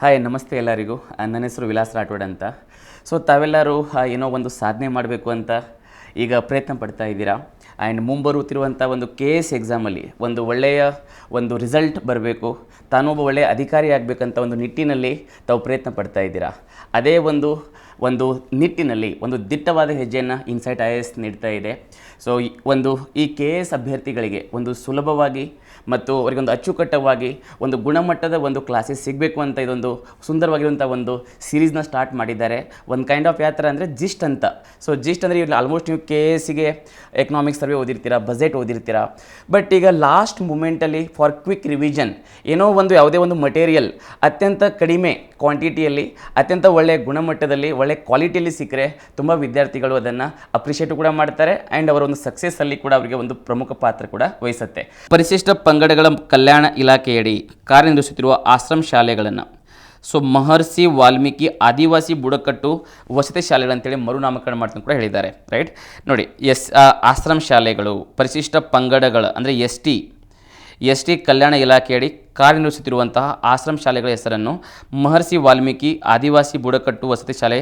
Hi ನಮಸ್ತೆ ಎಲ್ಲರಿಗೂ. ನನ್ನ ಹೆಸರು ವಿಲಾಸ್ ರಾಠೋಡ್ ಅಂತ. ಸೊ ತಾವೆಲ್ಲರೂ ಏನೋ ಒಂದು ಸಾಧನೆ ಮಾಡಬೇಕು ಅಂತ ಈಗ ಪ್ರಯತ್ನ ಪಡ್ತಾ ಇದ್ದೀರಾ. ಆ್ಯಂಡ್ ಮುಂಬರುತ್ತಿರುವಂಥ ಒಂದು KS ಎಕ್ಸಾಮಲ್ಲಿ ಒಂದು ಒಳ್ಳೆಯ ಒಂದು ರಿಸಲ್ಟ್ ಬರಬೇಕು, ತಾನೊಬ್ಬ ಒಳ್ಳೆಯ ಅಧಿಕಾರಿ ಆಗಬೇಕಂತ ಒಂದು ನಿಟ್ಟಿನಲ್ಲಿ ತಾವು ಪ್ರಯತ್ನ ಪಡ್ತಾ ಇದ್ದೀರಾ. ಅದೇ ಒಂದು ನಿಟ್ಟಿನಲ್ಲಿ ಒಂದು ದಿಟ್ಟವಾದ ಹೆಜ್ಜೆಯನ್ನು ಇನ್ಸೈಟ್ IAS ನೀಡ್ತಾ ಇದೆ. ಸೊ ಈ KS ಅಭ್ಯರ್ಥಿಗಳಿಗೆ ಒಂದು ಸುಲಭವಾಗಿ ಮತ್ತು ಅವರಿಗೊಂದು ಅಚ್ಚುಕಟ್ಟವಾಗಿ ಒಂದು ಗುಣಮಟ್ಟದ ಒಂದು ಕ್ಲಾಸಸ್ ಸಿಗಬೇಕು ಅಂತ ಇದೊಂದು ಸುಂದರವಾಗಿರುವಂಥ ಒಂದು ಸೀರೀಸ್ನ ಸ್ಟಾರ್ಟ್ ಮಾಡಿದ್ದಾರೆ. ಒಂದು ಕೈಂಡ್ ಆಫ್ ಯಾವ ಥರ ಅಂದರೆ ಜಿಸ್ಟ್ ಅಂತ. ಸೊ ಜಿಸ್ಟ್ ಅಂದರೆ ಈಗ ಆಲ್ಮೋಸ್ಟ್ ನೀವು KSಗೆ ಎಕನಾಮಿಕ್ಸ್ ಸರ್ವೆ ಓದಿರ್ತೀರಾ, ಬಜೆಟ್ ಓದಿರ್ತೀರಾ. ಬಟ್ ಈಗ ಲಾಸ್ಟ್ ಮೂಮೆಂಟಲ್ಲಿ ಫಾರ್ ಕ್ವಿಕ್ ರಿವಿಷನ್ ಏನೋ ಒಂದು ಯಾವುದೇ ಒಂದು ಮಟೀರಿಯಲ್ ಅತ್ಯಂತ ಕಡಿಮೆ ಕ್ವಾಂಟಿಟಿಯಲ್ಲಿ ಅತ್ಯಂತ ಒಳ್ಳೆಯ ಗುಣಮಟ್ಟದಲ್ಲಿ ಒಳ್ಳೆಯ ಕ್ವಾಲಿಟಿಯಲ್ಲಿ ಸಿಕ್ಕರೆ ತುಂಬ ವಿದ್ಯಾರ್ಥಿಗಳು ಅದನ್ನು ಅಪ್ರಿಷಿಯೇಟ್ ಕೂಡ ಮಾಡ್ತಾರೆ. ಆ್ಯಂಡ್ ಅವರ ಒಂದು ಸಕ್ಸಸ್ಸಲ್ಲಿ ಕೂಡ ಅವರಿಗೆ ಒಂದು ಪ್ರಮುಖ ಪಾತ್ರ ಕೂಡ ವಹಿಸುತ್ತೆ. ಪರಿಶಿಷ್ಟ ಪಂಗಡಗಳ ಕಲ್ಯಾಣ ಇಲಾಖೆಯಡಿ ಕಾರ್ಯನಿರ್ವಹಿಸುತ್ತಿರುವ ಆಶ್ರಮ ಶಾಲೆಗಳನ್ನು ಮಹರ್ಷಿ ವಾಲ್ಮೀಕಿ ಆದಿವಾಸಿ ಬುಡಕಟ್ಟು ವಸತಿ ಶಾಲೆಗಳಂತೇಳಿ ಮರುನಾಮಕರಣ ಮಾಡ್ತೀನಿ ಕೂಡ ಹೇಳಿದ್ದಾರೆ. ರೈಟ್ ನೋಡಿ, ಆಶ್ರಮ ಶಾಲೆಗಳು ಪರಿಶಿಷ್ಟ ಪಂಗಡಗಳ ಅಂದರೆ ಎಸ್ ಟಿ ಕಲ್ಯಾಣ ಇಲಾಖೆಯಡಿ ಕಾರ್ಯನಿರ್ವಹಿಸುತ್ತಿರುವಂತಹ ಆಶ್ರಮ ಶಾಲೆಗಳ ಹೆಸರನ್ನು ಮಹರ್ಷಿ ವಾಲ್ಮೀಕಿ ಆದಿವಾಸಿ ಬುಡಕಟ್ಟು ವಸತಿ ಶಾಲೆ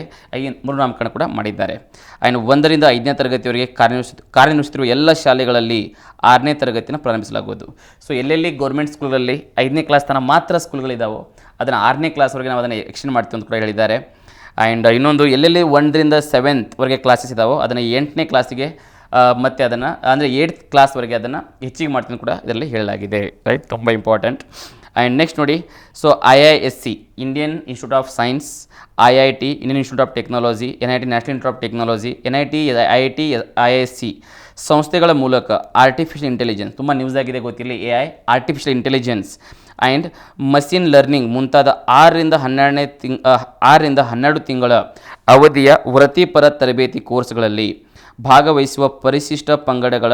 ಮರುನಾಮಕರಣ ಕೂಡ ಮಾಡಿದ್ದಾರೆ. ಆ್ಯಂಡ್ 1ರಿಂದ 5ನೇ ತರಗತಿಯವರೆಗೆ ಕಾರ್ಯನಿರ್ವಹಿಸುತ್ತಿರುವ ಎಲ್ಲ ಶಾಲೆಗಳಲ್ಲಿ 6ನೇ ತರಗತಿನ ಪ್ರಾರಂಭಿಸಲಾಗುವುದು. ಸೊ ಎಲ್ಲೆಲ್ಲಿ ಗೌರ್ಮೆಂಟ್ ಸ್ಕೂಲ್ಗಳಲ್ಲಿ 5ನೇ ಕ್ಲಾಸ್ ತನಕ ಮಾತ್ರ ಸ್ಕೂಲ್ಗಳಿದ್ದಾವೆ, ಅದನ್ನು 6ನೇ ಕ್ಲಾಸ್ವರೆಗೆ ನಾವು ಅದನ್ನು ಎಕ್ಸ್ಟೆಂಡ್ ಮಾಡ್ತೀವಿ ಅಂತ ಕೂಡ ಹೇಳಿದ್ದಾರೆ. ಆ್ಯಂಡ್ ಇನ್ನೊಂದು ಎಲ್ಲೆಲ್ಲಿ 1ರಿಂದ 7th ಕ್ಲಾಸಸ್ ಇದ್ದಾವೋ ಅದನ್ನು 8ನೇ ಕ್ಲಾಸಿಗೆ ಮತ್ತು ಅದನ್ನು ಅಂದರೆ 8th ಕ್ಲಾಸ್ವರೆಗೆ ಅದನ್ನು ಹೆಚ್ಚಿಗೆ ಮಾಡ್ತೀನಿ ಕೂಡ ಇದರಲ್ಲಿ ಹೇಳಲಾಗಿದೆ. ರೈಟ್, ತುಂಬ ಇಂಪಾರ್ಟೆಂಟ್. ಆ್ಯಂಡ್ ನೆಕ್ಸ್ಟ್ ನೋಡಿ, IISc Indian institute of science, IIT Indian institute of technology, NIT national institute of technology, NIT IIT IISc ಸಂಸ್ಥೆಗಳ ಮೂಲಕ ಆರ್ಟಿಫಿಷಿಯಲ್ ಇಂಟೆಲಿಜೆನ್ಸ್, ತುಂಬ ನ್ಯೂಸ್ ಆಗಿದೆ ಗೊತ್ತಿರಲಿ, AI artificial intelligence and machine learning ಮುಂತಾದ 6ರಿಂದ 12 ತಿಂಗಳ ಅವಧಿಯ ವೃತ್ತಿಪರ ತರಬೇತಿ ಕೋರ್ಸ್ಗಳಲ್ಲಿ ಭಾಗವಹಿಸುವ ಪರಿಶಿಷ್ಟ ಪಂಗಡಗಳ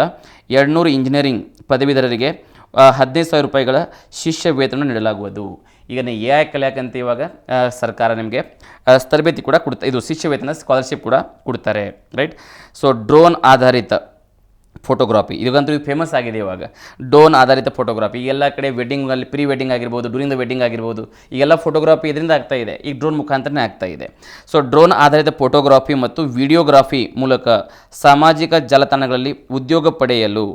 200 ಇಂಜಿನಿಯರಿಂಗ್ ಪದವೀಧರರಿಗೆ 15,000 ರೂಪಾಯಿಗಳ ಶಿಷ್ಯ ವೇತನ ನೀಡಲಾಗುವುದು. ಈಗ AI ಕಲಿಯಾಕಂತ ಇವಾಗ ಸರ್ಕಾರ ನಿಮಗೆ ತರಬೇತಿ ಕೂಡ ಇದು ಶಿಷ್ಯ ವೇತನ ಸ್ಕಾಲರ್ಶಿಪ್ ಕೂಡ ಕೊಡ್ತಾರೆ. ರೈಟ್. ಸೊ ಡ್ರೋನ್ ಆಧಾರಿತ ಫೋಟೋಗ್ರಾಫಿ ಇವಾಗಂತೂ ಫೇಮಸ್ ಆಗಿದೆ. ಇವಾಗ ಡ್ರೋನ್ ಆಧಾರಿತ ಫೋಟೋಗ್ರಾಫಿ ಎಲ್ಲ ಕಡೆ ವೆಡ್ಡಿಂಗಲ್ಲಿ ಪ್ರೀ ವೆಡ್ಡಿಂಗ್ ಆಗಿರ್ಬೋದು, ಡ್ಯೂರಿಂಗ್ ದ ವೆಡ್ಡಿಂಗ್ ಆಗಿರ್ಬೋದು, ಈಗೆಲ್ಲ ಫೋಟೋಗ್ರಾಫಿ ಇದರಿಂದ ಆಗ್ತಾ ಇದೆ, ಈಗ ಡ್ರೋನ್ ಮುಖಾಂತರನೇ ಆಗ್ತಾ ಇದೆ. ಸೊ ಡ್ರೋನ್ ಆಧಾರಿತ ಫೋಟೋಗ್ರಾಫಿ ಮತ್ತು ವಿಡಿಯೋಗ್ರಾಫಿ ಮೂಲಕ ಸಾಮಾಜಿಕ ಜಾಲತಾಣಗಳಲ್ಲಿ ಉದ್ಯೋಗ ಪಡೆಯಲು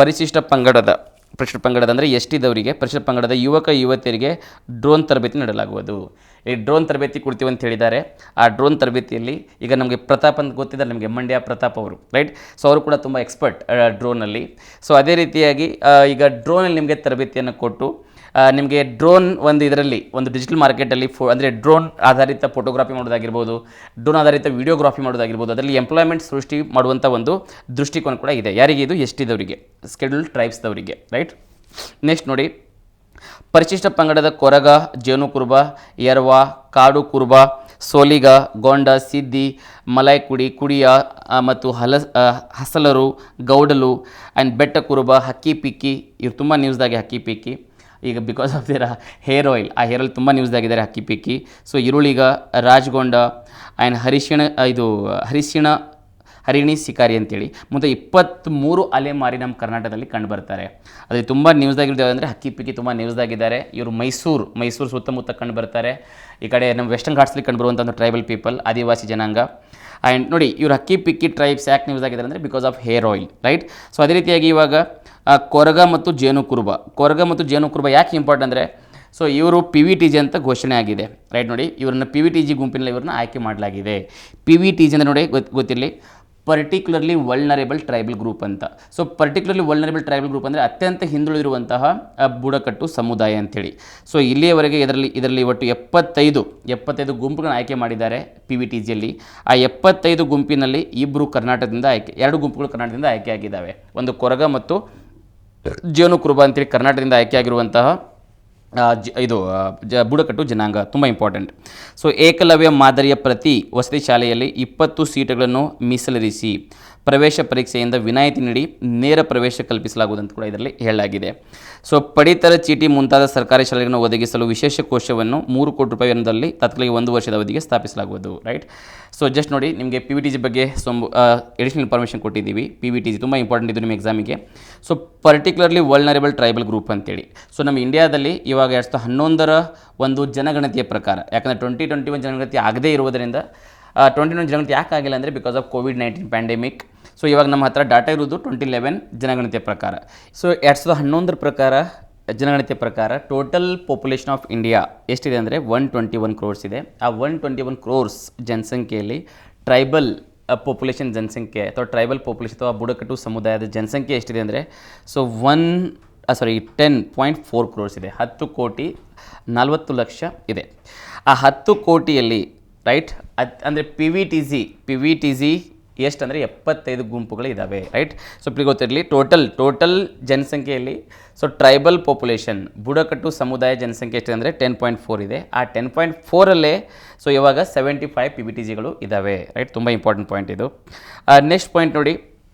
ಪರಿಶಿಷ್ಟ ಪಂಗಡದ ಅಂದರೆ STದವರಿಗೆ ಪರಿಶಿಷ್ಟ ಪಂಗಡದ ಯುವಕ ಯುವತಿಯರಿಗೆ ಡ್ರೋನ್ ತರಬೇತಿ ನೀಡಲಾಗುವುದು. ಈ ಡ್ರೋನ್ ತರಬೇತಿ ಕೊಡ್ತೀವಿ ಅಂತ ಹೇಳಿದ್ದಾರೆ. ಆ ಡ್ರೋನ್ ತರಬೇತಿಯಲ್ಲಿ ಈಗ ನಮಗೆ ಪ್ರತಾಪ್ ಅಂತ ಗೊತ್ತಿದ್ದಾರೆ, ನಿಮಗೆ ಮಂಡ್ಯ ಪ್ರತಾಪ್ ಅವರು. ರೈಟ್. ಸೊ ಅವರು ಕೂಡ ತುಂಬ ಎಕ್ಸ್ಪರ್ಟ್ ಡ್ರೋನಲ್ಲಿ. ಸೊ ಅದೇ ರೀತಿಯಾಗಿ ಈಗ ಡ್ರೋನಲ್ಲಿ ನಿಮಗೆ ತರಬೇತಿಯನ್ನು ಕೊಟ್ಟು ನಿಮಗೆ ಡ್ರೋನ್ ಇದರಲ್ಲಿ ಒಂದು ಡಿಜಿಟಲ್ ಮಾರ್ಕೆಟಲ್ಲಿ ಅಂದರೆ ಡ್ರೋನ್ ಆಧಾರಿತ ಫೋಟೋಗ್ರಾಫಿ ಮಾಡೋದಾಗಿರ್ಬೋದು, ಡ್ರೋನ್ ಆಧಾರಿತ ವಿಡಿಯೋಗ್ರಾಫಿ ಮಾಡೋದಾಗಿರ್ಬೋದು, ಅದರಲ್ಲಿ ಎಂಪ್ಲಾಯ್ಮೆಂಟ್ ಸೃಷ್ಟಿ ಮಾಡುವಂಥ ಒಂದು ದೃಷ್ಟಿಕೋನ ಕೂಡ ಇದೆ. ಯಾರಿಗೆ? ಇದು STದವರಿಗೆ, ಸ್ಕೆಡ್ಯೂಲ್ಡ್ ಟ್ರೈಬ್ಸ್ದವರಿಗೆ. ರೈಟ್. ನೆಕ್ಸ್ಟ್ ನೋಡಿ, ಪರಿಶಿಷ್ಟ ಪಂಗಡದ ಕೊರಗ, ಜೇನು ಕುರುಬ, ಯರ್ವ, ಕಾಡು ಕುರುಬ, ಸೋಲಿಗ, ಗೊಂಡ, ಸಿದ್ದಿ, ಮಲಾಯ್ಕುಡಿ, ಕುಡಿಯ ಮತ್ತು ಹಸಲರು, ಗೌಡಲು ಆ್ಯಂಡ್ ಬೆಟ್ಟ ಕುರುಬ, ಹಕ್ಕಿ ಪಿಕ್ಕಿ, ಇವ್ರು ತುಂಬ ನ್ಯೂಸ್ದಾಗೆ ಹಕ್ಕಿ ಪಿಕ್ಕಿ ಈಗ because of their hair oil, ಆ ಹೇರ್ ಆಯಿಲ್ ತುಂಬ ನ್ಯೂಸ್ದಾಗಿದ್ದಾರೆ ಹಕ್ಕಿ ಪಿಕ್ಕಿ. ಸೊ ಈರುಳಿಗ, ರಾಜ್ಗೊಂಡ ಆ್ಯಂಡ್ ಹರಿಣಿ ಶಿಕಾರಿ ಅಂತೇಳಿ ಮುಂದೆ 23 ಅಲೆಮಾರಿ ನಮ್ಮ ಕರ್ನಾಟಕದಲ್ಲಿ ಕಂಡು ಬರ್ತಾರೆ. ಅದು ತುಂಬ ನ್ಯೂಸ್ದಾಗಿರೋದು ಅಂದರೆ ಹಕ್ಕಿ ಪಿಕ್ಕಿ ತುಂಬ ನ್ಯೂಸ್ದಾಗಿದ್ದಾರೆ. ಇವರು ಮೈಸೂರು ಸುತ್ತಮುತ್ತ ಕಂಡು ಬರ್ತಾರೆ. ಈ ಕಡೆ ನಮ್ಮ ವೆಸ್ಟರ್ನ್ ಘಾಟ್ಸಲ್ಲಿ ಕಂಡು ಬರುವಂಥ ಒಂದು ಟ್ರೈಬಲ್ ಪೀಪಲ್, ಆದಿವಾಸಿ ಜನಾಂಗ. ಆ್ಯಂಡ್ ನೋಡಿ, ಇವರು ಹಕ್ಕಿ ಪಿಕ್ಕಿ ಟ್ರೈಬ್ಸ್ ಯಾಕೆ ನ್ಯೂಸ್ ಆಗಿದ್ದಾರೆ ಅಂದರೆ because of hair oil. Right. So ಅದೇ ರೀತಿಯಾಗಿ ಇವಾಗ ಕೊರಗ ಮತ್ತು ಜೇನು ಕುರುಬ ಯಾಕೆ ಇಂಪಾರ್ಟೆಂಟ್ ಅಂದರೆ, ಸೊ ಇವರು PVTG ಅಂತ ಘೋಷಣೆ ಆಗಿದೆ. ರೈಟ್. ನೋಡಿ, ಇವರನ್ನು PVTG ಗುಂಪಿನಲ್ಲಿ ಇವ್ರನ್ನ ಆಯ್ಕೆ ಮಾಡಲಾಗಿದೆ. PVTG ಅಂದರೆ ನೋಡಿ ಗೊತ್ತಿರಲಿ, ಪರ್ಟಿಕ್ಯುಲರ್ಲಿ ವಲ್ನರೇಬಲ್ ಟ್ರೈಬಲ್ ಗ್ರೂಪ್ ಅಂತ. So particularly vulnerable tribal group ಅಂದರೆ ಅತ್ಯಂತ ಹಿಂದುಳಿದಿರುವಂತಹ ಬುಡಕಟ್ಟು ಸಮುದಾಯ ಅಂಥೇಳಿ. ಸೊ ಇಲ್ಲಿಯವರೆಗೆ ಇದರಲ್ಲಿ ಒಟ್ಟು 75 ಗುಂಪುಗಳನ್ನು ಆಯ್ಕೆ ಮಾಡಿದ್ದಾರೆ PVTGಯಲ್ಲಿ. ಆ 75 ಗುಂಪಿನಲ್ಲಿ 2 ಕರ್ನಾಟಕದಿಂದ ಆಯ್ಕೆ ಆಗಿದ್ದಾವೆ. ಒಂದು ಕೊರಗ ಮತ್ತು ಜೇನು ಕುರುಬ ಅಂತೇಳಿ ಕರ್ನಾಟಕದಿಂದ ಆಯ್ಕೆಯಾಗಿರುವಂತಹ ಬುಡಕಟ್ಟು ಜನಾಂಗ ತುಂಬ ಇಂಪಾರ್ಟೆಂಟ್. ಸೊ ಏಕಲವ್ಯ ಮಾದರಿಯ ಪ್ರತಿ ವಸತಿ ಶಾಲೆಯಲ್ಲಿ 20 ಸೀಟುಗಳನ್ನು ಮೀಸಲಿರಿಸಿ ಪ್ರವೇಶ ಪರೀಕ್ಷೆಯಿಂದ ವಿನಾಯಿತಿ ನೀಡಿ ನೇರ ಪ್ರವೇಶ ಕಲ್ಪಿಸಲಾಗುವುದು ಅಂತ ಕೂಡ ಇದರಲ್ಲಿ ಹೇಳಲಾಗಿದೆ. ಸೊ ಪಡಿತರ ಚೀಟಿ ಮುಂತಾದ ಸರ್ಕಾರಿ ಶಾಲೆಗಳನ್ನು ಒದಗಿಸಲು ವಿಶೇಷ ಕೋಶವನ್ನು 3 ಕೋಟಿ ರೂಪಾಯಿ ವೆಚ್ಚದಲ್ಲಿ ತಾತ್ಕಾಲಿಕ 1 ವರ್ಷದ ಅವಧಿಗೆ ಸ್ಥಾಪಿಸಲಾಗುವುದು. ರೈಟ್. ಸೊ ಜಸ್ಟ್ ನೋಡಿ, ನಿಮಗೆ PVTG ಬಗ್ಗೆ ಎಡಿಷನಲ್ ಇನ್ಫಾರ್ಮೇಷನ್ ಕೊಟ್ಟಿದ್ದೀವಿ. PVTG ತುಂಬ ಇಂಪಾರ್ಟೆಂಟ್ ಇದು ನಿಮ್ಮ ಎಕ್ಸಾಮಿಗೆ. So particularly vulnerable tribal group ಅಂತೇಳಿ. ಸೊ ನಮ್ಮ ಇಂಡಿಯಾದಲ್ಲಿ ಇವಾಗ 2011 ಒಂದು ಜನಗಣತಿಯ ಪ್ರಕಾರ, ಯಾಕಂದರೆ 2021 ಜನಗಣತಿ ಆಗದೇ ಇರುವುದರಿಂದ 2021 ಜನಗಣತಿ ಯಾಕೆ ಆಗಿಲ್ಲ ಅಂದರೆ because of COVID-19 pandemic. So ಇವಾಗ ನಮ್ಮ ಹತ್ರ ಡಾಟಾ ಇರೋದು 2011 ಜನಗಣತಿಯ ಪ್ರಕಾರ. ಸೊ 2011 ಪ್ರಕಾರ ಜನಗಣತಿಯ ಪ್ರಕಾರ ಟೋಟಲ್ ಪಾಪ್ಯುಲೇಷನ್ ಆಫ್ ಇಂಡಿಯಾ ಎಷ್ಟಿದೆ ಅಂದರೆ 121 crores ಇದೆ. ಆ 121 crores ಜನಸಂಖ್ಯೆಯಲ್ಲಿ ಟ್ರೈಬಲ್ ಪಾಪ್ಯುಲೇಷನ್ ಜನಸಂಖ್ಯೆ ಅಥವಾ ಟ್ರೈಬಲ್ ಪಾಪ್ಯುಲೇಷನ್ ಅಥವಾ ಬುಡಕಟ್ಟು ಸಮುದಾಯದ ಜನಸಂಖ್ಯೆ ಎಷ್ಟಿದೆ ಅಂದರೆ 10.4 crores ಇದೆ. 10 ಕೋಟಿ 40 ಲಕ್ಷ ಇದೆ. ಆ 10 ಕೋಟಿಯಲ್ಲಿ ರೈಟ್ ಅಂದರೆ PVTG ಎಷ್ಟು ಅಂದರೆ 75 ಗುಂಪುಗಳು ಇದ್ದಾವೆ. ರೈಟ್. ಸೊ ಗೊತ್ತಿರಲಿ, ಟೋಟಲ್ ಜನಸಂಖ್ಯೆಯಲ್ಲಿ ಸೊ ಟ್ರೈಬಲ್ ಪಾಪ್ಯುಲೇಷನ್ ಬುಡಕಟ್ಟು ಸಮುದಾಯ ಜನಸಂಖ್ಯೆ ಎಷ್ಟಿದೆ ಅಂದರೆ 10.4 ಇದೆ. ಆ 10.4ಅಲ್ಲೇ ಸೊ ಇವಾಗ 75 PVTGಗಳು ಇದ್ದಾವೆ. ರೈಟ್. ತುಂಬ ಇಂಪಾರ್ಟೆಂಟ್ ಪಾಯಿಂಟ್ ಇದು. ನೆಕ್ಸ್ಟ್ ಪಾಯಿಂಟ್ ನೋಡಿ,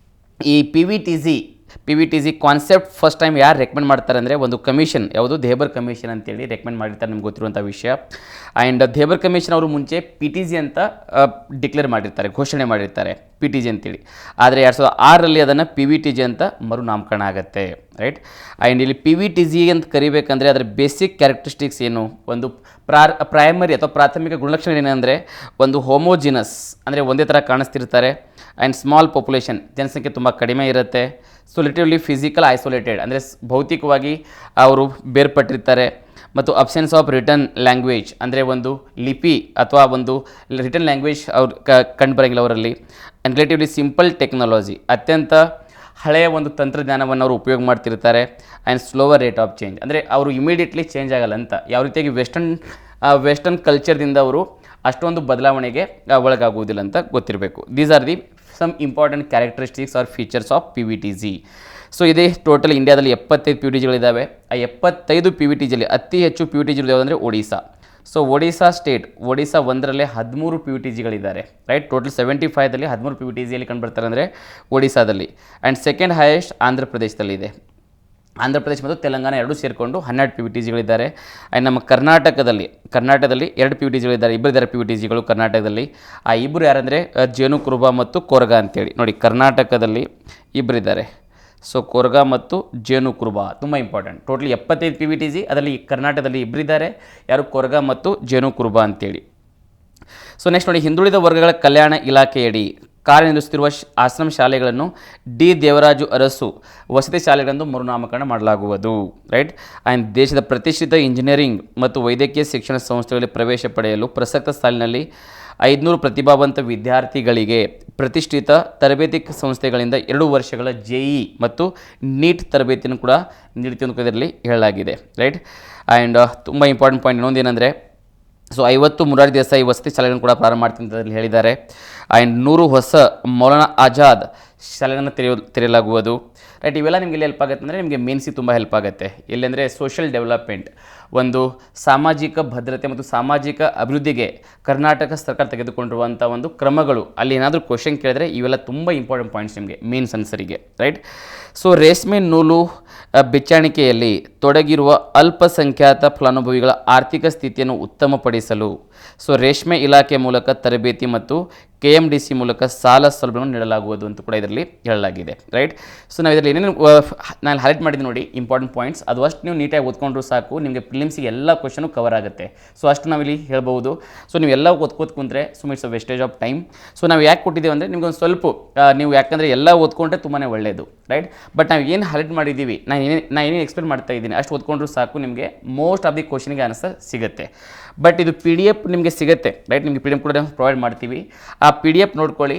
ಈ PVTG ಕಾನ್ಸೆಪ್ಟ್ ಫಸ್ಟ್ ಟೈಮ್ ಯಾರು ರೆಕಮೆಂಡ್ ಮಾಡ್ತಾರೆ ಅಂದರೆ ಒಂದು ಕಮಿಷನ್, ಯಾವುದು ದೇಬರ್ ಕಮಿಷನ್ ಅಂತೇಳಿ ರೆಕಮೆಂಡ್ ಮಾಡಿರ್ತಾರೆ, ನಿಮ್ಗೆ ಗೊತ್ತಿರುವಂಥ ವಿಷಯ. ಆ್ಯಂಡ್ ದೇಬರ್ ಕಮಿಷನ್ ಅವರು ಮುಂಚೆ PTG ಅಂತ ಡಿಕ್ಲೇರ್ ಮಾಡಿರ್ತಾರೆ, ಘೋಷಣೆ ಮಾಡಿರ್ತಾರೆ PTG ಅಂತೇಳಿ. ಆದರೆ 2006ರಲ್ಲಿ ಅದನ್ನು PVTG ಅಂತ ಮರುನಾಮಕರಣ ಆಗುತ್ತೆ. ರೈಟ್. ಆ್ಯಂಡ್ ಇಲ್ಲಿ PVTG ಅಂತ ಕರಿಬೇಕಂದ್ರೆ ಅದರ ಬೇಸಿಕ್ ಕ್ಯಾರೆಕ್ಟರಿಸ್ಟಿಕ್ಸ್ ಏನು, ಒಂದು ಪ್ರೈಮರಿ ಅಥವಾ ಪ್ರಾಥಮಿಕ ಗುಣಲಕ್ಷಣ ಏನಂದರೆ ಒಂದು ಹೋಮೋಜಿನಸ್ ಅಂದರೆ ಒಂದೇ ಥರ ಕಾಣಿಸ್ತಿರ್ತಾರೆ. ಆ್ಯಂಡ್ ಸ್ಮಾಲ್ ಪಾಪ್ಯುಲೇಷನ್, ಜನಸಂಖ್ಯೆ ತುಂಬ ಕಡಿಮೆ ಇರುತ್ತೆ. ಸೊ ಲಿಟರಲಿ ಫಿಸಿಕಲ್ ಐಸೋಲೇಟೆಡ್ ಅಂದರೆ ಭೌತಿಕವಾಗಿ ಅವರು ಬೇರ್ಪಟ್ಟಿರ್ತಾರೆ. ಮತ್ತು ಅಬ್ಸೆನ್ಸ್ ಆಫ್ ರಿಟರ್ನ್ ಲ್ಯಾಂಗ್ವೇಜ್ ಅಂದರೆ ಒಂದು ಲಿಪಿ ಅಥವಾ ಒಂದು ರಿಟರ್ನ್ ಲ್ಯಾಂಗ್ವೇಜ್ ಅವ್ರು ಕಂಡು ಬರೋಂಗಿಲ್ಲ ಅವರಲ್ಲಿ. ಆ್ಯಂಡ್ ರಿಲೇಟಿವ್ಲಿ ಸಿಂಪಲ್ ಟೆಕ್ನಾಲಜಿ, ಅತ್ಯಂತ ಹಳೆಯ ಒಂದು ತಂತ್ರಜ್ಞಾನವನ್ನು ಅವರು ಉಪಯೋಗ ಮಾಡ್ತಿರ್ತಾರೆ. And slower rate of change ಅಂದರೆ ಅವರು ಇಮಿಡಿಯೇಟ್ಲಿ ಚೇಂಜ್ ಆಗಲ್ಲ ಅಂತ. ಯಾವ ರೀತಿಯಾಗಿ ವೆಸ್ಟರ್ನ್ ಕಲ್ಚರ್ದಿಂದ ಅವರು ಅಷ್ಟೊಂದು ಬದಲಾವಣೆಗೆ ಒಳಗಾಗುವುದಿಲ್ಲ ಅಂತ ಗೊತ್ತಿರಬೇಕು. These are the some important characteristics or features of PVTG. So ಇದೇ ಟೋಟಲ್ ಇಂಡಿಯಾದಲ್ಲಿ 75 PVTGಗಳಿದ್ದಾವೆ. ಆ 75 PVTGಯಲ್ಲಿ ಅತಿ ಹೆಚ್ಚು PVTG ಯಾವುದಂದರೆ ಒಡಿಶಾ. ಸೊ ಒಡಿಶಾ ಸ್ಟೇಟ್, ಒಡಿಶಾ ಒಂದರಲ್ಲೇ 13 PVTGಗಳಿದ್ದಾರೆ. ರೈಟ್. ಟೋಟಲ್ 75ದಲ್ಲಿ 13 PVTGಯಲ್ಲಿ ಕಂಡುಬರ್ತಾರೆ ಅಂದರೆ ಒಡಿಶಾದಲ್ಲಿ. ಆ್ಯಂಡ್ ಸೆಕೆಂಡ್ ಹೈಯೆಸ್ಟ್ ಆಂಧ್ರ ಪ್ರದೇಶದಲ್ಲಿದೆ. ಆಂಧ್ರ ಪ್ರದೇಶ ಮತ್ತು ತೆಲಂಗಾಣ ಎರಡೂ ಸೇರಿಕೊಂಡು 12 PVTGಗಳಿದ್ದಾರೆ. ಆ್ಯಂಡ್ ನಮ್ಮ ಕರ್ನಾಟಕದಲ್ಲಿ 2 PVTGಗಳಿದ್ದಾರೆ, ಇಬ್ಬರಿದ್ದಾರೆ PVTGಗಳು ಕರ್ನಾಟಕದಲ್ಲಿ. ಆ ಇಬ್ಬರು ಯಾರಂದರೆ ಜೇನು ಕುರುಬ ಮತ್ತು ಕೊರಗ ಅಂತೇಳಿ. ನೋಡಿ, ಕರ್ನಾಟಕದಲ್ಲಿ ಇಬ್ಬರಿದ್ದಾರೆ. ಸೊ ಕೊರಗ ಮತ್ತು ಜೇನು ಕುರುಬ ತುಂಬ ಇಂಪಾರ್ಟೆಂಟ್. ಟೋಟಲಿ 75 PVTG, ಅದರಲ್ಲಿ ಕರ್ನಾಟಕದಲ್ಲಿ ಇಬ್ಬರಿದ್ದಾರೆ, ಯಾರು ಕೊರಗ ಮತ್ತು ಜೇನು ಕುರುಬ ಅಂತೇಳಿ. ಸೊ ನೆಕ್ಸ್ಟ್ ನೋಡಿ, ಹಿಂದುಳಿದ ವರ್ಗಗಳ ಕಲ್ಯಾಣ ಇಲಾಖೆಯಡಿ ಕಾರ್ಯನಿರ್ವಹಿಸುತ್ತಿರುವ ಆಶ್ರಮ ಶಾಲೆಗಳನ್ನು ಡಿ ದೇವರಾಜು ಅರಸು ವಸತಿ ಶಾಲೆಗಳೆಂದು ಮರುನಾಮಕರಣ ಮಾಡಲಾಗುವುದು. ರೈಟ್. ಆ್ಯಂಡ್ ದೇಶದ ಪ್ರತಿಷ್ಠಿತ ಇಂಜಿನಿಯರಿಂಗ್ ಮತ್ತು ವೈದ್ಯಕೀಯ ಶಿಕ್ಷಣ ಸಂಸ್ಥೆಗಳಲ್ಲಿ ಪ್ರವೇಶ ಪಡೆಯಲು ಪ್ರಸಕ್ತ ಸಾಲಿನಲ್ಲಿ 500 ಪ್ರತಿಭಾವಂತ ವಿದ್ಯಾರ್ಥಿಗಳಿಗೆ ಪ್ರತಿಷ್ಠಿತ ತರಬೇತಿ ಸಂಸ್ಥೆಗಳಿಂದ 2 ವರ್ಷಗಳ JEE ಮತ್ತು NEET ತರಬೇತಿಯನ್ನು ಕೂಡ ನೀಡುತ್ತೆ ಅಂತ ಇದರಲ್ಲಿ ಹೇಳಲಾಗಿದೆ. ರೈಟ್. ಆ್ಯಂಡ್ ತುಂಬ ಇಂಪಾರ್ಟೆಂಟ್ ಪಾಯಿಂಟ್ ಇನ್ನೊಂದೇನೆಂದರೆ ಸೊ 50 ಮುರಾರಿ ದೇಸಾಯಿ ವಸತಿ ಶಾಲೆಗಳನ್ನು ಕೂಡ ಪ್ರಾರಂಭ ಮಾಡ್ತೀನಿ ಅಂತ ಹೇಳಿದ್ದಾರೆ. ಆ್ಯಂಡ್ 100 ಹೊಸ ಮೌಲಾನಾ ಆಜಾದ್ ಶಾಲೆಗಳನ್ನು ತೆರೆಯಲಾಗುವುದು. ರೈಟ್. ಇವೆಲ್ಲ ನಿಮಗೆ ಎಲ್ಲಿ ಹೆಲ್ಪ್ ಆಗುತ್ತೆ ಅಂದರೆ ನಿಮಗೆ ಮೇನ್ಸಿಗೆ ತುಂಬ ಹೆಲ್ಪ್ ಆಗುತ್ತೆ. ಎಲ್ಲೆಂದರೆ ಸೋಷಿಯಲ್ ಡೆವಲಪ್ಮೆಂಟ್, ಒಂದು ಸಾಮಾಜಿಕ ಭದ್ರತೆ ಮತ್ತು ಸಾಮಾಜಿಕ ಅಭಿವೃದ್ಧಿಗೆ ಕರ್ನಾಟಕ ಸರ್ಕಾರ ತೆಗೆದುಕೊಂಡಿರುವಂಥ ಒಂದು ಕ್ರಮಗಳು, ಅಲ್ಲಿ ಏನಾದರೂ ಕ್ವಶನ್ ಕೇಳಿದ್ರೆ ಇವೆಲ್ಲ ತುಂಬ ಇಂಪಾರ್ಟೆಂಟ್ ಪಾಯಿಂಟ್ಸ್ ನಿಮಗೆ ಮೇನ್ಸ್ ಆನ್ಸರಿಗೆ. ರೈಟ್. ಸೊ ರೇಷ್ಮೆ ನೂಲು ಬಿಚ್ಚಾಣಿಕೆಯಲ್ಲಿ ತೊಡಗಿರುವ ಅಲ್ಪಸಂಖ್ಯಾತ ಫಲಾನುಭವಿಗಳ ಆರ್ಥಿಕ ಸ್ಥಿತಿಯನ್ನು ಉತ್ತಮಪಡಿಸಲು ಸೊ ರೇಷ್ಮೆ ಇಲಾಖೆ ಮೂಲಕ ತರಬೇತಿ ಮತ್ತು KMDC ಮೂಲಕ ಸಾಲ ಸೌಲಭ್ಯವನ್ನು ನೀಡಲಾಗುವುದು ಅಂತ ಕೂಡ ಇದರಲ್ಲಿ ಹೇಳಲಾಗಿದೆ. ರೈಟ್. ಸೊ ನಾವು ಇದರಲ್ಲಿ ಏನೇನು ನಾನು ಹೈಲೈಟ್ ಮಾಡಿದ್ದೀನಿ ನೋಡಿ ಇಂಪಾರ್ಟೆಂಟ್ ಪಾಯಿಂಟ್ಸ್, ಅದು ಅಷ್ಟು ನೀವು ನೀಟಾಗಿ ಓದ್ಕೊಂಡ್ರು ಸಾಕು, ನಿಮಗೆ ಪ್ರಿಲಿಮ್ಸಿಗೆ ಎಲ್ಲ ಕ್ವಶನು ಕವರ್ ಆಗುತ್ತೆ. ಸೊ ಅಷ್ಟು ನಾವಿಲ್ಲಿ ಹೇಳ್ಬೋದು. ಸೊ ನೀವೆಲ್ಲ ಓದ್ಕೋತ ಕುಂತ್ರೆ it's a wastage of time. So ನಾವು ಯಾಕೆ ಕೊಟ್ಟಿದ್ದೀವಿ ಅಂದರೆ ನಿಮ್ಗೆ ಒಂದು ಸ್ವಲ್ಪ ನೀವು ಯಾಕಂದರೆ ಎಲ್ಲ ಓದ್ಕೊಂಡ್ರೆ ತುಂಬಾ ಒಳ್ಳೆಯದು. ರೈಟ್. ಬಟ್ ನಾವು ಏನು ಹೈಲೈಟ್ ಮಾಡಿದ್ದೀವಿ, ನಾನು ಏನೇನು ಎಕ್ಸ್ಪ್ಲೇನ್ ಮಾಡ್ತಾ ಇದ್ದೀನಿ ಅಷ್ಟು ಓದ್ಕೊಂಡ್ರು ಸಾಕು, ನಿಮಗೆ ಮೋಸ್ಟ್ ಆಫ್ ದಿ ಕ್ವಶನ್ಗೆ ಆನ್ಸರ್ ಸಿಗುತ್ತೆ. ಬಟ್ ಇದು PDF ನಿಮಗೆ ಸಿಗುತ್ತೆ. ರೈಟ್. ನಿಮಗೆ PDF ಕೂಡ ಪ್ರೊವೈಡ್ ಮಾಡ್ತೀವಿ. ಆ PDF ನೋಡ್ಕೊಳ್ಳಿ.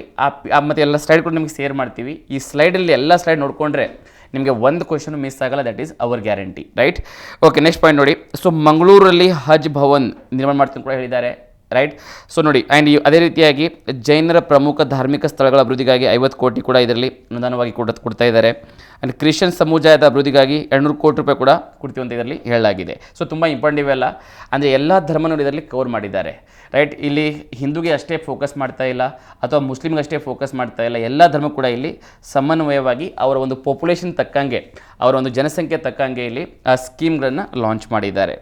ಮತ್ತು ಎಲ್ಲ ಸ್ಲೈಡ್ ಕೂಡ ನಿಮಗೆ ಶೇರ್ ಮಾಡ್ತೀವಿ. ಈ ಸ್ಲೈಡಲ್ಲಿ ಎಲ್ಲ ಸ್ಲೈಡ್ ನೋಡಿಕೊಂಡ್ರೆ ನಿಮಗೆ ಒಂದು ಕ್ವಶನ್ ಮಿಸ್ ಆಗಲ್ಲ. That is our guarantee. Right. Okay. Next point ನೋಡಿ. ಸೊ ಮಂಗಳೂರಲ್ಲಿ ಹಜ್ ಭವನ್ ನಿರ್ಮಾಣ ಮಾಡ್ತೀನಿ ಕೂಡ ಹೇಳಿದ್ದಾರೆ. ರೈಟ್. ಸೊ ನೋಡಿ, ಆ್ಯಂಡ್ ಅದೇ ರೀತಿಯಾಗಿ ಜೈನರ ಪ್ರಮುಖ ಧಾರ್ಮಿಕ ಸ್ಥಳಗಳ ಅಭಿವೃದ್ಧಿಗಾಗಿ 50 ಕೋಟಿ ಕೂಡ ಇದರಲ್ಲಿ ಅನುದಾನವಾಗಿ ಕೊಡ್ತಾ ಇದ್ದಾರೆ. ಆ್ಯಂಡ್ ಕ್ರಿಶ್ಚಿಯನ್ ಸಮುದಾಯದ ಅಭಿವೃದ್ಧಿಗಾಗಿ 200 ಕೋಟಿ ರೂಪಾಯಿ ಕೂಡ ಕೊಡ್ತೀವಿ ಅಂತ ಇದರಲ್ಲಿ ಹೇಳಲಾಗಿದೆ. ಸೊ ತುಂಬ ಇಂಪಾರ್ಟೆಂಟ್ ಇವೆಲ್ಲ, ಅಂದರೆ ಎಲ್ಲ ಧರ್ಮನೂ ಇದರಲ್ಲಿ ಕವರ್ ಮಾಡಿದ್ದಾರೆ, ರೈಟ್. ಇಲ್ಲಿ ಹಿಂದೂಗೆ ಅಷ್ಟೇ ಫೋಕಸ್ ಮಾಡ್ತಾ ಇಲ್ಲ ಅಥವಾ ಮುಸ್ಲಿಮ್ಗೆ ಅಷ್ಟೇ ಫೋಕಸ್ ಮಾಡ್ತಾ ಇಲ್ಲ, ಎಲ್ಲ ಧರ್ಮ ಕೂಡ ಇಲ್ಲಿ ಸಮನ್ವಯವಾಗಿ ಅವರ ಒಂದು ಪಾಪ್ಯುಲೇಷನ್ ತಕ್ಕಂಗೆ, ಅವರ ಒಂದು ಜನಸಂಖ್ಯೆ ತಕ್ಕಂಗೆ ಇಲ್ಲಿ ಸ್ಕೀಮ್ಗಳನ್ನು ಲಾಂಚ್ ಮಾಡಿದ್ದಾರೆ.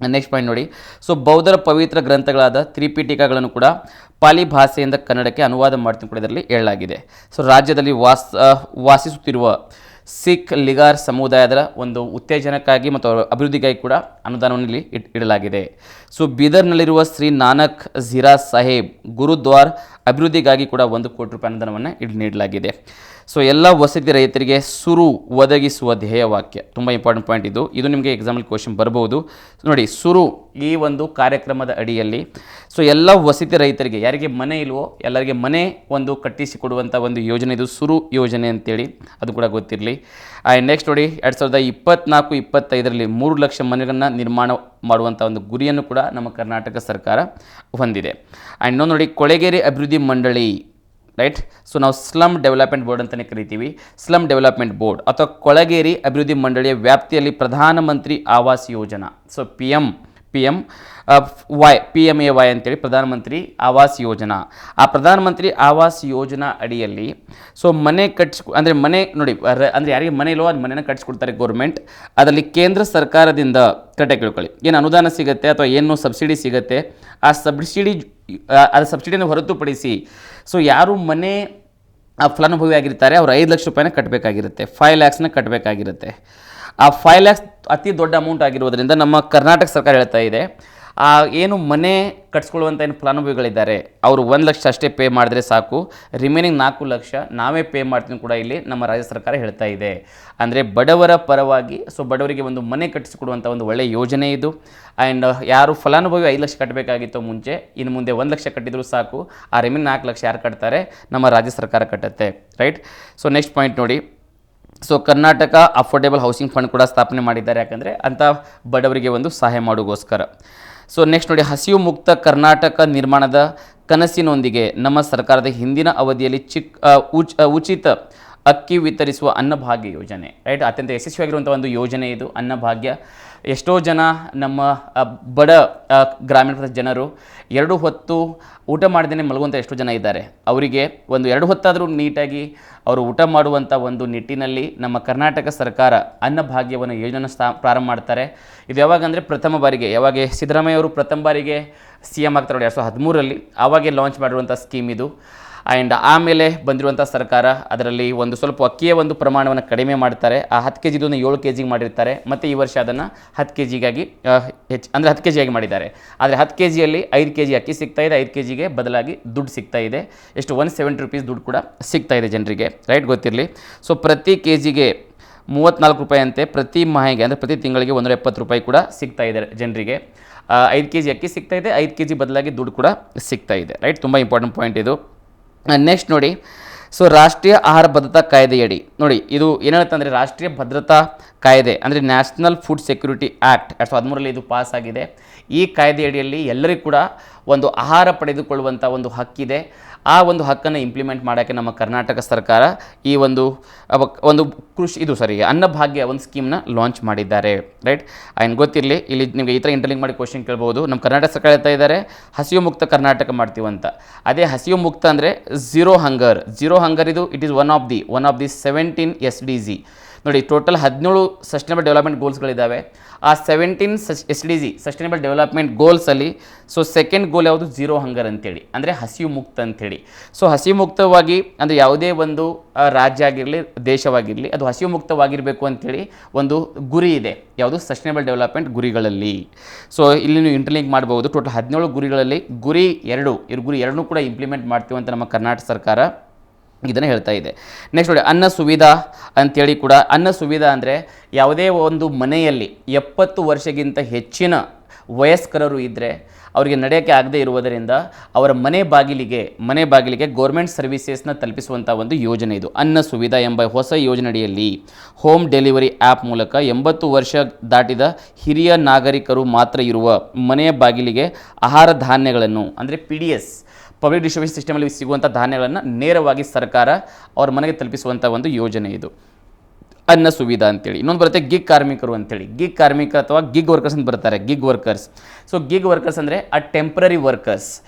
ನೆಕ್ಸ್ಟ್ ಪಾಯಿಂಟ್ ನೋಡಿ, ಸೊ ಬೌದ್ಧರ ಪವಿತ್ರ ಗ್ರಂಥಗಳಾದ ತ್ರಿಪಿಟಕಗಳನ್ನು ಕೂಡ ಪಾಲಿ ಭಾಷೆಯಿಂದ ಕನ್ನಡಕ್ಕೆ ಅನುವಾದ ಮಾಡ್ತೀನಿ ಕೂಡ ಇದರಲ್ಲಿ ಹೇಳಲಾಗಿದೆ. ಸೊ ರಾಜ್ಯದಲ್ಲಿ ವಾಸಿಸುತ್ತಿರುವ ಸಿಖ್ ಲಿಗಾರ್ ಸಮುದಾಯದ ಒಂದು ಉತ್ತೇಜನಕ್ಕಾಗಿ ಮತ್ತು ಅವರ ಅಭಿವೃದ್ಧಿಗಾಗಿ ಕೂಡ ಅನುದಾನವನ್ನು ಇಲ್ಲಿ ಇಡಲಾಗಿದೆ. ಸೊ ಬೀದರ್ನಲ್ಲಿರುವ ಶ್ರೀ ನಾನಕ್ ಝೀರಾ ಸಾಹೇಬ್ ಗುರುದ್ವಾರ್ ಅಭಿವೃದ್ಧಿಗಾಗಿ ಕೂಡ 1 ಕೋಟಿ ರೂಪಾಯಿ ಅನುದಾನವನ್ನು ಇಲ್ಲಿ ನೀಡಲಾಗಿದೆ. ಸೊ ಎಲ್ಲ ವಸತಿ ರೈತರಿಗೆ ಸುರು ಒದಗಿಸುವ ಧ್ಯೇಯವಾಕ್ಯ, ತುಂಬ ಇಂಪಾರ್ಟೆಂಟ್ ಪಾಯಿಂಟ್ ಇದು ನಿಮಗೆ ಎಕ್ಸಾಮಲ್ಲಿ ಕ್ವಶನ್ ಬರ್ಬೋದು ನೋಡಿ. ಸುರು ಈ ಒಂದು ಕಾರ್ಯಕ್ರಮದ ಅಡಿಯಲ್ಲಿ ಸೊ ಎಲ್ಲ ವಸತಿ ರೈತರಿಗೆ, ಯಾರಿಗೆ ಮನೆ ಇಲ್ವೋ ಎಲ್ಲರಿಗೆ ಮನೆ ಒಂದು ಕಟ್ಟಿಸಿಕೊಡುವಂಥ ಒಂದು ಯೋಜನೆ ಇದು, ಸುರು ಯೋಜನೆ ಅಂತೇಳಿ, ಅದು ಕೂಡ ಗೊತ್ತಿರಲಿ. ನೆಕ್ಸ್ಟ್ ನೋಡಿ, 2024-25ರಲ್ಲಿ 3 ಲಕ್ಷ ಮನೆಗಳನ್ನು ನಿರ್ಮಾಣ ಮಾಡುವಂಥ ಒಂದು ಗುರಿಯನ್ನು ಕೂಡ ನಮ್ಮ ಕರ್ನಾಟಕ ಸರ್ಕಾರ ಹೊಂದಿದೆ. ಆ್ಯಂಡ್ ಇನ್ನೊಂದು ನೋಡಿ, ಕೊಳೆಗೇರಿ ಅಭಿವೃದ್ಧಿ ಮಂಡಳಿ, ರೈಟ್. ಸೊ ನಾವು ಸ್ಲಮ್ ಡೆವಲಪ್ಮೆಂಟ್ ಬೋರ್ಡ್ ಅಂತಲೇ ಕರಿತೀವಿ. ಸ್ಲಮ್ ಡೆವಲಪ್ಮೆಂಟ್ ಬೋರ್ಡ್ ಅಥವಾ ಕೊಳಗೇರಿ ಅಭಿವೃದ್ಧಿ ಮಂಡಳಿಯ ವ್ಯಾಪ್ತಿಯಲ್ಲಿ ಪ್ರಧಾನಮಂತ್ರಿ ಆವಾಸ್ ಯೋಜನಾ, ಸೊ PMAY ಅಂತೇಳಿ ಪ್ರಧಾನಮಂತ್ರಿ ಆವಾಸ್ ಯೋಜನಾ. ಆ ಪ್ರಧಾನಮಂತ್ರಿ ಆವಾಸ್ ಯೋಜನಾ ಅಡಿಯಲ್ಲಿ ಸೊ ಮನೆ ಅಂದರೆ ಮನೆ ನೋಡಿ, ಅಂದರೆ ಯಾರಿಗೆ ಮನೆ ಇಲ್ಲೋ ಅದು ಮನೆಯನ್ನು ಕಟ್ಟಿಸ್ಕೊಡ್ತಾರೆ ಗೌರ್ಮೆಂಟ್. ಅದರಲ್ಲಿ ಕೇಂದ್ರ ಸರ್ಕಾರದಿಂದ ಕರೆಕ್ಟಾಗಿ ಕೇಳ್ಕೊಳ್ಳಿ, ಏನು ಅನುದಾನ ಸಿಗುತ್ತೆ ಅಥವಾ ಏನು ಸಬ್ಸಿಡಿ ಸಿಗುತ್ತೆ, ಆ ಸಬ್ಸಿಡಿಯನ್ನು ಹೊರತುಪಡಿಸಿ ಸೊ ಯಾರು ಮನೆ ಫಲಾನುಭವಿ ಆಗಿರ್ತಾರೆ ಅವರು 5 ಲಕ್ಷ ರೂಪಾಯಿನ ಕಟ್ಟಬೇಕಾಗಿರುತ್ತೆ, 5 ಲ್ಯಾಕ್ಸ್ನ ಕಟ್ಟಬೇಕಾಗಿರುತ್ತೆ. ಆ 5 ಲ್ಯಾಕ್ಸ್ ಅತಿ ದೊಡ್ಡ ಅಮೌಂಟ್ ಆಗಿರೋದ್ರಿಂದ ನಮ್ಮ ಕರ್ನಾಟಕ ಸರ್ಕಾರ ಹೇಳ್ತಾ ಇದೆ, ಏನು ಮನೆ ಕಟ್ಸ್ಕೊಳ್ಳುವಂಥ ಏನು ಫಲಾನುಭವಿಗಳಿದ್ದಾರೆ ಅವರು 1 ಲಕ್ಷ ಅಷ್ಟೇ ಪೇ ಮಾಡಿದ್ರೆ ಸಾಕು, ರಿಮೈನಿಂಗ್ 4 ಲಕ್ಷ ನಾವೇ ಪೇ ಮಾಡ್ತೀನಿ ಕೂಡ ಇಲ್ಲಿ ನಮ್ಮ ರಾಜ್ಯ ಸರ್ಕಾರ ಹೇಳ್ತಾ ಇದೆ. ಅಂದರೆ ಬಡವರ ಪರವಾಗಿ, ಸೊ ಬಡವರಿಗೆ ಒಂದು ಮನೆ ಕಟ್ಟಿಸಿಕೊಡುವಂಥ ಒಂದು ಒಳ್ಳೆಯ ಯೋಜನೆ ಇದು. ಆ್ಯಂಡ್ ಯಾರು ಫಲಾನುಭವಿ 5 ಲಕ್ಷ ಕಟ್ಟಬೇಕಾಗಿತ್ತು ಮುಂಚೆ, ಇನ್ನು ಮುಂದೆ 1 ಲಕ್ಷ ಕಟ್ಟಿದ್ರು ಸಾಕು, ಆ ರಿಮೈನಿಂಗ್ 4 ಲಕ್ಷ ಯಾರು ಕಟ್ತಾರೆ, ನಮ್ಮ ರಾಜ್ಯ ಸರ್ಕಾರ ಕಟ್ಟುತ್ತೆ, ರೈಟ್. ಸೊ ನೆಕ್ಸ್ಟ್ ಪಾಯಿಂಟ್ ನೋಡಿ, so Karnataka affordable housing fund ಕೂಡ ಸ್ಥಾಪನೆ ಮಾಡಿದ್ದಾರೆ, ಯಾಕಂದರೆ ಅಂಥ ಬಡವರಿಗೆ ಒಂದು ಸಹಾಯ ಮಾಡೋಗೋಸ್ಕರ. ಸೊ ನೆಕ್ಸ್ಟ್ ನೋಡಿ, ಹಸಿವು ಮುಕ್ತ ಕರ್ನಾಟಕ ನಿರ್ಮಾಣದ ಕನಸಿನೊಂದಿಗೆ ನಮ್ಮ ಸರ್ಕಾರದ ಹಿಂದಿನ ಅವಧಿಯಲ್ಲಿ ಉಚಿತ ಅಕ್ಕಿ ವಿತರಿಸುವ ಅನ್ನಭಾಗ್ಯ ಯೋಜನೆ, ರೈಟ್. ಅತ್ಯಂತ ಯಶಸ್ವಿಯಾಗಿರುವಂಥ ಒಂದು ಯೋಜನೆ ಇದು ಅನ್ನಭಾಗ್ಯ. ಎಷ್ಟೋ ಜನ ನಮ್ಮ ಬಡ ಗ್ರಾಮೀಣ ಪ್ರದೇಶದ ಜನರು 2 ಹೊತ್ತು ಊಟ ಮಾಡದೇ ಮಲಗುವಂಥ ಎಷ್ಟೋ ಜನ ಇದ್ದಾರೆ. ಅವರಿಗೆ ಒಂದು 2 ಹೊತ್ತಾದರೂ ನೀಟಾಗಿ ಅವರು ಊಟ ಮಾಡುವಂಥ ಒಂದು ನಿಟ್ಟಿನಲ್ಲಿ ನಮ್ಮ ಕರ್ನಾಟಕ ಸರ್ಕಾರ ಅನ್ನಭಾಗ್ಯವನ್ನು ಯೋಜನೆ ಪ್ರಾರಂಭ ಮಾಡ್ತಾರೆ. ಇದು ಯಾವಾಗ ಅಂದರೆ ಪ್ರಥಮ ಬಾರಿಗೆ, ಯಾವಾಗ ಸಿದ್ದರಾಮಯ್ಯ ಅವರು ಪ್ರಥಮ ಬಾರಿಗೆ CM ಆಗ್ತಾರೆ 2013ರಲ್ಲಿ, ಆವಾಗೇ ಲಾಂಚ್ ಮಾಡಿರುವಂಥ ಸ್ಕೀಮ್ ಇದು. ಆ್ಯಂಡ್ ಆಮೇಲೆ ಬಂದಿರುವಂಥ ಸರ್ಕಾರ ಅದರಲ್ಲಿ ಒಂದು ಸ್ವಲ್ಪ ಅಕ್ಕಿಯ ಒಂದು ಪ್ರಮಾಣವನ್ನು ಕಡಿಮೆ ಮಾಡ್ತಾರೆ. ಆ 10 kg 7 kg ಮಾಡಿರ್ತಾರೆ, ಮತ್ತು ಈ ವರ್ಷ ಅದನ್ನು 10 kg ಅಂದರೆ 10 kg ಮಾಡಿದ್ದಾರೆ. ಆದರೆ 10 kgಯಲ್ಲಿ 5 kg ಅಕ್ಕಿ ಸಿಗ್ತಾ ಇದೆ, 5 kgಗೆ ಬದಲಾಗಿ ದುಡ್ಡು ಸಿಗ್ತಾ ಇದೆ. ಎಷ್ಟು 170 ರೂಪೀಸ್ ದುಡ್ಡು ಕೂಡ ಸಿಗ್ತಾ ಇದೆ ಜನರಿಗೆ, ರೈಟ್, ಗೊತ್ತಿರಲಿ. ಸೊ ಪ್ರತಿ kgಗೆ 34 ರೂಪಾಯಿ ಅಂತೆ, ಪ್ರತಿ ಮಾಹಿಗೆ ಅಂದರೆ ಪ್ರತಿ ತಿಂಗಳಿಗೆ 170 ರೂಪಾಯಿ ಕೂಡ ಸಿಗ್ತಾ ಇದೆ ಜನರಿಗೆ. 5 kg ಅಕ್ಕಿ ಸಿಗ್ತಾ ಇದೆ, 5 kg ಬದಲಾಗಿ ದುಡ್ಡು ಕೂಡ ಸಿಗ್ತಾ ಇದೆ, ರೈಟ್. ತುಂಬ ಇಂಪಾರ್ಟೆಂಟ್ ಪಾಯಿಂಟ್ ಇದು. ನೆಕ್ಸ್ಟ್ ನೋಡಿ, ಸೊ ರಾಷ್ಟ್ರೀಯ ಆಹಾರ ಭದ್ರತಾ ಕಾಯ್ದೆಯಡಿ ನೋಡಿ, ಇದು ಏನು ಹೇಳುತ್ತೆ ಅಂದರೆ ರಾಷ್ಟ್ರೀಯ ಭದ್ರತಾ ಕಾಯ್ದೆ ಅಂದರೆ ನ್ಯಾಷನಲ್ ಫುಡ್ ಸೆಕ್ಯೂರಿಟಿ ಆ್ಯಕ್ಟ್ 2013ರಲ್ಲಿ ಇದು ಪಾಸ್ ಆಗಿದೆ. ಈ ಕಾಯ್ದೆಯಡಿಯಲ್ಲಿ ಎಲ್ಲರಿಗೂ ಕೂಡ ಒಂದು ಆಹಾರ ಪಡೆದುಕೊಳ್ಳುವಂಥ ಒಂದು ಹಕ್ಕಿದೆ. ಆ ಒಂದು ಹಕ್ಕನ್ನು ಇಂಪ್ಲಿಮೆಂಟ್ ಮಾಡೋಕ್ಕೆ ನಮ್ಮ ಕರ್ನಾಟಕ ಸರ್ಕಾರ ಈ ಒಂದು ಅನ್ನಭಾಗ್ಯ ಒಂದು ಸ್ಕೀಮ್ನ ಲಾಂಚ್ ಮಾಡಿದ್ದಾರೆ, ರೈಟ್. ಆ್ಯಂಡ್ ಗೊತ್ತಿರಲಿ, ಇಲ್ಲಿ ನಿಮಗೆ ಈ ಥರ ಇಂಟರ್ಲಿಂಕ್ ಮಾಡಿ ಕ್ವಶನ್ ಕೇಳ್ಬೋದು. ನಮ್ಮ ಕರ್ನಾಟಕ ಸರ್ಕಾರ ಹೇಳ್ತಾ ಇದ್ದಾರೆ ಹಸಿವು ಮುಕ್ತ ಕರ್ನಾಟಕ ಮಾಡ್ತೀವಂತ. ಅದೇ ಹಸಿವು ಮುಕ್ತ ಅಂದರೆ ಝೀರೋ ಹಂಗರ್ ಇದು it is one of the 17 SDG ನೋಡಿ. ಟೋಟಲ್ 17 ಸಸ್ಟೈನಬಲ್ ಡೆವಲಪ್ಮೆಂಟ್ ಗೋಲ್ಸ್ಗಳಿದ್ದಾವೆ. ಆ 17 SDG ಸಸ್ಟೈನಬಲ್ ಡೆವಲಪ್ಮೆಂಟ್ ಗೋಲ್ಸಲ್ಲಿ ಸೊ ಸೆಕೆಂಡ್ ಗೋಲ್ ಯಾವುದು, ಝೀರೋ ಹಂಗರ್ ಅಂತೇಳಿ, ಅಂದರೆ ಹಸಿವು ಮುಕ್ತ ಅಂಥೇಳಿ. ಸೊ ಹಸಿವು ಮುಕ್ತವಾಗಿ ಅಂದರೆ ಯಾವುದೇ ಒಂದು ರಾಜ್ಯ ಆಗಿರಲಿ ದೇಶವಾಗಿರಲಿ ಅದು ಹಸಿವು ಮುಕ್ತವಾಗಿರಬೇಕು ಅಂಥೇಳಿ ಒಂದು ಗುರಿ ಇದೆ, ಯಾವುದು ಸಸ್ಟೈನಬಲ್ ಡೆವಲಪ್ಮೆಂಟ್ ಗುರಿಗಳಲ್ಲಿ. ಸೊ ಇಲ್ಲಿ ನೀವು ಇಂಟರ್ಲಿಂಕ್ ಮಾಡ್ಬೋದು. ಟೋಟಲ್ 17 ಗುರಿಗಳಲ್ಲಿ ಗುರಿ 2 ಕೂಡ ಇಂಪ್ಲಿಮೆಂಟ್ ಮಾಡ್ತೀವಿ ಅಂತ ನಮ್ಮ ಕರ್ನಾಟಕ ಸರ್ಕಾರ ಇದನ್ನು ಹೇಳ್ತಾ ಇದೆ. ನೆಕ್ಸ್ಟ್ ನೋಡಿ, ಅನ್ನ ಸುವಿಧಾ ಅಂಥೇಳಿ ಕೂಡ. ಅನ್ನ ಸುವಿಧಾ ಅಂದರೆ ಯಾವುದೇ ಒಂದು ಮನೆಯಲ್ಲಿ 70 ವರ್ಷಕ್ಕಿಂತ ಹೆಚ್ಚಿನ ವಯಸ್ಕರರು ಇದ್ದರೆ ಅವರಿಗೆ ನಡೆಯೋಕ್ಕೆ ಆಗದೇ ಇರುವುದರಿಂದ ಅವರ ಮನೆ ಬಾಗಿಲಿಗೆ ಗೌರ್ಮೆಂಟ್ ಸರ್ವಿಸಸ್ನ ತಲುಪಿಸುವಂಥ ಒಂದು ಯೋಜನೆ ಇದು. ಅನ್ನ ಸುವಿಧಾ ಎಂಬ ಹೊಸ ಯೋಜನೆಯಡಿಯಲ್ಲಿ ಹೋಮ್ ಡೆಲಿವರಿ ಆ್ಯಪ್ ಮೂಲಕ 80 ವರ್ಷ ದಾಟಿದ ಹಿರಿಯ ನಾಗರಿಕರು ಮಾತ್ರ ಇರುವ ಮನೆಯ ಬಾಗಿಲಿಗೆ ಆಹಾರ ಧಾನ್ಯಗಳನ್ನು ಅಂದರೆ PDS ಪಬ್ಲಿಕ್ ಡಿಸ್ಟ್ರಿಬ್ಯೂಷನ್ ಸಿಸ್ಟಮಲ್ಲಿ ಸಿಗುವಂಥ ಧಾನ್ಯಗಳನ್ನು ನೇರವಾಗಿ ಸರ್ಕಾರ ಅವ್ರ ಮನೆಗೆ ತಲುಪಿಸುವಂಥ ಒಂದು ಯೋಜನೆ ಇದು, ಅನ್ನ ಸುವಿಧಾ ಅಂತೇಳಿ. ಇನ್ನೊಂದು ಬರುತ್ತೆ ಗಿಗ್ ಕಾರ್ಮಿಕರು ಅಂತೇಳಿ. ಗಿಗ್ ಕಾರ್ಮಿಕ ಅಥವಾ ಗಿಗ್ ವರ್ಕರ್ಸ್ ಅಂತ ಬರ್ತಾರೆ, gig workers. So gig workers ಅಂದರೆ temporary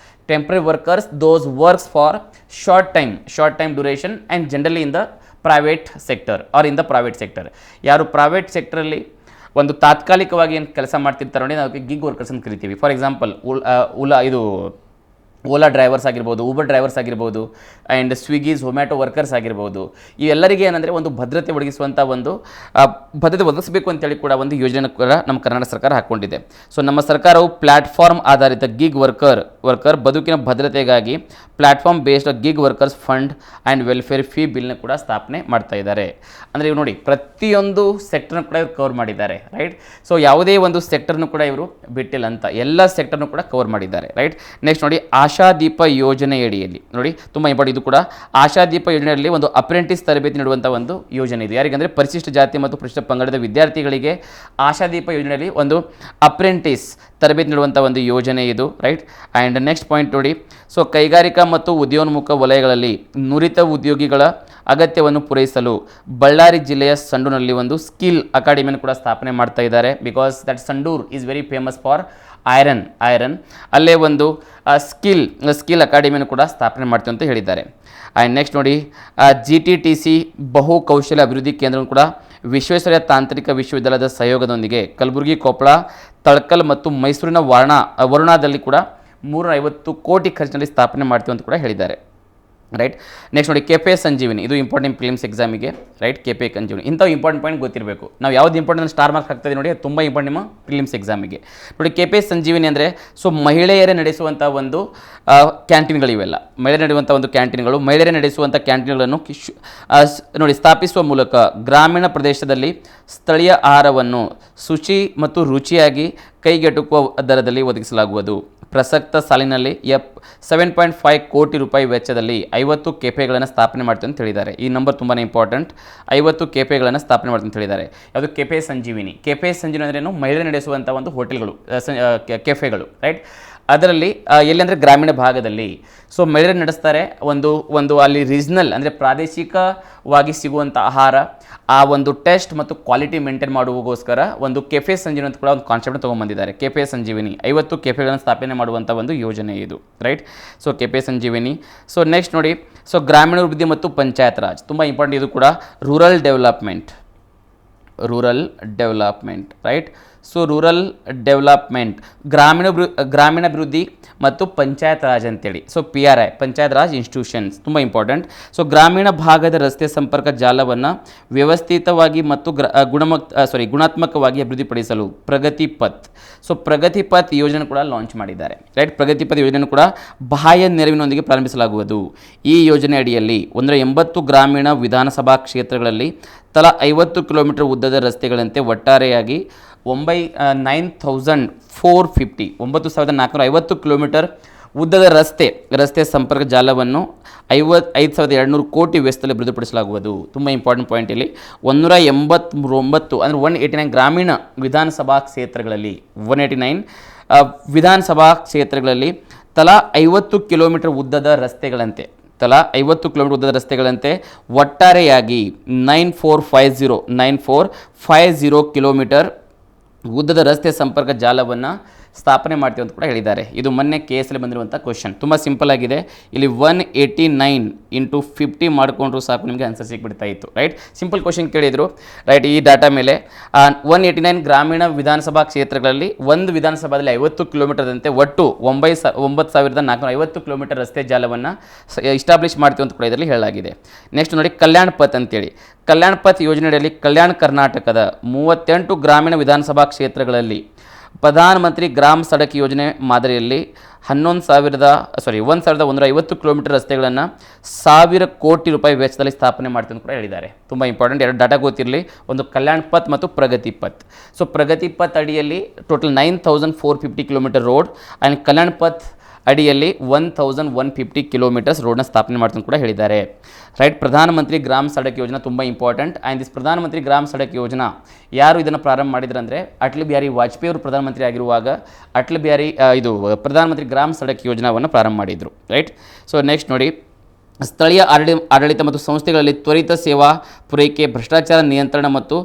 workers those works for short time duration and generally in the private sector ಯಾರು ಪ್ರೈವೇಟ್ ಸೆಕ್ಟರಲ್ಲಿ ಒಂದು ತಾತ್ಕಾಲಿಕವಾಗಿ ಏನು ಕೆಲಸ ಮಾಡ್ತಿರ್ತಾರೆ ನೋಡಿ, ನಾವು ಗಿಗ್ ವರ್ಕರ್ಸ್ ಅಂತ ಕರಿತೀವಿ. ಫಾರ್ ಎಕ್ಸಾಂಪಲ್ ಓಲಾ ಡ್ರೈವರ್ಸ್ ಆಗಿರ್ಬೋದು, ಊಬರ್ ಡ್ರೈವರ್ಸ್ ಆಗಿರ್ಬೋದು, ಆ್ಯಂಡ್ ಸ್ವಿಗ್ಗಿ ಝೊಮ್ಯಾಟೊ ವರ್ಕರ್ಸ್ ಆಗಿರ್ಬೋದು. ಇವೆಲ್ಲರಿಗೆ ಏನಂದರೆ ಒಂದು ಭದ್ರತೆ ಒದಗಿಸುವಂಥ ಒಂದು ಭದ್ರತೆ ಒದಗಿಸಬೇಕು ಅಂತೇಳಿ ಕೂಡ ಒಂದು ಯೋಜನೆ ಕೂಡ ನಮ್ಮ ಕರ್ನಾಟಕ ಸರ್ಕಾರ ಹಾಕ್ಕೊಂಡಿದೆ. ಸೊ ನಮ್ಮ ಸರ್ಕಾರವು ಪ್ಲ್ಯಾಟ್ಫಾರ್ಮ್ ಆಧಾರಿತ ಗಿಗ್ ವರ್ಕರ್ ಬದುಕಿನ ಭದ್ರತೆಗಾಗಿ platform based gig workers fund and welfare fee ಬಿಲ್ನ ಕೂಡ ಸ್ಥಾಪನೆ ಮಾಡ್ತಾ ಇದ್ದಾರೆ. ಅಂದರೆ ಇವು ನೋಡಿ, ಪ್ರತಿಯೊಂದು ಸೆಕ್ಟರ್ನ ಕೂಡ ಇವರು ಕವರ್ ಮಾಡಿದ್ದಾರೆ, ರೈಟ್. ಸೊ ಯಾವುದೇ ಒಂದು ಸೆಕ್ಟರ್ನು ಕೂಡ ಇವರು ಬಿಟ್ಟಿಲ್ಲ ಅಂತ, ಎಲ್ಲ ಸೆಕ್ಟರ್ನು ಕೂಡ ಕವರ್ ಮಾಡಿದ್ದಾರೆ, ರೈಟ್. ನೆಕ್ಸ್ಟ್ ನೋಡಿ, ಆಶಾದೀಪ ಯೋಜನೆಯಡಿಯಲ್ಲಿ ನೋಡಿ, ತುಂಬ ಇಂಪಾರ್ಟೆಂಟ್ ಇದು ಕೂಡ. ಆಶಾದೀಪ ಯೋಜನೆಯಲ್ಲಿ ಒಂದು ಅಪ್ರೆಂಟಿಸ್ ತರಬೇತಿ ನೀಡುವಂಥ ಒಂದು ಯೋಜನೆ ಇದೆ. ಯಾರಿಗಂದರೆ ಪರಿಶಿಷ್ಟ ಜಾತಿ ಮತ್ತು ಪರಿಶಿಷ್ಟ ಪಂಗಡದ ವಿದ್ಯಾರ್ಥಿಗಳಿಗೆ ಆಶಾದೀಪ ಯೋಜನೆಯಲ್ಲಿ ಒಂದು ಅಪ್ರೆಂಟಿಸ್ ತರಬೇತಿ ನೀಡುವಂಥ ಒಂದು ಯೋಜನೆ ಇದು, ರೈಟ್. ಆ್ಯಂಡ್ ನೆಕ್ಸ್ಟ್ ಪಾಯಿಂಟ್ ನೋಡಿ, ಸೊ ಕೈಗಾರಿಕಾ ಮತ್ತು ಉದ್ಯೋನ್ಮುಖ ವಲಯಗಳಲ್ಲಿ ನುರಿತ ಉದ್ಯೋಗಿಗಳ ಅಗತ್ಯವನ್ನು ಪೂರೈಸಲು ಬಳ್ಳಾರಿ ಜಿಲ್ಲೆಯ ಸಂಡೂರಿನಲ್ಲಿ ಒಂದು ಸ್ಕಿಲ್ ಅಕಾಡೆಮಿಯನ್ನು ಕೂಡ ಸ್ಥಾಪನೆ ಮಾಡ್ತಾ ಇದ್ದಾರೆ. Because that Sandur is very famous for iron. ಅಲ್ಲೇ ಒಂದು ಸ್ಕಿಲ್ ಅಕಾಡೆಮಿಯನ್ನು ಕೂಡ ಸ್ಥಾಪನೆ ಮಾಡ್ತೀವಿ ಅಂತ ಹೇಳಿದ್ದಾರೆ. ಆ್ಯಂಡ್ ನೆಕ್ಸ್ಟ್ ನೋಡಿ, GTTC ಬಹು ಕೌಶಲ್ಯ ಅಭಿವೃದ್ಧಿ ಕೇಂದ್ರವನ್ನು ಕೂಡ ವಿಶ್ವೇಶ್ವರಯ್ಯ ತಾಂತ್ರಿಕ ವಿಶ್ವವಿದ್ಯಾಲಯದ ಸಹಯೋಗದೊಂದಿಗೆ ಕಲಬುರಗಿ, ಕೊಪ್ಪಳ, ತಳಕಲ್ ಮತ್ತು ಮೈಸೂರಿನ ವರುಣಾದಲ್ಲಿ ಕೂಡ 350 ಕೋಟಿ ಖರ್ಚಿನಲ್ಲಿ ಸ್ಥಾಪನೆ ಮಾಡ್ತೀವಿ ಅಂತ ಕೂಡ ಹೇಳಿದ್ದಾರೆ, ರೈಟ್. ನೆಕ್ಸ್ಟ್ ನೋಡಿ, ಕೆಫೆ ಸಂಜೀವಿನಿ, ಇದು ಇಂಪಾರ್ಟೆಂಟ್ ಪ್ರಿಲಿಮ್ಸ್ ಎಕ್ಸಾಮಿಗೆ, ರೈಟ್. ಕೆಫೆ ಸಂಜೀವಿನಿ ಇಂಥವು ಇಂಪಾರ್ಟೆಂಟ್ ಪಾಯಿಂಟ್ ಗೊತ್ತಿರಬೇಕು. ನಾವು ಯಾವ್ದು ಇಂಪಾರ್ಟೆಂಟ್ ಸ್ಟಾರ್ ಮಾರ್ಕ್ಸ್ ಆಗ್ತದೆ ನೋಡಿ, ಅದು ತುಂಬ ಇಂಪಾರ್ಟೆಂಟ್ ನಿಮ್ಮ ಪ್ರಿಲಿಮ್ಸ್ ಎಕ್ಸಾಮಿಗೆ. ನೋಡಿ, ಕೆಫೆ ಸಂಜೀವಿನಿ ಅಂದರೆ ಸೊ ಮಹಿಳೆಯರೇ ನಡೆಸುವಂಥ ಒಂದು ಕ್ಯಾಂಟೀನ್ಗಳಿವೆಲ್ಲ, ಮಹಿಳೆಯರೇ ನಡೆಸುವಂಥ ಕ್ಯಾಂಟೀನ್ಗಳನ್ನು ನೋಡಿ ಸ್ಥಾಪಿಸುವ ಮೂಲಕ ಗ್ರಾಮೀಣ ಪ್ರದೇಶದಲ್ಲಿ ಸ್ಥಳೀಯ ಆಹಾರವನ್ನು ಶುಚಿ ಮತ್ತು ರುಚಿಯಾಗಿ ಕೈಗೆಟುಕುವ ದರದಲ್ಲಿ ಒದಗಿಸಲಾಗುವುದು. ಪ್ರಸಕ್ತ ಸಾಲಿನಲ್ಲಿ 7.5 ಕೋಟಿ ರೂಪಾಯಿ ವೆಚ್ಚದಲ್ಲಿ 50 ಕೆಫೆಗಳನ್ನು ಸ್ಥಾಪನೆ ಮಾಡ್ತೀವಿ ಅಂತ ಹೇಳಿದ್ದಾರೆ. ಈ ನಂಬರ್ ತುಂಬಾ ಇಂಪಾರ್ಟೆಂಟ್. 50 ಕೆಫೆಗಳನ್ನು ಸ್ಥಾಪನೆ ಮಾಡ್ತೀವಿ ಅಂತ ಹೇಳಿದ್ದಾರೆ. ಯಾವುದು? ಕೆಫೆ ಸಂಜೀವಿನಿ ಅಂದರೆ ಏನು? ಮಹಿಳೆ ನಡೆಸುವಂಥ ಒಂದು ಹೋಟೆಲ್ಗಳು, ಕೆಫೆಗಳು, ರೈಟ್. ಅದರಲ್ಲಿ ಎಲ್ಲಿ ಅಂದರೆ ಗ್ರಾಮೀಣ ಭಾಗದಲ್ಲಿ. ಸೊ ಮಹಿಳೆಯರು ನಡೆಸ್ತಾರೆ. ಒಂದು ಅಲ್ಲಿ ರೀಜ್ನಲ್ ಅಂದರೆ ಪ್ರಾದೇಶಿಕವಾಗಿ ಸಿಗುವಂಥ ಆಹಾರ, ಆ ಒಂದು ಟೇಸ್ಟ್ ಮತ್ತು ಕ್ವಾಲಿಟಿ ಮೇಂಟೈನ್ ಮಾಡುವಗೋಸ್ಕರ ಒಂದು ಕೆಫೆ ಸಂಜೀವಿನಿ ಅಂತ ಕೂಡ ಒಂದು ಕಾನ್ಸೆಪ್ಟ್ನ ತೊಗೊಂಡ್ಬಂದಿದ್ದಾರೆ. ಕೆಫೆ ಸಂಜೀವಿನಿ 50 ಕೆಫೆಗಳನ್ನು ಸ್ಥಾಪನೆ ಮಾಡುವಂಥ ಒಂದು ಯೋಜನೆ ಇದು, ರೈಟ್. ಸೊ ಕೆಫೆ ಸಂಜೀವಿನಿ. ಸೊ ನೆಕ್ಸ್ಟ್ ನೋಡಿ, ಸೊ ಗ್ರಾಮೀಣಾಭಿವೃದ್ಧಿ ಮತ್ತು ಪಂಚಾಯತ್ ರಾಜ್ ತುಂಬ ಇಂಪಾರ್ಟೆಂಟ್. ಇದು ಕೂಡ rural development, right. So rural development, ಗ್ರಾಮೀಣಾಭಿವೃದ್ಧಿ ಮತ್ತು ಪಂಚಾಯತ್ ರಾಜ್ ಅಂತೇಳಿ. So PRI, panchayat Raj institutions, ತುಂಬ ಇಂಪಾರ್ಟೆಂಟ್. ಸೊ ಗ್ರಾಮೀಣ ಭಾಗದ ರಸ್ತೆ ಸಂಪರ್ಕ ಜಾಲವನ್ನು ವ್ಯವಸ್ಥಿತವಾಗಿ ಮತ್ತು ಗುಣಾತ್ಮಕವಾಗಿ ಅಭಿವೃದ್ಧಿಪಡಿಸಲು ಪ್ರಗತಿ ಪಥ್ ಯೋಜನೆ ಕೂಡ ಲಾಂಚ್ ಮಾಡಿದ್ದಾರೆ, ರೈಟ್. ಪ್ರಗತಿ ಪಥ್ ಯೋಜನೆ ಕೂಡ ಬಾಹ್ಯ ನೆರವಿನೊಂದಿಗೆ ಪ್ರಾರಂಭಿಸಲಾಗುವುದು. ಈ ಯೋಜನೆ ಅಡಿಯಲ್ಲಿ 180 ಗ್ರಾಮೀಣ ವಿಧಾನಸಭಾ ಕ್ಷೇತ್ರಗಳಲ್ಲಿ ತಲಾ 50 ಕಿಲೋಮೀಟರ್ ಉದ್ದದ ರಸ್ತೆಗಳಂತೆ ಒಟ್ಟಾರೆಯಾಗಿ 9,450 ಕಿಲೋಮೀಟರ್ ಉದ್ದದ ರಸ್ತೆ ಸಂಪರ್ಕ ಜಾಲವನ್ನು 55,200 ಕೋಟಿ ವೆಚ್ಚದಲ್ಲಿ ಅಭಿವೃದ್ಧಿಪಡಿಸಲಾಗುವುದು. ತುಂಬ ಇಂಪಾರ್ಟೆಂಟ್ ಪಾಯಿಂಟ್ ಇಲ್ಲಿ. 189 ಅಂದರೆ 189 ಗ್ರಾಮೀಣ ವಿಧಾನಸಭಾ ಕ್ಷೇತ್ರಗಳಲ್ಲಿ 189 ವಿಧಾನಸಭಾ ಕ್ಷೇತ್ರಗಳಲ್ಲಿ ತಲಾ 50 ಕಿಲೋಮೀಟರ್ ಉದ್ದದ ರಸ್ತೆಗಳಂತೆ ಒಟ್ಟಾರೆಯಾಗಿ 9450 ಕಿಲೋಮೀಟರ್ ಉದ್ದದ ರಸ್ತೆ ಸಂಪರ್ಕ ಜಾಲವನ್ನು ಸ್ಥಾಪನೆ ಮಾಡ್ತೀವಿ ಅಂತ ಕೂಡ ಹೇಳಿದ್ದಾರೆ. ಇದು ಮೊನ್ನೆ KSL ಬಂದಿರುವಂಥ ಕ್ವಶನ್. ತುಂಬ ಸಿಂಪಲ್ ಆಗಿದೆ. ಇಲ್ಲಿ 189 × 50 ಮಾಡಿಕೊಂಡ್ರು ಸಾಕು, ನಿಮಗೆ ಆನ್ಸರ್ ಸಿಕ್ಬಿಡ್ತಾ ಇತ್ತು, ರೈಟ್. ಸಿಂಪಲ್ ಕ್ವಶನ್ ಕೇಳಿದರು, ರೈಟ್. ಈ ಡಾಟಾ ಮೇಲೆ 189 ಗ್ರಾಮೀಣ ವಿಧಾನಸಭಾ ಕ್ಷೇತ್ರಗಳಲ್ಲಿ ಒಂದು ವಿಧಾನಸಭಾದಲ್ಲಿ 50 ಕಿಲೋಮೀಟರ್ದಂತೆ ಒಟ್ಟು 9,450 ಕಿಲೋಮೀಟರ್ ರಸ್ತೆ ಜಾಲವನ್ನು ಎಸ್ಟಾಬ್ಲಿಷ್ ಮಾಡ್ತೀವಿ ಅಂತ ಕೂಡ ಇದರಲ್ಲಿ ಹೇಳಲಾಗಿದೆ. ನೆಕ್ಸ್ಟ್ ನೋಡಿ, ಕಲ್ಯಾಣ್ ಪಥ್ ಅಂತೇಳಿ. ಕಲ್ಯಾಣ್ ಪಥ್ ಯೋಜನೆಯಲ್ಲಿ ಕಲ್ಯಾಣ ಕರ್ನಾಟಕದ 38 ಗ್ರಾಮೀಣ ವಿಧಾನಸಭಾ ಕ್ಷೇತ್ರಗಳಲ್ಲಿ ಪ್ರಧಾನಮಂತ್ರಿ ಗ್ರಾಮ್ ಸಡಕ್ ಯೋಜನೆ ಮಾದರಿಯಲ್ಲಿ 1,150 ಕಿಲೋಮೀಟರ್ ರಸ್ತೆಗಳನ್ನು 1,000 ಕೋಟಿ ರೂಪಾಯಿ ವೆಚ್ಚದಲ್ಲಿ ಸ್ಥಾಪನೆ ಮಾಡ್ತೀನಿ ಅಂತ ಕೂಡ ಹೇಳಿದ್ದಾರೆ. ತುಂಬ ಇಂಪಾರ್ಟೆಂಟ್, ಎರಡು ಡಾಟಾ ಗೊತ್ತಿರಲಿ. ಒಂದು ಕಲ್ಯಾಣ್ ಪಥ್ ಮತ್ತು ಪ್ರಗತಿ ಪಥ್. ಸೊ ಪ್ರಗತಿ ಪಥ್ ಅಡಿಯಲ್ಲಿ total 9,450 kilometre road and Kalyan path ಅಡಿಯಲ್ಲಿ 1,150 ಕಿಲೋಮೀಟರ್ಸ್ ರೋಡ್ನ ಸ್ಥಾಪನೆ ಮಾಡ್ತೀನಿ ಕೂಡ ಹೇಳಿದ್ದಾರೆ. ರೈಟ್, ಪ್ರಧಾನಮಂತ್ರಿ ಗ್ರಾಮ್ ಸಡಕ್ ಯೋಜನಾ ತುಂಬ ಇಂಪಾರ್ಟೆಂಟ್. ಆ್ಯಂಡ್ ದಿಸ್ ಪ್ರಧಾನಮಂತ್ರಿ ಗ್ರಾಮ್ ಸಡಕ್ ಯೋಜನಾ ಯಾರು ಇದನ್ನು ಪ್ರಾರಂಭ ಮಾಡಿದ್ರು ಅಂದರೆ ಅಟಲ್ ಬಿಹಾರಿ ವಾಜಪೇಯಿ ಅವರು ಪ್ರಧಾನಮಂತ್ರಿ ಆಗಿರುವಾಗ ಪ್ರಧಾನಮಂತ್ರಿ ಗ್ರಾಮ್ ಸಡಕ್ ಯೋಜನಾವನ್ನು ಪ್ರಾರಂಭ ಮಾಡಿದರು. ರೈಟ್, ಸೊ ನೆಕ್ಸ್ಟ್ ನೋಡಿ, ಸ್ಥಳೀಯ ಆಡಳಿತ ಮತ್ತು ಸಂಸ್ಥೆಗಳಲ್ಲಿ ತ್ವರಿತ ಸೇವಾ ಪೂರೈಕೆ, ಭ್ರಷ್ಟಾಚಾರ ನಿಯಂತ್ರಣ ಮತ್ತು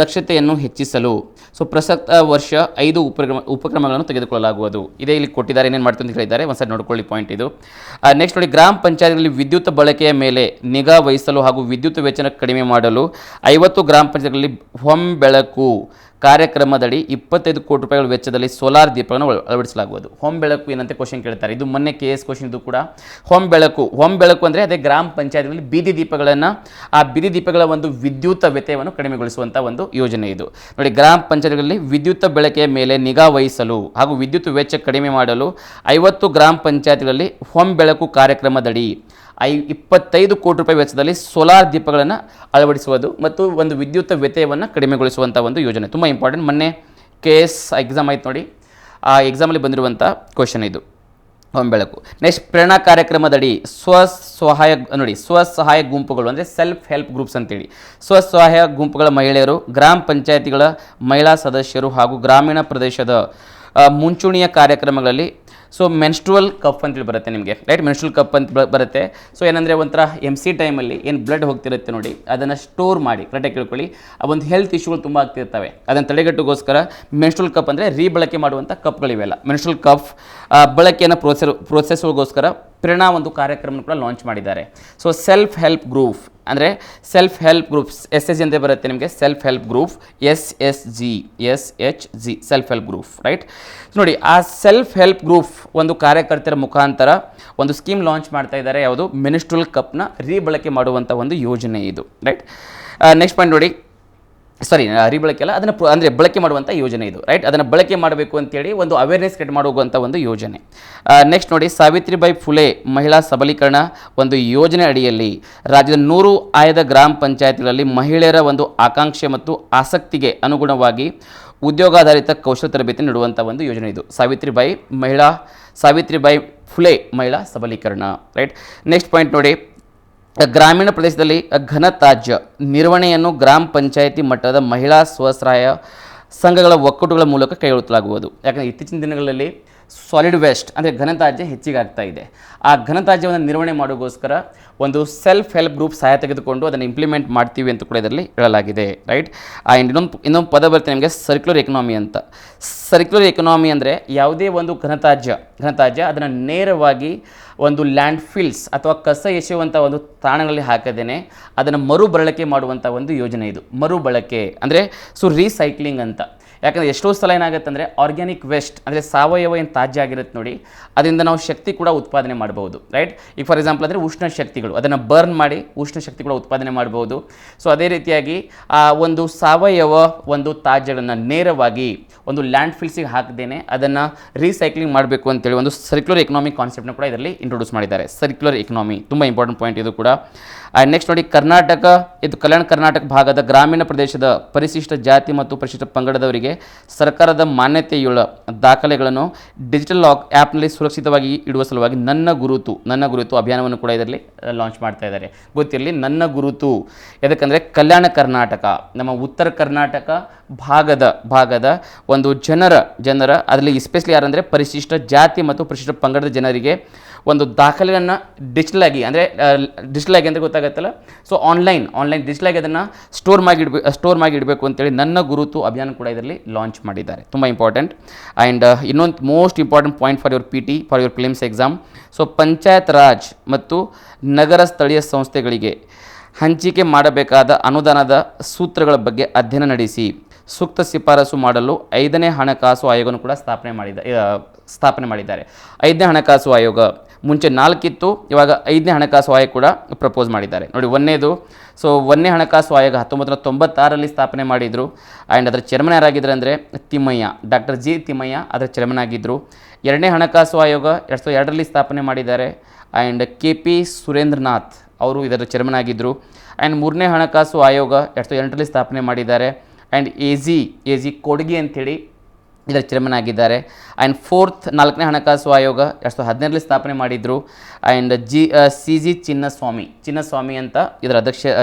ದಕ್ಷತೆಯನ್ನು ಹೆಚ್ಚಿಸಲು ಸೊ ಪ್ರಸಕ್ತ ವರ್ಷ 5 ಉಪಕ್ರಮಗಳನ್ನು ತೆಗೆದುಕೊಳ್ಳಲಾಗುವುದು. ಇದೇ ಇಲ್ಲಿ ಕೊಟ್ಟಿದ್ದಾರೆ, ಏನೇನು ಮಾಡ್ತೀನಿ ಅಂತ ಹೇಳಿದ್ದಾರೆ, ಒಂದ್ಸರಿ ನೋಡ್ಕೊಳ್ಳಿ ಪಾಯಿಂಟ್ ಇದು. ನೆಕ್ಸ್ಟ್ ನೋಡಿ, ಗ್ರಾಮ ಪಂಚಾಯತ್ಗಳಲ್ಲಿ ವಿದ್ಯುತ್ ಬಳಕೆಯ ಮೇಲೆ ನಿಗಾ ವಹಿಸಲು ಹಾಗೂ ವಿದ್ಯುತ್ ವೆಚ್ಚ ಕಡಿಮೆ ಮಾಡಲು 50 ಗ್ರಾಮ ಪಂಚಾಯತ್ಗಳಲ್ಲಿ ಹೊಂಬೆಳಕು ಕಾರ್ಯಕ್ರಮದಡಿ 25 ಕೋಟಿ ರೂಪಾಯಿಗಳ ವೆಚ್ಚದಲ್ಲಿ ಸೋಲಾರ್ ದೀಪಗಳನ್ನು ಅಳವಡಿಸಲಾಗುವುದು. ಬೆಳಕು ಏನಂತೆ ಕ್ವಶನ್ ಕೇಳ್ತಾರೆ. ಇದು ಮೊನ್ನೆ KS ಕ್ವಶನ್. ಇದು ಕೂಡ ಬೆಳಕು ಅಂದರೆ ಅದೇ ಗ್ರಾಮ ಪಂಚಾಯತ್ಗಳಲ್ಲಿ ಬೀದಿ ದೀಪಗಳನ್ನು, ಆ ಬೀದಿ ದೀಪಗಳ ಒಂದು ವಿದ್ಯುತ್ ವ್ಯತ್ಯಯವನ್ನು ಕಡಿಮೆಗೊಳಿಸುವಂಥ ಒಂದು ಯೋಜನೆ ಇದು. ನೋಡಿ, ಗ್ರಾಮ ಪಂಚಾಯತ್ಗಳಲ್ಲಿ ವಿದ್ಯುತ್ ಬಳಕೆಯ ಮೇಲೆ ನಿಗಾ ವಹಿಸಲು ಹಾಗೂ ವಿದ್ಯುತ್ ವೆಚ್ಚ ಕಡಿಮೆ ಮಾಡಲು 50 ಗ್ರಾಮ ಪಂಚಾಯತ್ಗಳಲ್ಲಿ ಬೆಳಕು ಕಾರ್ಯಕ್ರಮದಡಿ 25 ಕೋಟಿ ರೂಪಾಯಿ ವೆಚ್ಚದಲ್ಲಿ ಸೋಲಾರ್ ದೀಪಗಳನ್ನು ಅಳವಡಿಸುವುದು ಮತ್ತು ಒಂದು ವಿದ್ಯುತ್ ವ್ಯತ್ಯಯವನ್ನು ಕಡಿಮೆಗೊಳಿಸುವಂಥ ಒಂದು ಯೋಜನೆ. ತುಂಬ ಇಂಪಾರ್ಟೆಂಟ್. ಮೊನ್ನೆ KS ಎಕ್ಸಾಮ್ ಆಯ್ತು ನೋಡಿ, ಆ ಎಕ್ಸಾಮಲ್ಲಿ ಬಂದಿರುವಂಥ ಕ್ವಶನ್ ಇದು, ಬೆಳಕು. ನೆಕ್ಸ್ಟ್, ಪ್ರೇರಣಾ ಕಾರ್ಯಕ್ರಮದಡಿ ಸ್ವಸಹಾಯ ಗುಂಪುಗಳು ಅಂದರೆ ಸೆಲ್ಫ್ ಹೆಲ್ಪ್ ಗ್ರೂಪ್ಸ್ ಅಂತೇಳಿ, ಸ್ವಸಹಾಯ ಗುಂಪುಗಳ ಮಹಿಳೆಯರು, ಗ್ರಾಮ ಪಂಚಾಯತಿಗಳ ಮಹಿಳಾ ಸದಸ್ಯರು ಹಾಗೂ ಗ್ರಾಮೀಣ ಪ್ರದೇಶದ ಮುಂಚೂಣಿಯ ಕಾರ್ಯಕ್ರಮಗಳಲ್ಲಿ ಸೊ ಮೆನ್ಸ್ಟ್ರುವಲ್ ಕಪ್ ಅಂತೇಳಿ ಬರುತ್ತೆ ನಿಮಗೆ. ರೈಟ್, ಮೆನ್ಸ್ಟ್ರುವಲ್ ಕಪ್ ಅಂತ ಬರುತ್ತೆ. ಸೊ ಏನಂದರೆ ಒಂಥರ MC ಟೈಮಲ್ಲಿ ಏನು ಬ್ಲಡ್ ಹೋಗ್ತಿರುತ್ತೆ ನೋಡಿ, ಅದನ್ನು ಸ್ಟೋರ್ ಮಾಡಿ, ಕರೆಕ್ಟಾಗಿ ಕೇಳ್ಕೊಳ್ಳಿ. ಆ ಒಂದು ಹೆಲ್ತ್ ಇಶ್ಯೂಗಳು ತುಂಬ ಆಗ್ತಿರ್ತವೆ, ಅದನ್ನು ತಡೆಗಟ್ಟುಗೋಸ್ಕರ ಮೆನ್ಸ್ಟ್ರುವಲ್ ಕಪ್ ಅಂದರೆ ರೀಬಳಕೆ ಮಾಡುವಂಥ ಕಪ್ಗಳಿವೆಲ್ಲ. ಮೆನ್ಸ್ಟ್ರುವಲ್ ಕಪ್ ಬಳಕೆಯನ್ನು ಪ್ರೋತ್ಸಾಹಿಸೋಗೋಸ್ಕರ ಪ್ರೇರಣಾ ಒಂದು ಕಾರ್ಯಕ್ರಮ ಕೂಡ ಲಾಂಚ್ ಮಾಡಿದ್ದಾರೆ. ಸೊ ಸೆಲ್ಫ್ ಹೆಲ್ಪ್ ಗ್ರೂಪ್ ಅಂದರೆ SHG ಅಂತ ಬರುತ್ತೆ ನಿಮಗೆ. Self help group SHG self help group. Right, ನೋಡಿ, ಆ ಸೆಲ್ಫ್ ಹೆಲ್ಪ್ ಗ್ರೂಪ್ ಒಂದು ಕಾರ್ಯಕರ್ತರ ಮುಖಾಂತರ ಒಂದು ಸ್ಕೀಮ್ ಲಾಂಚ್ ಮಾಡ್ತಾ ಇದ್ದಾರೆ. ಯಾವುದು? ಮೆನ್ಸ್ಟ್ರುವಲ್ ಕಪ್ನ ರೀಬಳಕೆ ಮಾಡುವಂಥ ಒಂದು ಯೋಜನೆ ಇದು. ರೈಟ್, ನೆಕ್ಸ್ಟ್ ಪಾಯಿಂಟ್ ನೋಡಿ, ರೀಬಳಕೆ ಅಲ್ಲ, ಅದನ್ನು ಬಳಕೆ ಮಾಡುವಂಥ ಯೋಜನೆ ಇದು. ರೈಟ್, ಅದನ್ನು ಬಳಕೆ ಮಾಡಬೇಕು ಅಂತೇಳಿ ಒಂದು ಅವೇರ್ನೆಸ್ ಕ್ರಿಯೇಟ್ ಮಾಡುವಂಥ ಒಂದು ಯೋಜನೆ. ನೆಕ್ಸ್ಟ್ ನೋಡಿ, ಸಾವಿತ್ರಿಬಾಯಿ ಫುಲೆ ಮಹಿಳಾ ಸಬಲೀಕರಣ ಒಂದು ಯೋಜನೆ ಅಡಿಯಲ್ಲಿ ರಾಜ್ಯದ 100 ಆಯ್ದ ಗ್ರಾಮ ಪಂಚಾಯತ್ಗಳಲ್ಲಿ ಮಹಿಳೆಯರ ಒಂದು ಆಕಾಂಕ್ಷೆ ಮತ್ತು ಆಸಕ್ತಿಗೆ ಅನುಗುಣವಾಗಿ ಉದ್ಯೋಗಾಧಾರಿತ ಕೌಶಲ ತರಬೇತಿ ನೀಡುವಂಥ ಒಂದು ಯೋಜನೆ ಇದು. ಸಾವಿತ್ರಿಬಾಯಿ ಫುಲೆ ಮಹಿಳಾ ಸಬಲೀಕರಣ. ರೈಟ್, ನೆಕ್ಸ್ಟ್ ಪಾಯಿಂಟ್ ನೋಡಿ, ಗ್ರಾಮೀಣ ಪ್ರದೇಶದಲ್ಲಿ ಘನತ್ಯಾಜ್ಯ ನಿರ್ವಹಣೆಯನ್ನು ಗ್ರಾಮ ಪಂಚಾಯಿತಿ ಮಟ್ಟದ ಮಹಿಳಾ ಸ್ವಸಹಾಯ ಸಂಘಗಳ ಒಕ್ಕೂಟಗಳ ಮೂಲಕ ಕೈಗೊಳ್ಳಲಾಗುವುದು. ಯಾಕಂದರೆ ಇತ್ತೀಚಿನ ದಿನಗಳಲ್ಲಿ ಸಾಲಿಡ್ ವೇಸ್ಟ್ ಅಂದರೆ ಘನತ್ಯಾಜ್ಯ ಹೆಚ್ಚಿಗೆ ಆಗ್ತಾ ಇದೆ. ಆ ಘನತ್ಯಾಜ್ಯವನ್ನು ನಿರ್ವಹಣೆ ಮಾಡೋಕ್ಕೋಸ್ಕರ ಒಂದು ಸೆಲ್ಫ್ ಹೆಲ್ಪ್ ಗ್ರೂಪ್ ಸಹಾಯ ತೆಗೆದುಕೊಂಡು ಅದನ್ನು ಇಂಪ್ಲಿಮೆಂಟ್ ಮಾಡ್ತೀವಿ ಅಂತ ಕೂಡ ಇದರಲ್ಲಿ ಹೇಳಲಾಗಿದೆ. ರೈಟ್, ಇನ್ನೊಂದು ಪದ ಬರುತ್ತೆ ನಿಮಗೆ, ಸರ್ಕ್ಯುಲರ್ ಎಕನಾಮಿ ಅಂತ. ಸರ್ಕ್ಯುಲರ್ ಎಕನಾಮಿ ಅಂದರೆ ಯಾವುದೇ ಒಂದು ಘನತ್ಯಾಜ್ಯ ಅದನ್ನು ನೇರವಾಗಿ ಒಂದು ಲ್ಯಾಂಡ್ ಫಿಲ್ಸ್ ಅಥವಾ ಕಸ ಎಸೆಯುವಂಥ ಒಂದು ತಾಣಗಳಲ್ಲಿ ಹಾಕದೇನೆ ಅದನ್ನು ಮರುಬಳಕೆ ಮಾಡುವಂಥ ಒಂದು ಯೋಜನೆ ಇದು. ಮರುಬಳಕೆ ಅಂದರೆ ರೀಸೈಕ್ಲಿಂಗ್ ಅಂತ. ಯಾಕಂದರೆ ಎಷ್ಟೋ ಸಲ ಏನಾಗುತ್ತೆ ಅಂದರೆ ಆರ್ಗ್ಯಾನಿಕ್ ವೇಸ್ಟ್ ಅಂದರೆ ಸಾವಯವ ಏನು ತ್ಯಾಜ್ಯ ಆಗಿರುತ್ತೆ ನೋಡಿ, ಅದರಿಂದ ನಾವು ಶಕ್ತಿ ಕೂಡ ಉತ್ಪಾದನೆ ಮಾಡ್ಬೋದು. ರೈಟ್, ಈಗ ಫಾರ್ ಎಕ್ಸಾಂಪಲ್ ಅಂದರೆ ಉಷ್ಣ ಶಕ್ತಿಗಳು, ಅದನ್ನು ಬರ್ನ್ ಮಾಡಿ ಉಷ್ಣ ಶಕ್ತಿ ಕೂಡ ಉತ್ಪಾದನೆ ಮಾಡ್ಬೋದು. ಸೊ ಅದೇ ರೀತಿಯಾಗಿ ಆ ಒಂದು ಸಾವಯವ ಒಂದು ತ್ಯಾಜ್ಯಗಳನ್ನು ನೇರವಾಗಿ ಒಂದು ಲ್ಯಾಂಡ್ ಫಿಲ್ಸಿಗೆ ಹಾಕದೇನೆ ಅದನ್ನು ರೀಸೈಕ್ಲಿಂಗ್ ಮಾಡಬೇಕು ಅಂತೇಳಿ ಒಂದು ಸರ್ಕ್ಯುಲರ್ ಎಕನಾಮಿ ಕಾನ್ಸೆಪ್ಟ್ನ ಕೂಡ ಇದರಲ್ಲಿ ಇಂಟ್ರೊಡ್ಯೂಸ್ ಮಾಡಿದ್ದಾರೆ. ಸರ್ಕ್ಯುಲರ್ ಎಕನಾಮಿ ತುಂಬ ಇಂಪಾರ್ಟೆಂಟ್ ಪಾಯಿಂಟ್ ಇದು ಕೂಡ. ನೆಕ್ಸ್ಟ್ ನೋಡಿ, ಕಲ್ಯಾಣ ಕರ್ನಾಟಕ ಭಾಗದ ಗ್ರಾಮೀಣ ಪ್ರದೇಶದ ಪರಿಶಿಷ್ಟ ಜಾತಿ ಮತ್ತು ಪರಿಶಿಷ್ಟ ಪಂಗಡದವರಿಗೆ ಸರ್ಕಾರದ ಮಾನ್ಯತೆಯುಳ್ಳ ದಾಖಲೆಗಳನ್ನು ಡಿಜಿಟಲ್ ಆ್ಯಪ್ನಲ್ಲಿ ಸುರಕ್ಷಿತವಾಗಿ ಇಡುವ ಸಲುವಾಗಿ ನನ್ನ ಗುರುತು ಅಭಿಯಾನವನ್ನು ಕೂಡ ಇದರಲ್ಲಿ ಲಾಂಚ್ ಮಾಡ್ತಾ ಇದ್ದಾರೆ. ಗೊತ್ತಿರಲಿ, ನನ್ನ ಗುರುತು ಯಾಕಂದರೆ ಕಲ್ಯಾಣ ಕರ್ನಾಟಕ, ನಮ್ಮ ಉತ್ತರ ಕರ್ನಾಟಕ ಭಾಗದ ಒಂದು ಜನರ ಅದರಲ್ಲಿ ಎಸ್ಪೆಷಲಿ ಯಾರಂದರೆ ಪರಿಶಿಷ್ಟ ಜಾತಿ ಮತ್ತು ಪರಿಶಿಷ್ಟ ಪಂಗಡದ ಜನರಿಗೆ ಒಂದು ದಾಖಲೆಯನ್ನು ಡಿಜಿಟಲ್ ಆಗಿ ಅಂದರೆ ಗೊತ್ತಾಗುತ್ತಲ್ಲ, ಸೊ ಆನ್ಲೈನ್ ಡಿಜಿಟಲ್ ಆಗಿ ಅದನ್ನು ಸ್ಟೋರ್ ಮಾಡಿ ಇಡಬೇಕು ಅಂತೇಳಿ ನನ್ನ ಗುರುತು ಅಭಿಯಾನ ಕೂಡ ಇದರಲ್ಲಿ ಲಾಂಚ್ ಮಾಡಿದ್ದಾರೆ. ತುಂಬ ಇಂಪಾರ್ಟೆಂಟ್. ಆ್ಯಂಡ್ ಇನ್ನೊಂದು most important point for your PT for your prelims exam. So panchayat Raj ಮತ್ತು ನಗರ ಸ್ಥಳೀಯ ಸಂಸ್ಥೆಗಳಿಗೆ ಹಂಚಿಕೆ ಮಾಡಬೇಕಾದ ಅನುದಾನದ ಸೂತ್ರಗಳ ಬಗ್ಗೆ ಅಧ್ಯಯನ ನಡೆಸಿ ಸೂಕ್ತ ಶಿಫಾರಸು ಮಾಡಲು 5ನೇ ಹಣಕಾಸು ಆಯೋಗವನ್ನು ಕೂಡ ಸ್ಥಾಪನೆ ಮಾಡಿದ್ದಾರೆ. 5ನೇ ಹಣಕಾಸು ಆಯೋಗ ಮುಂಚೆ 4 ಇತ್ತು, ಇವಾಗ 5ನೇ ಹಣಕಾಸು ಆಯೋಗ ಕೂಡ ಪ್ರಪೋಸ್ ಮಾಡಿದ್ದಾರೆ. ನೋಡಿ, ಒಂದನೇದು, ಸೊ 1ನೇ ಹಣಕಾಸು ಆಯೋಗ 1996ರಲ್ಲಿ ಸ್ಥಾಪನೆ ಮಾಡಿದರು. ಆ್ಯಂಡ್ ಅದರ ಚೇರ್ಮನ್ ಯಾರಾಗಿದ್ದರು ಅಂದರೆ ತಿಮ್ಮಯ್ಯ, ಡಾಕ್ಟರ್ ಜಿ ತಿಮ್ಮಯ್ಯ ಅದರ ಚೇರ್ಮನ್ ಆಗಿದ್ದರು. 2ನೇ ಹಣಕಾಸು ಆಯೋಗ 2002ರಲ್ಲಿ ಸ್ಥಾಪನೆ ಮಾಡಿದ್ದಾರೆ. ಆ್ಯಂಡ್ KP ಸುರೇಂದ್ರನಾಥ್ ಅವರು ಇದರ ಚೇರ್ಮನ್ ಆಗಿದ್ದರು. ಆ್ಯಂಡ್ 3ನೇ ಹಣಕಾಸು ಆಯೋಗ 2008ರಲ್ಲಿ ಸ್ಥಾಪನೆ ಮಾಡಿದ್ದಾರೆ. ಆ್ಯಂಡ್ ಎ ಜಿ ಕೋಡ್ಗಿ ಅಂಥೇಳಿ ಇದರ ಚೇರ್ಮನ್ ಆಗಿದ್ದಾರೆ. ಆ್ಯಂಡ್ 4ನೇ ಹಣಕಾಸು ಆಯೋಗ 2017ರಲ್ಲಿ ಸ್ಥಾಪನೆ ಮಾಡಿದರು. ಆ್ಯಂಡ್ CG ಚಿನ್ನಸ್ವಾಮಿ ಅಂತ ಇದರ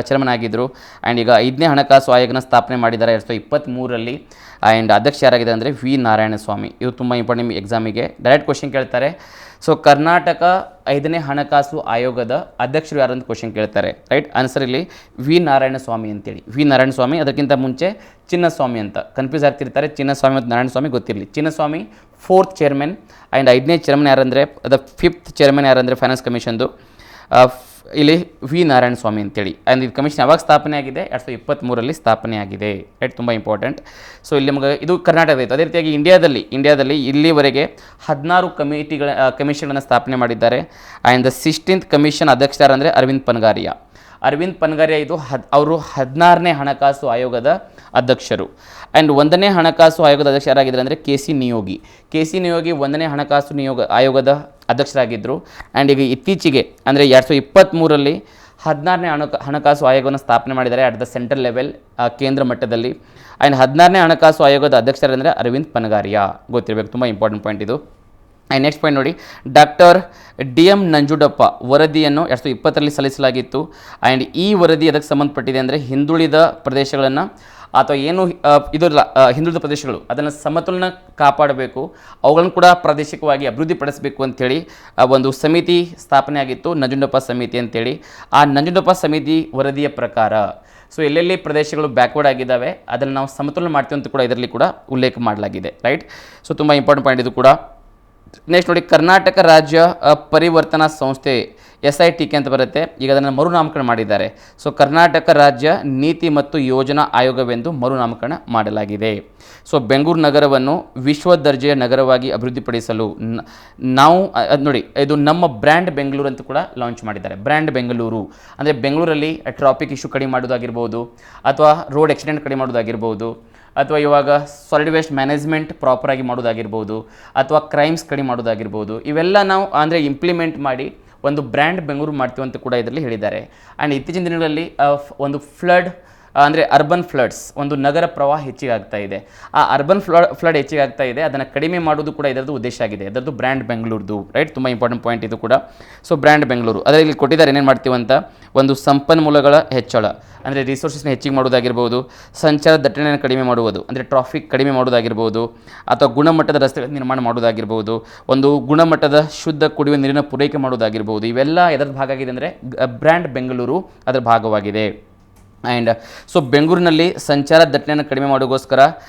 ಚೇರ್ಮನ್ ಆಗಿದ್ದರು. ಆ್ಯಂಡ್ ಈಗ 5ನೇ ಹಣಕಾಸು ಆಯೋಗನ ಸ್ಥಾಪನೆ ಮಾಡಿದ್ದಾರೆ 2023ರಲ್ಲಿ. ಆ್ಯಂಡ್ ಅಧ್ಯಕ್ಷ ಯಾರಾಗಿದೆ ಅಂದರೆ ವಿ ನಾರಾಯಣಸ್ವಾಮಿ. ಇದು ತುಂಬ ಇಂಪಾರ್ಟೆಂಟ್ ನಿಮ್ಮ ಎಕ್ಸಾಮಿಗೆ ಡೈರೆಕ್ಟ್ ಕ್ವಶನ್ ಕೇಳ್ತಾರೆ. ಸೊ ಕರ್ನಾಟಕ 5ನೇ ಹಣಕಾಸು ಆಯೋಗದ ಅಧ್ಯಕ್ಷರು ಯಾರು ಅಂತ ಕ್ವಶನ್ ಕೇಳ್ತಾರೆ. ರೈಟ್ ಆನ್ಸರ್ ಇಲ್ಲಿ ವಿ ನಾರಾಯಣಸ್ವಾಮಿ ಅಂತೇಳಿ. ವಿ ನಾರಾಯಣಸ್ವಾಮಿ, ಅದಕ್ಕಿಂತ ಮುಂಚೆ ಚಿನ್ನಸ್ವಾಮಿ ಅಂತ ಕನ್ಫ್ಯೂಸ್ ಆಗ್ತಿರ್ತಾರೆ. ಚಿನ್ನಸ್ವಾಮಿ ಮತ್ತು ನಾರಾಯಣಸ್ವಾಮಿ ಗೊತ್ತಿರಲಿ. Chinnaswamy 4th chairman. ಆ್ಯಂಡ್ 5ನೇ ಚೇರ್ಮನ್ ಯಾರಂದರೆ ಅದು 5th ಚೇರ್ಮನ್ ಯಾರಂದರೆ ಫೈನಾನ್ಸ್ ಕಮಿಷನ್ದು ಇಲ್ಲಿ ವಿ ನಾರಾಯಣಸ್ವಾಮಿ ಅಂತೇಳಿ. ಆ್ಯಂಡ್ ಇದು ಕಮಿಷನ್ ಯಾವಾಗ ಸ್ಥಾಪನೆ ಆಗಿದೆ? 2023ರಲ್ಲಿ ಸ್ಥಾಪನೆ ಆಗಿದೆ. ರೈಟ್, ತುಂಬ ಇಂಪಾರ್ಟೆಂಟ್. ಸೊ ಇಲ್ಲಿ ನಮಗೆ ಇದು ಕರ್ನಾಟಕದ ಇತ್ತು. ಅದೇ ರೀತಿಯಾಗಿ ಇಂಡಿಯಾದಲ್ಲಿ ಇಲ್ಲಿವರೆಗೆ 16 ಕಮಿಷನ್ಗಳನ್ನು ಸ್ಥಾಪನೆ ಮಾಡಿದ್ದಾರೆ. ಆ್ಯಂಡ್ ದ 16th ಕಮಿಷನ್ ಅಧ್ಯಕ್ಷ ಅಂದರೆ ಅರವಿಂದ್ ಪನ್ಗಾರಿಯಾ ಇದು ಅವರು 16ನೇ ಹಣಕಾಸು ಆಯೋಗದ ಅಧ್ಯಕ್ಷರು. ಆ್ಯಂಡ್ 1ನೇ ಹಣಕಾಸು ಆಯೋಗದ ಅಧ್ಯಕ್ಷ ಯಾರಾಗಿದ್ದಾರೆ ಅಂದರೆ ಕೆ ಸಿ ನಿಯೋಗಿ 1ನೇ ಹಣಕಾಸು ಆಯೋಗದ ಅಧ್ಯಕ್ಷರಾಗಿದ್ದರು. ಆ್ಯಂಡ್ ಈಗ ಇತ್ತೀಚೆಗೆ ಅಂದರೆ 2023ರಲ್ಲಿ 16ನೇ ಹಣಕಾಸು ಆಯೋಗವನ್ನು ಸ್ಥಾಪನೆ ಮಾಡಿದ್ದಾರೆ ಅಟ್ ದ ಸೆಂಟ್ರಲ್ ಲೆವೆಲ್, ಕೇಂದ್ರ ಮಟ್ಟದಲ್ಲಿ. ಆ್ಯಂಡ್ 16ನೇ ಹಣಕಾಸು ಆಯೋಗದ ಅಧ್ಯಕ್ಷರಾದರೆ ಅರವಿಂದ್ ಪನ್ಗಾರಿಯಾ, ಗೊತ್ತಿರಬೇಕು, ತುಂಬ ಇಂಪಾರ್ಟೆಂಟ್ ಪಾಯಿಂಟ್ ಇದು. ಆ್ಯಂಡ್ ನೆಕ್ಸ್ಟ್ ಪಾಯಿಂಟ್ ನೋಡಿ, ಡಾಕ್ಟರ್ DM ನಂಜುಂಡಪ್ಪ ವರದಿಯನ್ನು 2020ರಲ್ಲಿ ಸಲ್ಲಿಸಲಾಗಿತ್ತು. ಆ್ಯಂಡ್ ಈ ವರದಿ ಅದಕ್ಕೆ ಸಂಬಂಧಪಟ್ಟಿದೆ ಅಂದರೆ ಹಿಂದುಳಿದ ಪ್ರದೇಶಗಳನ್ನು ಅಥವಾ ಏನು ಹಿಂದುಳಿದ ಪ್ರದೇಶಗಳು ಅದನ್ನು ಸಮತೋಲನ ಕಾಪಾಡಬೇಕು, ಅವುಗಳನ್ನು ಕೂಡ ಪ್ರಾದೇಶಿಕವಾಗಿ ಅಭಿವೃದ್ಧಿಪಡಿಸಬೇಕು ಅಂಥೇಳಿ ಒಂದು ಸಮಿತಿ ಸ್ಥಾಪನೆ ಆಗಿತ್ತು, ನಂಜುಂಡಪ್ಪ ಸಮಿತಿ ಅಂತೇಳಿ. ಆ ನಂಜುಂಡಪ್ಪ ಸಮಿತಿ ವರದಿಯ ಪ್ರಕಾರ ಸೊ ಎಲ್ಲೆಲ್ಲಿ ಪ್ರದೇಶಗಳು ಬ್ಯಾಕ್ವರ್ಡ್ ಆಗಿದ್ದಾವೆ ಅದನ್ನು ನಾವು ಸಮತೋಲನ ಮಾಡ್ತೀವಿ ಅಂತ ಕೂಡ ಇದರಲ್ಲಿ ಕೂಡ ಉಲ್ಲೇಖ ಮಾಡಲಾಗಿದೆ. ರೈಟ್, ಸೊ ತುಂಬ ಇಂಪಾರ್ಟೆಂಟ್ ಪಾಯಿಂಟ್ ಇದು ಕೂಡ. ನೆಕ್ಸ್ಟ್ ನೋಡಿ, ಕರ್ನಾಟಕ ರಾಜ್ಯ ಪರಿವರ್ತನಾ ಸಂಸ್ಥೆ SITK ಅಂತ ಬರುತ್ತೆ. ಈಗ ಅದನ್ನು ಮರುನಾಮಕರಣ ಮಾಡಿದ್ದಾರೆ. ಸೊ ಕರ್ನಾಟಕ ರಾಜ್ಯ ನೀತಿ ಮತ್ತು ಯೋಜನಾ ಆಯೋಗವೆಂದು ಮರುನಾಮಕರಣ ಮಾಡಲಾಗಿದೆ. ಸೊ ಬೆಂಗಳೂರು ನಗರವನ್ನು ವಿಶ್ವ ದರ್ಜೆಯ ನಗರವಾಗಿ ಅಭಿವೃದ್ಧಿಪಡಿಸಲು ನಾವು ನೋಡಿ, ಇದು ನಮ್ಮ ಬ್ರ್ಯಾಂಡ್ ಬೆಂಗಳೂರು ಅಂತ ಕೂಡ ಲಾಂಚ್ ಮಾಡಿದ್ದಾರೆ. ಬ್ರ್ಯಾಂಡ್ ಬೆಂಗಳೂರು ಅಂದರೆ ಬೆಂಗಳೂರಲ್ಲಿ ಟ್ರಾಫಿಕ್ ಇಶ್ಯೂ ಕಡಿಮೆ ಮಾಡೋದಾಗಿರ್ಬೋದು, ಅಥವಾ ರೋಡ್ ಆಕ್ಸಿಡೆಂಟ್ ಕಡಿಮೆ ಮಾಡೋದಾಗಿರ್ಬೋದು, ಅಥವಾ ಇವಾಗ ಸಾಲಿಡ್ ವೇಸ್ಟ್ ಮ್ಯಾನೇಜ್ಮೆಂಟ್ ಪ್ರಾಪರಾಗಿ ಮಾಡೋದಾಗಿರ್ಬೋದು, ಅಥವಾ ಕ್ರೈಮ್ಸ್ ಕಡಿಮೆ ಮಾಡೋದಾಗಿರ್ಬೋದು, ಇವೆಲ್ಲ ನಾವು ಅಂದರೆ ಇಂಪ್ಲಿಮೆಂಟ್ ಮಾಡಿ ಒಂದು ಬ್ರ್ಯಾಂಡ್ ಬೆಂಗಳೂರು ಮಾಡ್ತೀವಿ ಅಂತ ಕೂಡ ಇದರಲ್ಲಿ ಹೇಳಿದ್ದಾರೆ. ಆ್ಯಂಡ್ ಇತ್ತೀಚಿನ ದಿನಗಳಲ್ಲಿ ಒಂದು ಫ್ಲಡ್ ಅಂದರೆ ಅರ್ಬನ್ ಫ್ಲಡ್ಸ್, ಒಂದು ನಗರ ಪ್ರವಾಹ ಹೆಚ್ಚಿಗೆ ಆಗ್ತಾ ಇದೆ. ಆ ಅರ್ಬನ್ ಫ್ಲಡ್ ಹೆಚ್ಚಿಗೆ ಆಗ್ತಾ ಇದೆ, ಅದನ್ನು ಕಡಿಮೆ ಮಾಡೋದು ಕೂಡ ಇದರದ್ದು ಉದ್ದೇಶ ಆಗಿದೆ. ಅದರದ್ದು ಬ್ರ್ಯಾಂಡ್ ಬೆಂಗಳೂರದು. ರೈಟ್, ತುಂಬ ಇಂಪಾರ್ಟೆಂಟ್ ಪಾಯಿಂಟ್ ಇದು ಕೂಡ. ಸೊ ಬ್ರ್ಯಾಂಡ್ ಬೆಂಗಳೂರು ಅದರಲ್ಲಿ ಕೊಟ್ಟಿದ್ದಾರೆ ಏನೇನು ಮಾಡ್ತೀವಿ ಅಂತ. ಒಂದು ಸಂಪನ್ಮೂಲಗಳ ಹೆಚ್ಚಳ ಅಂದರೆ ರಿಸೋರ್ಸಸ್ನ ಹೆಚ್ಚಿಗೆ ಮಾಡೋದಾಗಿರ್ಬೋದು, ಸಂಚಾರ ದಟ್ಟಣೆಯನ್ನು ಕಡಿಮೆ ಮಾಡುವುದು ಅಂದರೆ ಟ್ರಾಫಿಕ್ ಕಡಿಮೆ ಮಾಡೋದಾಗಿರ್ಬೋದು, ಅಥವಾ ಗುಣಮಟ್ಟದ ರಸ್ತೆಗಳ ನಿರ್ಮಾಣ ಮಾಡೋದಾಗಿರ್ಬೋದು, ಒಂದು ಗುಣಮಟ್ಟದ ಶುದ್ಧ ಕುಡಿಯುವ ನೀರಿನ ಪೂರೈಕೆ ಮಾಡೋದಾಗಿರ್ಬೋದು. ಇವೆಲ್ಲ ಎದರ ಭಾಗ ಆಗಿದೆ ಅಂದರೆ ಬ್ರ್ಯಾಂಡ್ ಬೆಂಗಳೂರು ಅದರ ಭಾಗವಾಗಿದೆ. ಆ್ಯಂಡ್ ಸೊ ಬೆಂಗಳೂರಿನಲ್ಲಿ ಸಂಚಾರ ದಟ್ಟಣೆಯನ್ನು ಕಡಿಮೆ ಮಾಡೋಕ್ಕೋಸ್ಕರ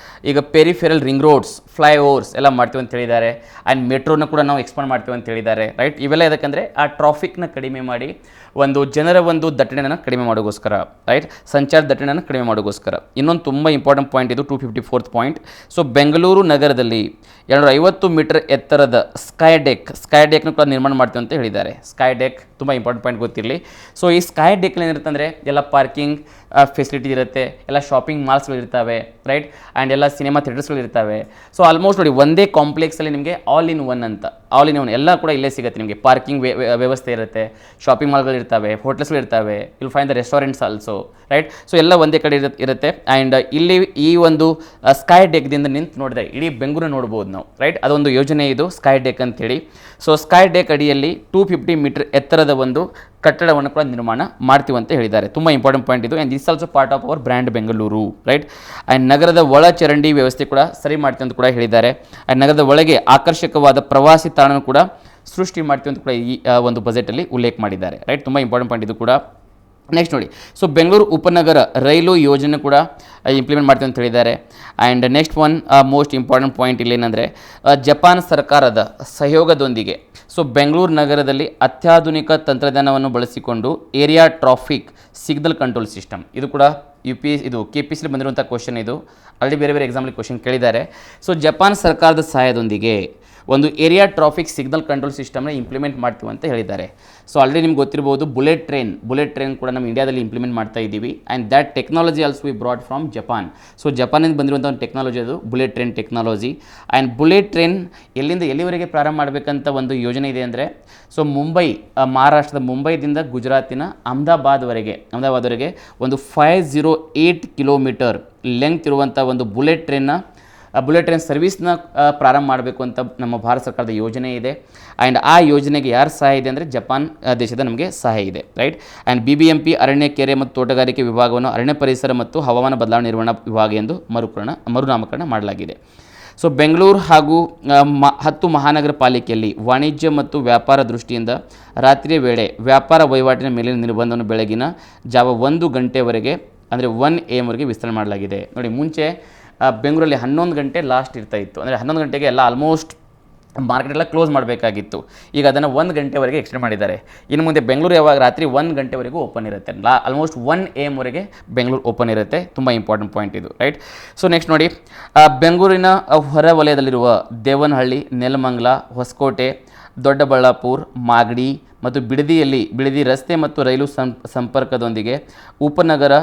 ಈಗ ಪೆರಿಫೆರಲ್ ರಿಂಗ್ ರೋಡ್ಸ್, ಫ್ಲೈಓವರ್ಸ್ ಎಲ್ಲ ಮಾಡ್ತೀವಿ ಅಂತ ಹೇಳಿದ್ದಾರೆ. ಆ್ಯಂಡ್ ಮೆಟ್ರೋನ ಕೂಡ ನಾವು ಎಕ್ಸ್ಪಾಂಡ್ ಮಾಡ್ತೀವಿ ಅಂತ ಹೇಳಿದ್ದಾರೆ. ರೈಟ್, ಇವೆಲ್ಲ ಯಾಕಂದರೆ ಆ ಟ್ರಾಫಿಕ್ನ ಕಡಿಮೆ ಮಾಡಿ ಒಂದು ಜನರ ಒಂದು ದಟ್ಟಣೆಯನ್ನು ಕಡಿಮೆ ಮಾಡೋಕ್ಕೋಸ್ಕರ. ರೈಟ್, ಸಂಚಾರ ದಟ್ಟಣೆಯನ್ನು ಕಡಿಮೆ ಮಾಡೋಕ್ಕೋಸ್ಕರ. ಇನ್ನೊಂದು ತುಂಬ ಇಂಪಾರ್ಟೆಂಟ್ ಪಾಯಿಂಟ್ ಇದು 254th ಪಾಯಿಂಟ್. ಸೊ ಬೆಂಗಳೂರು ನಗರದಲ್ಲಿ 250 ಮೀಟರ್ ಎತ್ತರದ ಸ್ಕೈ ಡೆಕ್ನ ಕೂಡ ನಿರ್ಮಾಣ ಮಾಡ್ತೀವಿ ಅಂತ ಹೇಳಿದ್ದಾರೆ. ಸ್ಕೈ ಡೆಕ್ ತುಂಬ ಇಂಪಾರ್ಟೆಂಟ್ ಪಾಯಿಂಟ್ ಗೊತ್ತಿರಲಿ. ಸೊ ಈ ಸ್ಕೈ ಡೆಕ್ನಲ್ಲಿ ಏನಿರುತ್ತೆ ಅಂದರೆ ಎಲ್ಲ ಪಾರ್ಕಿಂಗ್ ಫೆಸಿಲಿಟಿ ಇರುತ್ತೆ, ಎಲ್ಲ ಶಾಪಿಂಗ್ ಮಾಲ್ಸ್ಗಳು ಇರ್ತವೆ. ರೈಟ್, ಆ್ಯಂಡ್ ಎಲ್ಲ ಸಿನಿಮಾ ಥಿಯೇಟರ್ಸ್ಗಳು ಇರ್ತವೆ. ಸೊ ಆಲ್ಮೋಸ್ಟ್ ನೋಡಿ ಒಂದೇ ಕಾಂಪ್ಲೆಕ್ಸಲ್ಲಿ ನಿಮಗೆ ಆಲ್ ಇನ್ ಒನ್ ಎಲ್ಲ ಕೂಡ ಇಲ್ಲೇ ಸಿಗುತ್ತೆ ನಿಮಗೆ. ಪಾರ್ಕಿಂಗ್ ವ್ಯವಸ್ಥೆ ಇರುತ್ತೆ, ಶಾಪಿಂಗ್ ಮಾಲ್ಗಳು ಇರ್ತವೆ, ಹೋಟೆಲ್ಸ್ಗಳು ಇರ್ತವೆ, will find the restaurants also. Right, so ಎಲ್ಲ ಒಂದೇ ಕಡೆ ಇರುತ್ತೆ. ಆ್ಯಂಡ್ ಇಲ್ಲಿ ಈ ಒಂದು ಸ್ಕೈ ಡೆಕ್ದಿಂದ ನಿಂತು ನೋಡಿದ್ರೆ ಇಡೀ ಬೆಂಗಳೂರು ನೋಡ್ಬೋದು ನಾವು. ರೈಟ್, ಅದೊಂದು ಯೋಜನೆ ಇದು ಸ್ಕೈ ಡೆಕ್ ಅಂತೇಳಿ. ಸೊ ಸ್ಕೈ ಡೆಕ್ ಅಡಿಯಲ್ಲಿ 250 ಮೀಟರ್ ಎತ್ತರದ ಒಂದು ಕಟ್ಟಡವನ್ನು ಕೂಡ ನಿರ್ಮಾಣ ಮಾಡ್ತೀವಿ ಅಂತ ಹೇಳಿದ್ದಾರೆ. ತುಂಬ ಇಂಪಾರ್ಟೆಂಟ್ ಪಾಯಿಂಟ್ ಇದು. And this also part of our brand Bengaluru. Right, and ನಗರದ ಒಳ ಚರಂಡಿ ವ್ಯವಸ್ಥೆ ಕೂಡ ಸರಿ ಮಾಡ್ತೀವಿ ಅಂತ ಕೂಡ ಹೇಳಿದ್ದಾರೆ. ಆ್ಯಂಡ್ ನಗರದ ಒಳಗೆ ಆಕರ್ಷಕವಾದ ಪ್ರವಾಸಿ ತಾಣನೂ ಕೂಡ ಸೃಷ್ಟಿ ಮಾಡ್ತೀವಿ ಅಂತ ಕೂಡ ಈ ಒಂದು ಬಜೆಟಲ್ಲಿ ಉಲ್ಲೇಖ ಮಾಡಿದ್ದಾರೆ. ರೈಟ್, ತುಂಬ ಇಂಪಾರ್ಟೆಂಟ್ ಪಾಯಿಂಟ್ ಇದು ಕೂಡ. ನೆಕ್ಸ್ಟ್ ನೋಡಿ, ಸೊ ಬೆಂಗಳೂರು ಉಪನಗರ ರೈಲು ಯೋಜನೆ ಕೂಡ ಇಂಪ್ಲಿಮೆಂಟ್ ಮಾಡ್ತೀವಿ ಅಂತ ಹೇಳಿದ್ದಾರೆ. And next one most important point ಇಲ್ಲಿ ಏನಂದರೆ ಜಪಾನ್ ಸರ್ಕಾರದ ಸಹಯೋಗದೊಂದಿಗೆ ಸೊ ಬೆಂಗಳೂರು ನಗರದಲ್ಲಿ ಅತ್ಯಾಧುನಿಕ ತಂತ್ರಜ್ಞಾನವನ್ನು ಬಳಸಿಕೊಂಡು area traffic signal control system, ಇದು ಕೂಡ ಇದು KPSC ಬಂದಿರುವಂಥ ಕ್ವಶನ್. ಇದು ಆಲ್ರೆಡಿ ಬೇರೆ ಬೇರೆ ಎಕ್ಸಾಮಲ್ಲಿ ಕ್ವಶನ್ ಕೇಳಿದ್ದಾರೆ. ಸೊ ಜಪಾನ್ ಸರ್ಕಾರದ ಸಹಾಯದೊಂದಿಗೆ ಒಂದು ಏರಿಯಾ ಟ್ರಾಫಿಕ್ ಸಿಗ್ನಲ್ ಕಂಟ್ರೋಲ್ ಸಿಸ್ಟಮ್ನ ಇಂಪ್ಲಿಮೆಂಟ್ ಮಾಡ್ತೀವಿ ಅಂತ ಹೇಳಿದ್ದಾರೆ. ಸೊ ಆಲ್ರೆಡಿ ನಿಮ್ಗೆ ಗೊತ್ತಿರ್ಬೋದು ಬುಲೆಟ್ ಟ್ರೈನ್ ಕೂಡ ನಮ್ಮ ಇಂಡಿಯಾದಲ್ಲಿ ಇಂಪ್ಲಿಮೆಂಟ್ ಮಾಡ್ತಾ ಇದ್ದೀವಿ. And that technology also we brought from Japan. So ಜಪಾನಿಂದ ಬಂದಿರುವಂಥ ಒಂದು ಟೆಕ್ನಾಲಜಿ ಅದು bullet train technology. And bullet train ಎಲ್ಲಿಂದ ಎಲ್ಲಿವರೆಗೆ ಪ್ರಾರಂಭ ಮಾಡಬೇಕಂತ ಒಂದು ಯೋಜನೆ ಇದೆ ಅಂದರೆ, ಸೊ ಮುಂಬೈ, ಮಹಾರಾಷ್ಟ್ರದ ಮುಂಬೈದಿಂದ ಗುಜರಾತಿನ ಅಹಮದಾಬಾದ್ವರೆಗೆ ಒಂದು 508 ಕಿಲೋಮೀಟರ್ ಲೆಂತ್ ಇರುವಂಥ ಒಂದು ಬುಲೆಟ್ ಟ್ರೈನ್ ಸರ್ವಿಸ್ನ ಪ್ರಾರಂಭ ಮಾಡಬೇಕು ಅಂತ ನಮ್ಮ ಭಾರತ ಸರ್ಕಾರದ ಯೋಜನೆ ಇದೆ. ಆ್ಯಂಡ್ ಆ ಯೋಜನೆಗೆ ಯಾರು ಸಹಾಯ ಇದೆ ಅಂದರೆ ಜಪಾನ್ ದೇಶದ ನಮಗೆ ಸಹಾಯ ಇದೆ, ರೈಟ್. ಆ್ಯಂಡ್ BBMP ಅರಣ್ಯ, ಕೆರೆ ಮತ್ತು ತೋಟಗಾರಿಕೆ ವಿಭಾಗವನ್ನು ಅರಣ್ಯ ಪರಿಸರ ಮತ್ತು ಹವಾಮಾನ ಬದಲಾವಣೆ ನಿರ್ವಹಣಾ ವಿಭಾಗ ಎಂದು ಮರುನಾಮಕರಣ ಮಾಡಲಾಗಿದೆ. ಸೊ ಬೆಂಗಳೂರು ಹಾಗೂ 10 ಮಹಾನಗರ ಪಾಲಿಕೆಯಲ್ಲಿ ವಾಣಿಜ್ಯ ಮತ್ತು ವ್ಯಾಪಾರ ದೃಷ್ಟಿಯಿಂದ ರಾತ್ರಿಯ ವೇಳೆ ವ್ಯಾಪಾರ ವಹಿವಾಟಿನ ಮೇಲಿನ ನಿರ್ಬಂಧವನ್ನು ಬೆಳಗಿನ ಜಾವ 1 ಗಂಟೆವರೆಗೆ ಅಂದರೆ 1 AM ವರೆಗೆ ವಿಸ್ತರಣೆ ಮಾಡಲಾಗಿದೆ. ನೋಡಿ, ಮುಂಚೆ ಬೆಂಗಳೂರಲ್ಲಿ 11 ಗಂಟೆ ಲಾಸ್ಟ್ ಇರ್ತಾ ಇತ್ತು, ಅಂದರೆ 11 ಗಂಟೆಗೆ ಎಲ್ಲ ಆಲ್ಮೋಸ್ಟ್ ಮಾರ್ಕೆಟೆಲ್ಲ ಕ್ಲೋಸ್ ಮಾಡಬೇಕಾಗಿತ್ತು. ಈಗ ಅದನ್ನು 1 ಗಂಟೆವರೆಗೆ ಎಕ್ಸ್ಟೆಂಡ್ ಮಾಡಿದ್ದಾರೆ. ಇನ್ನು ಮುಂದೆ ಬೆಂಗಳೂರು ಯಾವಾಗ ರಾತ್ರಿ 1 ಗಂಟೆವರೆಗೂ ಓಪನ್ ಇರುತ್ತೆ, ಆಲ್ಮೋಸ್ಟ್ 1 AM ವರೆಗೆ ಬೆಂಗಳೂರು ಓಪನ್ ಇರುತ್ತೆ. ತುಂಬ ಇಂಪಾರ್ಟೆಂಟ್ ಪಾಯಿಂಟ್ ಇದು, ರೈಟ್. ಸೊ ನೆಕ್ಸ್ಟ್ ನೋಡಿ, ಬೆಂಗಳೂರಿನ ಹೊರ ವಲಯದಲ್ಲಿರುವ ದೇವನಹಳ್ಳಿ, ನೆಲಮಂಗಲ, ಹೊಸಕೋಟೆ, ದೊಡ್ಡಬಳ್ಳಾಪುರ, ಮಾಗಡಿ ಮತ್ತು ಬಿಡದಿ ರಸ್ತೆ ಮತ್ತು ರೈಲು ಸಂಪರ್ಕದೊಂದಿಗೆ ಉಪನಗರ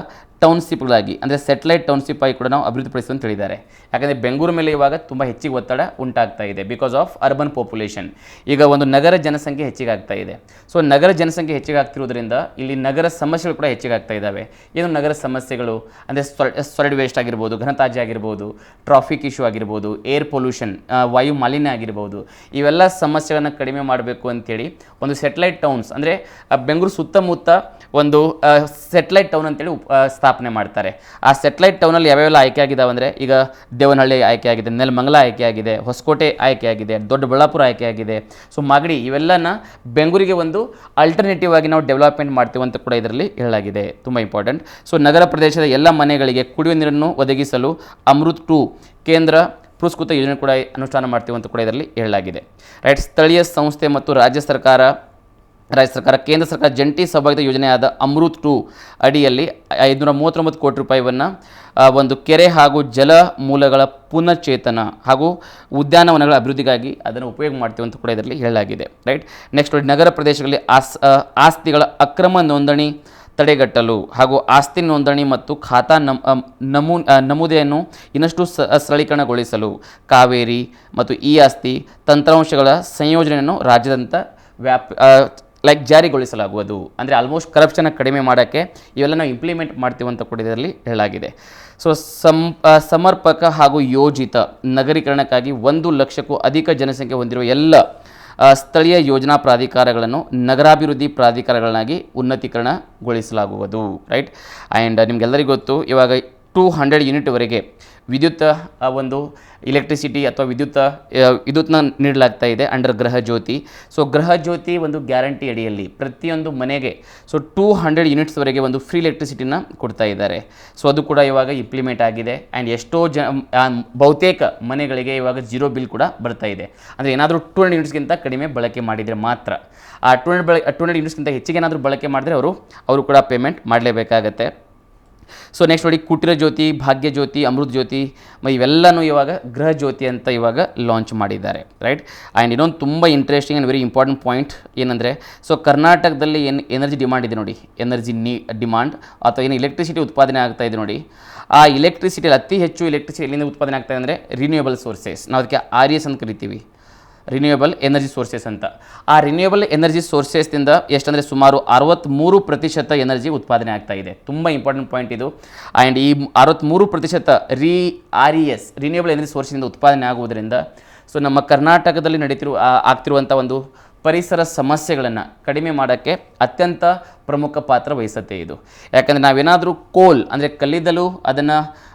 ಟೌನ್ಶಿಪ್ಗಳಾಗಿ, ಅಂದರೆ ಸೆಟಲೈಟ್ ಟೌನ್ಶಿಪ್ ಆಗಿ ಕೂಡ ನಾವು ಅಭಿವೃದ್ಧಿಪಡಿಸುವ ಅಂತ ಹೇಳಿದ್ದಾರೆ. ಯಾಕಂದರೆ ಬೆಂಗಳೂರು ಮೇಲೆ ಇವಾಗ ತುಂಬ ಹೆಚ್ಚಿಗೆ ಒತ್ತಡ ಉಂಟಾಗ್ತಾ ಇದೆ ಬಿಕಾಸ್ ಆಫ್ ಅರ್ಬನ್ ಪಾಪ್ಯುಲೇಷನ್. ಈಗ ಒಂದು ನಗರ ಜನಸಂಖ್ಯೆ ಹೆಚ್ಚಿಗೆ ಆಗ್ತಾ ಇದೆ. ಸೊ ನಗರ ಜನಸಂಖ್ಯೆ ಹೆಚ್ಚಿಗೆ ಆಗ್ತಿರೋದ್ರಿಂದ ಇಲ್ಲಿ ನಗರ ಸಮಸ್ಯೆಗಳು ಕೂಡ ಹೆಚ್ಚಿಗೆ ಆಗ್ತಾ ಇದ್ದಾವೆ. ಏನು ನಗರ ಸಮಸ್ಯೆಗಳು ಅಂದರೆ ಸಾಲಿಡ್ ವೇಸ್ಟ್ ಆಗಿರ್ಬೋದು, ಘನತ್ಯಾಜ್ಯ ಆಗಿರ್ಬೋದು, ಟ್ರಾಫಿಕ್ ಇಶ್ಯೂ ಆಗಿರ್ಬೋದು, ಏರ್ ಪೊಲ್ಯೂಷನ್, ವಾಯು ಮಾಲಿನ್ಯ ಆಗಿರ್ಬೋದು, ಇವೆಲ್ಲ ಸಮಸ್ಯೆಗಳನ್ನು ಕಡಿಮೆ ಮಾಡಬೇಕು ಅಂತೇಳಿ ಒಂದು ಸೆಟಲೈಟ್ ಟೌನ್ಸ್, ಅಂದರೆ ಬೆಂಗಳೂರು ಸುತ್ತಮುತ್ತ ಒಂದು ಸೆಟಲೈಟ್ ಟೌನ್ ಅಂತೇಳಿ ಸ್ಥಾಪನೆ ಮಾಡ್ತಾರೆ. ಆ ಸೆಟಲೈಟ್ ಟೌನಲ್ಲಿ ಯಾವ್ಯಾವೆಲ್ಲ ಆಯ್ಕೆ ಆಗಿದ್ದಾವೆ ಅಂದರೆ, ಈಗ ದೇವನಹಳ್ಳಿ ಆಯ್ಕೆ ಆಗಿದೆ, ನೆಲಮಂಗಲ ಆಯ್ಕೆ ಆಗಿದೆ, ಹೊಸಕೋಟೆ ಆಯ್ಕೆ ಆಗಿದೆ, ದೊಡ್ಡಬಳ್ಳಾಪುರ ಆಯ್ಕೆ ಆಗಿದೆ, ಸೊ ಮಾಗಡಿ, ಇವೆಲ್ಲನ ಬೆಂಗಳೂರಿಗೆ ಒಂದು ಅಲ್ಟರ್ನೇಟಿವ್ ಆಗಿ ನಾವು ಡೆವಲಪ್ಮೆಂಟ್ ಮಾಡ್ತೀವಿ ಅಂತ ಕೂಡ ಇದರಲ್ಲಿ ಹೇಳಲಾಗಿದೆ. ತುಂಬ ಇಂಪಾರ್ಟೆಂಟ್. ಸೊ ನಗರ ಪ್ರದೇಶದ ಎಲ್ಲ ಮನೆಗಳಿಗೆ ಕುಡಿಯುವ ನೀರನ್ನು ಒದಗಿಸಲು ಅಮೃತ್ 2 ಕೇಂದ್ರ ಪುರಸ್ಕೃತ ಯೋಜನೆ ಕೂಡ ಅನುಷ್ಠಾನ ಮಾಡ್ತೀವಿ ಅಂತ ಕೂಡ ಇದರಲ್ಲಿ ಹೇಳಲಾಗಿದೆ, ರೈಟ್. ಸ್ಥಳೀಯ ಸಂಸ್ಥೆ ಮತ್ತು ರಾಜ್ಯ ಸರ್ಕಾರ, ಕೇಂದ್ರ ಸರ್ಕಾರ ಜಂಟಿ ಸಹಭಾಗಿತ್ವ ಯೋಜನೆಯಾದ ಅಮೃತ್ 2 ಅಡಿಯಲ್ಲಿ 539 ಕೋಟಿ ರೂಪಾಯಿಯನ್ನು ಒಂದು ಕೆರೆ ಹಾಗೂ ಜಲ ಮೂಲಗಳ ಪುನಶ್ಚೇತನ ಹಾಗೂ ಉದ್ಯಾನವನಗಳ ಅಭಿವೃದ್ಧಿಗಾಗಿ ಅದನ್ನು ಉಪಯೋಗ ಮಾಡ್ತೀವಿ ಅಂತ ಕೂಡ ಇದರಲ್ಲಿ ಹೇಳಲಾಗಿದೆ, ರೈಟ್. ನೆಕ್ಸ್ಟ್ ನೋಡಿ, ನಗರ ಪ್ರದೇಶಗಳಲ್ಲಿ ಆಸ್ತಿಗಳ ಅಕ್ರಮ ನೋಂದಣಿ ತಡೆಗಟ್ಟಲು ಹಾಗೂ ಆಸ್ತಿ ನೋಂದಣಿ ಮತ್ತು ಖಾತಾ ನಮೂದೆಯನ್ನು ಇನ್ನಷ್ಟು ಸರಳೀಕರಣಗೊಳಿಸಲು ಕಾವೇರಿ ಮತ್ತು ಇ ಆಸ್ತಿ ತಂತ್ರಾಂಶಗಳ ಸಂಯೋಜನೆಯನ್ನು ರಾಜ್ಯಾದ್ಯಂತ ಜಾರಿಗೊಳಿಸಲಾಗುವುದು. ಅಂದರೆ ಆಲ್ಮೋಸ್ಟ್ ಕರಪ್ಷನ್ ಕಡಿಮೆ ಮಾಡೋಕ್ಕೆ ಇವೆಲ್ಲ ನಾವು ಇಂಪ್ಲಿಮೆಂಟ್ ಮಾಡ್ತೀವಿ ಅಂತ ಕೂಡ ಇದರಲ್ಲಿ ಹೇಳಲಾಗಿದೆ. ಸೊ ಸಮರ್ಪಕ ಹಾಗೂ ಯೋಜಿತ ನಗರೀಕರಣಕ್ಕಾಗಿ 1 ಲಕ್ಷಕ್ಕೂ ಅಧಿಕ ಜನಸಂಖ್ಯೆ ಹೊಂದಿರುವ ಎಲ್ಲ ಸ್ಥಳೀಯ ಯೋಜನಾ ಪ್ರಾಧಿಕಾರಗಳನ್ನು ನಗರಾಭಿವೃದ್ಧಿ ಪ್ರಾಧಿಕಾರಗಳನ್ನಾಗಿ ಉನ್ನತೀಕರಣಗೊಳಿಸಲಾಗುವುದು, ರೈಟ್. ಆ್ಯಂಡ್ ನಿಮಗೆಲ್ಲರಿಗೂ ಗೊತ್ತು, ಇವಾಗ 200 ಯೂನಿಟ್ವರೆಗೆ ವಿದ್ಯುತ್ ಒಂದು ಎಲೆಕ್ಟ್ರಿಸಿಟಿ ಅಥವಾ ವಿದ್ಯುತ್ನ ನೀಡಲಾಗ್ತಾ ಇದೆ ಅಂಡರ್ ಗೃಹ ಜ್ಯೋತಿ. ಸೊ ಗೃಹ ಜ್ಯೋತಿ ಒಂದು ಗ್ಯಾರಂಟಿ ಅಡಿಯಲ್ಲಿ ಪ್ರತಿಯೊಂದು ಮನೆಗೆ 200 ಯೂನಿಟ್ಸ್ವರೆಗೆ ಒಂದು ಫ್ರೀ ಎಲೆಕ್ಟ್ರಿಸಿಟಿನ ಕೊಡ್ತಾ ಇದ್ದಾರೆ. ಸೊ ಅದು ಕೂಡ ಇವಾಗ ಇಂಪ್ಲಿಮೆಂಟ್ ಆಗಿದೆ. ಆ್ಯಂಡ್ ಎಷ್ಟೋ ಬಹುತೇಕ ಮನೆಗಳಿಗೆ ಇವಾಗ 0 ಬಿಲ್ ಕೂಡ ಬರ್ತಾ ಇದೆ. ಅಂದರೆ ಏನಾದರೂ 200 ಯೂನಿಟ್ಸ್ಗಿಂತ ಕಡಿಮೆ ಬಳಕೆ ಮಾಡಿದರೆ ಮಾತ್ರ. ಆ 200 ಯೂನಿಟ್ಸ್ಗಿಂತ ಹೆಚ್ಚಿಗೆ ಏನಾದರೂ ಬಳಕೆ ಮಾಡಿದ್ರೆ ಅವರು ಕೂಡ ಪೇಮೆಂಟ್ ಮಾಡಲೇಬೇಕಾಗತ್ತೆ. ಸೊ ನೆಕ್ಸ್ಟ್ ನೋಡಿ, ಕುಟೀರ ಜ್ಯೋತಿ, ಭಾಗ್ಯ ಜ್ಯೋತಿ, ಅಮೃತ್ ಜ್ಯೋತಿ ಇವೆಲ್ಲನೂ ಇವಾಗ ಗೃಹ ಜ್ಯೋತಿ ಅಂತ ಇವಾಗ ಲಾಂಚ್ ಮಾಡಿದ್ದಾರೆ, ರೈಟ್. ಆ್ಯಂಡ್ ಇನ್ನೊಂದು ತುಂಬ interesting and very important point ಏನಂದರೆ, ಸೊ ಕರ್ನಾಟಕದಲ್ಲಿ ಏನು ಎನರ್ಜಿ ಡಿಮಾಂಡ್ ಇದೆ ನೋಡಿ, ಎನರ್ಜಿ ಡಿಮಾಂಡ್ ಅಥವಾ ಏನು ಎಲೆಕ್ಟ್ರಿಸಿಟಿ ಉತ್ಪಾದನೆ ಆಗ್ತಾ ಇದೆ ನೋಡಿ, ಆ ಎಲೆಕ್ಟ್ರಿಸಿಟಿಯಲ್ಲಿ ಅತಿ ಹೆಚ್ಚು ಎಲೆಕ್ಟ್ರಿಸಿಟಿ ಎಲ್ಲಿಂದ ಉತ್ಪಾದನೆ ಆಗ್ತಾ ಇದೆ ಅಂದರೆ ರಿನ್ಯೂಯಬಲ್ ಸೋರ್ಸಸ್. ನಾವು ಅದಕ್ಕೆ RES ಅಂತ ಕರಿತೀವಿ, ರಿನ್ಯೂಯಬಲ್ ಎನರ್ಜಿ ಸೋರ್ಸಸ್ ಅಂತ. ಆ ರಿನ್ಯೂಯಬಲ್ ಎನರ್ಜಿ ಸೋರ್ಸಸ್ನಿಂದ ಎಷ್ಟಂದರೆ ಸುಮಾರು 63% ಎನರ್ಜಿ ಉತ್ಪಾದನೆ ಆಗ್ತಾ ಇದೆ. ತುಂಬ ಇಂಪಾರ್ಟೆಂಟ್ ಪಾಯಿಂಟ್ ಇದು. ಆ್ಯಂಡ್ ಈ 63% RES ರಿನ್ಯೂಯಬಲ್ ಎನರ್ಜಿ ಸೋರ್ಸಿಂದ ಉತ್ಪಾದನೆ ಆಗುವುದರಿಂದ ಸೊ ನಮ್ಮ ಕರ್ನಾಟಕದಲ್ಲಿ ಆಗ್ತಿರುವಂಥ ಒಂದು ಪರಿಸರ ಸಮಸ್ಯೆಗಳನ್ನು ಕಡಿಮೆ ಮಾಡೋಕ್ಕೆ ಅತ್ಯಂತ ಪ್ರಮುಖ ಪಾತ್ರ ವಹಿಸುತ್ತೆ ಇದು. ಯಾಕಂದರೆ ನಾವೇನಾದರೂ ಕೋಲ್ ಅಂದರೆ ಕಲ್ಲಿದ್ದಲು ಅದನ್ನು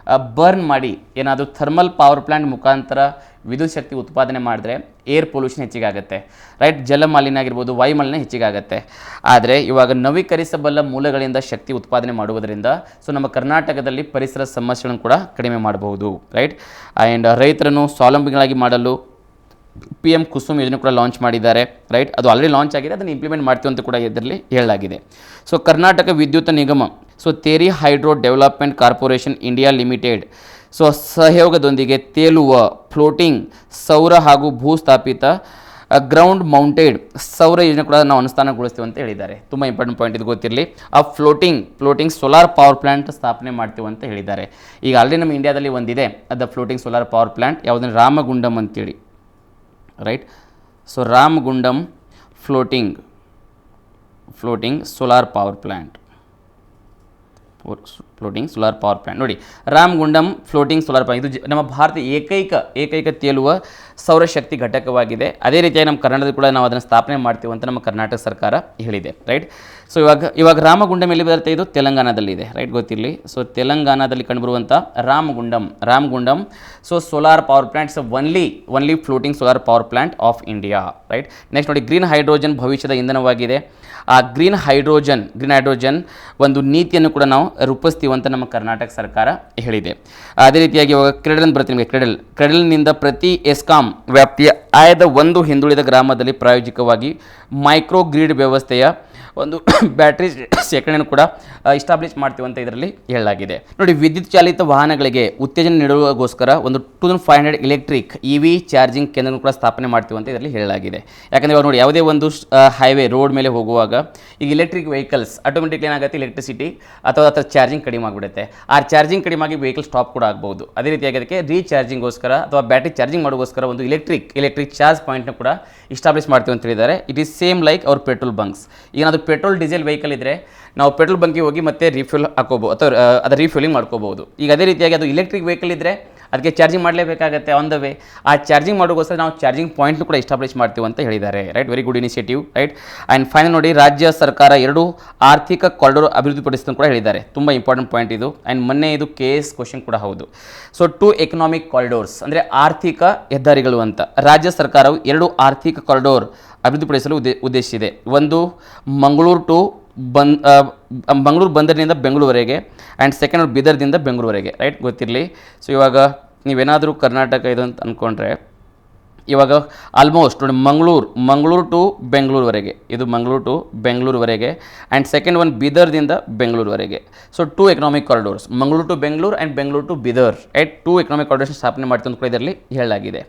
ಬರ್ನ್ ಮಾಡಿ ಏನಾದರೂ ಥರ್ಮಲ್ ಪವರ್ ಪ್ಲ್ಯಾಂಟ್ ಮುಖಾಂತರ ವಿದ್ಯುತ್ ಶಕ್ತಿ ಉತ್ಪಾದನೆ ಮಾಡಿದ್ರೆ ಏರ್ ಪೊಲ್ಯೂಷನ್ ಹೆಚ್ಚಿಗೆ ಆಗುತ್ತೆ, ರೈಟ್. ಜಲ ಮಾಲಿನ್ಯ ಆಗಿರ್ಬೋದು, ವಾಯು ಮಾಲಿನ್ಯ ಹೆಚ್ಚಿಗೆ ಆಗುತ್ತೆ. ಆದರೆ ಇವಾಗ ನವೀಕರಿಸಬಲ್ಲ ಮೂಲಗಳಿಂದ ಶಕ್ತಿ ಉತ್ಪಾದನೆ ಮಾಡುವುದರಿಂದ ಸೊ ನಮ್ಮ ಕರ್ನಾಟಕದಲ್ಲಿ ಪರಿಸರ ಸಮಸ್ಯೆಗಳನ್ನು ಕೂಡ ಕಡಿಮೆ ಮಾಡಬಹುದು, ರೈಟ್. ಆ್ಯಂಡ್ ರೈತರನ್ನು ಸ್ವಾವಲಂಬಿಗಳಾಗಿ ಮಾಡಲು PM ಕುಸುಮ್ ಯೋಜನೆ ಕೂಡ ಲಾಂಚ್ ಮಾಡಿದ್ದಾರೆ, ರೈಟ್. ಅದು ಆಲ್ರೆಡಿ ಲಾಂಚ್ ಆಗಿದೆ, ಅದನ್ನು ಇಂಪ್ಲಿಮೆಂಟ್ ಮಾಡ್ತೀವಿ ಅಂತ ಕೂಡ ಇದರಲ್ಲಿ ಹೇಳಲಾಗಿದೆ. ಸೊ ಕರ್ನಾಟಕ ವಿದ್ಯುತ್ ನಿಗಮ, so Tehri hydro development corporation India limited so ಸಹಯೋಗದೊಂದಿಗೆ ತೇಲುವ ಫ್ಲೋಟಿಂಗ್ ಸೌರ ಹಾಗೂ ಭೂಸ್ಥಾಪಿತ ಗ್ರೌಂಡ್ ಮೌಂಟೆಡ್ ಸೌರ ಯೋಜನೆ ಕೂಡ ನಾವು ಅನುಷ್ಠಾನಗೊಳಿಸ್ತೀವಿ ಅಂತ ಹೇಳಿದ್ದಾರೆ. ತುಂಬ ಇಂಪಾರ್ಟೆಂಟ್ ಪಾಯಿಂಟ್ ಇದು ಗೊತ್ತಿರಲಿ. ಆ ಫ್ಲೋಟಿಂಗ್ ಸೋಲಾರ್ ಪವರ್ ಪ್ಲಾಂಟ್ ಸ್ಥಾಪನೆ ಮಾಡ್ತೀವಿ ಅಂತ ಹೇಳಿದ್ದಾರೆ. ಈಗ ಆಲ್ರೆಡಿ ನಮ್ಮ ಇಂಡಿಯಾದಲ್ಲಿ ಒಂದಿದೆ, ಅದು ಫ್ಲೋಟಿಂಗ್ ಸೋಲಾರ್ ಪವರ್ ಪ್ಲಾಂಟ್, ಯಾವುದಂದ್ರೆ ರಾಮಗುಂಡಮ್ ಅಂತೇಳಿ, right. So Ramagundam floating solar power plant ನೋಡಿ. ರಾಮಗುಂಡಮ್ ಫ್ಲೋಟಿಂಗ್ ಸೋಲಾರ್ ಪ್ಲಾಂಟ್ ಇದು ನಮ್ಮ ಭಾರತ ಏಕೈಕ ತೇಲುವ ಸೌರಶಕ್ತಿ ಘಟಕವಾಗಿದೆ. ಅದೇ ರೀತಿಯಾಗಿ ನಮ್ಮ ಕರ್ನಾಟಕದಲ್ಲಿ ಕೂಡ ನಾವು ಅದನ್ನು ಸ್ಥಾಪನೆ ಮಾಡ್ತೀವಿ ಅಂತ ನಮ್ಮ ಕರ್ನಾಟಕ ಸರ್ಕಾರ ಹೇಳಿದೆ, ರೈಟ್. ಸೊ ಇವಾಗ ರಾಮಗುಂಡಮ್ ಎಲ್ಲಿ ಬರುತ್ತೆ? ಇದು ತೆಲಂಗಾಣದಲ್ಲಿ ಇದೆ, ರೈಟ್, ಗೊತ್ತಿರಲಿ. ಸೊ ತೆಲಂಗಾಣದಲ್ಲಿ ಕಂಡುಬರುವಂಥ Ramagundam so solar power plants only floating solar power plant of India, right. Next ನೋಡಿ, ಗ್ರೀನ್ ಹೈಡ್ರೋಜನ್ ಭವಿಷ್ಯದ ಇಂಧನವಾಗಿದೆ. ಆ ಗ್ರೀನ್ ಹೈಡ್ರೋಜನ್ ಒಂದು ನೀತಿಯನ್ನು ಕೂಡ ನಾವು ರೂಪಿಸ್ತೀವಿ ಅಂತ ನಮ್ಮ ಕರ್ನಾಟಕ ಸರ್ಕಾರ ಹೇಳಿದೆ. ಅದೇ ರೀತಿಯಾಗಿ ಇವಾಗ ಕ್ರೆಡಲ್ ಬರುತ್ತೆ ನಿಮಗೆ. ಕ್ರೆಡಲ್ನಿಂದ ಪ್ರತಿ ಎಸ್ಕಾಂ ವ್ಯಾಪ್ತಿಯ ಆಯ್ದ ಒಂದು ಹಿಂದುಳಿದ ಗ್ರಾಮದಲ್ಲಿ ಪ್ರಾಯೋಗಿಕವಾಗಿ ಮೈಕ್ರೋ ಗ್ರಿಡ್ ವ್ಯವಸ್ಥೆಯ ಒಂದು ಬ್ಯಾಟ್ರಿ ಶೇಖರಣೆಯನ್ನು ಕೂಡ ಇಸ್ಟಾಬ್ಲಿಷ್ ಮಾಡ್ತೀವಿ ಅಂತ ಇದರಲ್ಲಿ ಹೇಳಲಾಗಿದೆ. ನೋಡಿ, ವಿದ್ಯುತ್ ಚಾಲಿತ ವಾಹನಗಳಿಗೆ ಉತ್ತೇಜನ ನೀಡುವಗೋಸ್ಕರ ಒಂದು 2500 ಎಲೆಕ್ಟ್ರಿಕ್ EV ಚಾರ್ಜಿಂಗ್ ಕೇಂದ್ರವನ್ನು ಕೂಡ ಸ್ಥಾಪನೆ ಮಾಡ್ತೀವಿ ಅಂತ ಇದರಲ್ಲಿ ಹೇಳಲಾಗಿದೆ. ಯಾಕಂದರೆ ಇವಾಗ ನೋಡಿ, ಯಾವುದೇ ಒಂದು ಹೈವೇ ರೋಡ್ ಮೇಲೆ ಹೋಗುವಾಗ ಈಗ ಎಲೆಕ್ಟ್ರಿಕ್ ವೆಹಿಕಲ್ಸ್ ಆಟೋಮೆಟಿಕ್ ಏನಾಗುತ್ತೆ, ಎಲೆಕ್ಟ್ರಿಸಿಟಿ ಅಥವಾ ಚಾರ್ಜಿಂಗ್ ಕಡಿಮೆ ಆಗಿಬಿಡುತ್ತೆ. ಆ ಚಾರ್ಜಿಂಗ್ ಕಡಿಮೆ ಆಗಿ ವೆಹಿಕಲ್ ಸ್ಟಾಪ್ ಕೂಡ ಆಗ್ಬೋದು. ಅದೇ ರೀತಿಯಾಗಿ ಅದಕ್ಕೆ ರೀಚಾರ್ಜಿಂಗ್ಗೋಸ್ಕರ ಅಥವಾ ಬ್ಯಾಟ್ರಿ ಚಾರ್ಜಿಂಗ್ ಮಾಡೋಗೋಸ್ಕರ ಒಂದು ಎಲೆಕ್ಟ್ರಿಕ್ ಚಾರ್ಜ್ ಪಾಯಿಂಟ್ನ ಕೂಡ ಇಸ್ಟಾಬ್ಲಿಷ್ ಮಾಡ್ತೀವಿ ಅಂತ ಹೇಳಿದ್ದಾರೆ. It is same like our petrol bunks. ಈಗ ಅದು ಪೆಟ್ರೋಲ್ ಡೀಸೆಲ್ ವೆಹಿಕಲ್ ಇದ್ದರೆ ನಾವು ಪೆಟ್ರೋಲ್ ಬಂಕಿಗೆ ಹೋಗಿ ಮತ್ತೆ ರೀಫಿಲ್ ಹಾಕೋಬಹುದು ಅಥವಾ ಅದು ರೀಫಿಲ್ಲಿಂಗ್ ಮಾಡ್ಕೋಬಹುದು. ಈಗ ಅದೇ ರೀತಿಯಾಗಿ ಅದು ಎಲೆಕ್ಟ್ರಿಕ್ ವೆಹಿಕಲ್ ಇದ್ದರೆ ಅದಕ್ಕೆ ಚಾರ್ಜಿಂಗ್ ಮಾಡಲೇಬೇಕಾಗುತ್ತೆ ಆನ್ ದ ವೇ. ಆ ಚಾರ್ಜಿಂಗ್ ಮಾಡೋಗೋಸ್ಕರ ನಾವು ಚಾರ್ಜಿಂಗ್ ಪಾಯಿಂಟ್ನು ಕೂಡ ಎಸ್ಟಾಬ್ಲಿಷ್ ಮಾಡ್ತೀವಿ ಅಂತ ಹೇಳಿದ್ದಾರೆ, right. Very good initiative, right. And final ನೋಡಿ, ರಾಜ್ಯ ಸರ್ಕಾರ 2 ಆರ್ಥಿಕ ಕಾರಿಡಾರ್ ಅಭಿವೃದ್ಧಿಪಡಿಸಿದ ಕೂಡ ಹೇಳಿದ್ದಾರೆ. ತುಂಬ ಇಂಪಾರ್ಟೆಂಟ್ ಪಾಯಿಂಟ್ ಇದು. ಆ್ಯಂಡ್ ಮೊನ್ನೆ ಇದು KS ಕ್ವಶನ್ ಕೂಡ ಹೌದು. ಸೊ 2 ಎಕನಾಮಿಕ್ ಕಾರಿಡೋರ್ಸ್ ಅಂದರೆ ಆರ್ಥಿಕ ಹೆದ್ದಾರಿಗಳು ಅಂತ ರಾಜ್ಯ ಸರ್ಕಾರವು 2 ಆರ್ಥಿಕ ಕಾರಿಡೋರ್ ಅಭಿವೃದ್ಧಿಪಡಿಸಲು ಉದ್ದೇಶಿಸಿದೆ. ಒಂದು ಮಂಗಳೂರು ಬಂದರಿನಿಂದ ಬೆಂಗಳೂರುವರೆಗೆ ಆ್ಯಂಡ್ ಸೆಕೆಂಡ್ ಬೀದರ್ದಿಂದ ಬೆಂಗಳೂರುವರೆಗೆ, ರೈಟ್, ಗೊತ್ತಿರಲಿ. ಸೊ ಇವಾಗ ನೀವೇನಾದರೂ ಕರ್ನಾಟಕ ಇದು ಅಂತ ಅಂದ್ಕೊಂಡ್ರೆ ಇವಾಗ ಆಲ್ಮೋಸ್ಟ್ ನೋಡಿ, ಮಂಗಳೂರು ಟು ಬೆಂಗಳೂರುವರೆಗೆ, ಇದು ಮಂಗಳೂರು ಟು ಬೆಂಗಳೂರುವರೆಗೆ ಆ್ಯಂಡ್ ಸೆಕೆಂಡ್ ಒನ್ ಬೀದರ್ದಿಂದ ಬೆಂಗಳೂರುವರೆಗೆ. So 2 economic corridors, Mangaluru to Bengaluru and Bengaluru to Bidar, right. 2 economic corridors ಸ್ಥಾಪನೆ ಮಾಡ್ತೀವಿ ಅಂತ ಕೂಡ ಇದರಲ್ಲಿ ಹೇಳಲಾಗಿದೆ.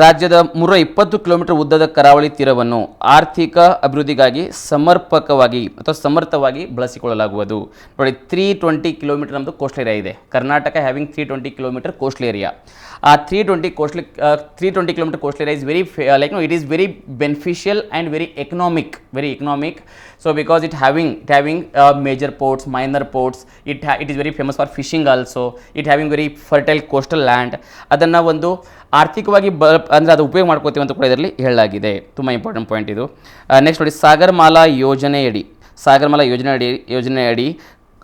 ರಾಜ್ಯದ 320 ಕಿಲೋಮೀಟರ್ ಉದ್ದದ ಕರಾವಳಿ ತೀರವನ್ನು ಆರ್ಥಿಕ ಅಭಿವೃದ್ಧಿಗಾಗಿ ಸಮರ್ಥವಾಗಿ ಬಳಸಿಕೊಳ್ಳಲಾಗುವುದು. ನೋಡಿ, 320 ಕಿಲೋಮೀಟರ್ ನಮ್ಮದು ಕೋಸ್ಟಲ್ ಏರಿಯಾ ಇದೆ. Karnataka having 320 kilometre coastal area. ಆ 320 kilometre coastal area is very it is very beneficial and very economic. So because it having major ports, minor ports, it is very famous for fishing also. It having very fertile coastal land. ಅದನ್ನು ಒಂದು ಆರ್ಥಿಕವಾಗಿ ಅಂದರೆ ಅದು ಉಪಯೋಗ ಮಾಡ್ಕೋತೀವಿ ಅಂತ ಕೂಡ ಇದರಲ್ಲಿ ಹೇಳಲಾಗಿದೆ. ತುಂಬ ಇಂಪಾರ್ಟೆಂಟ್ ಪಾಯಿಂಟ್ ಇದು. ನೆಕ್ಸ್ಟ್ ನೋಡಿ, ಸಾಗರಮಾಲಾ ಯೋಜನೆಯಡಿ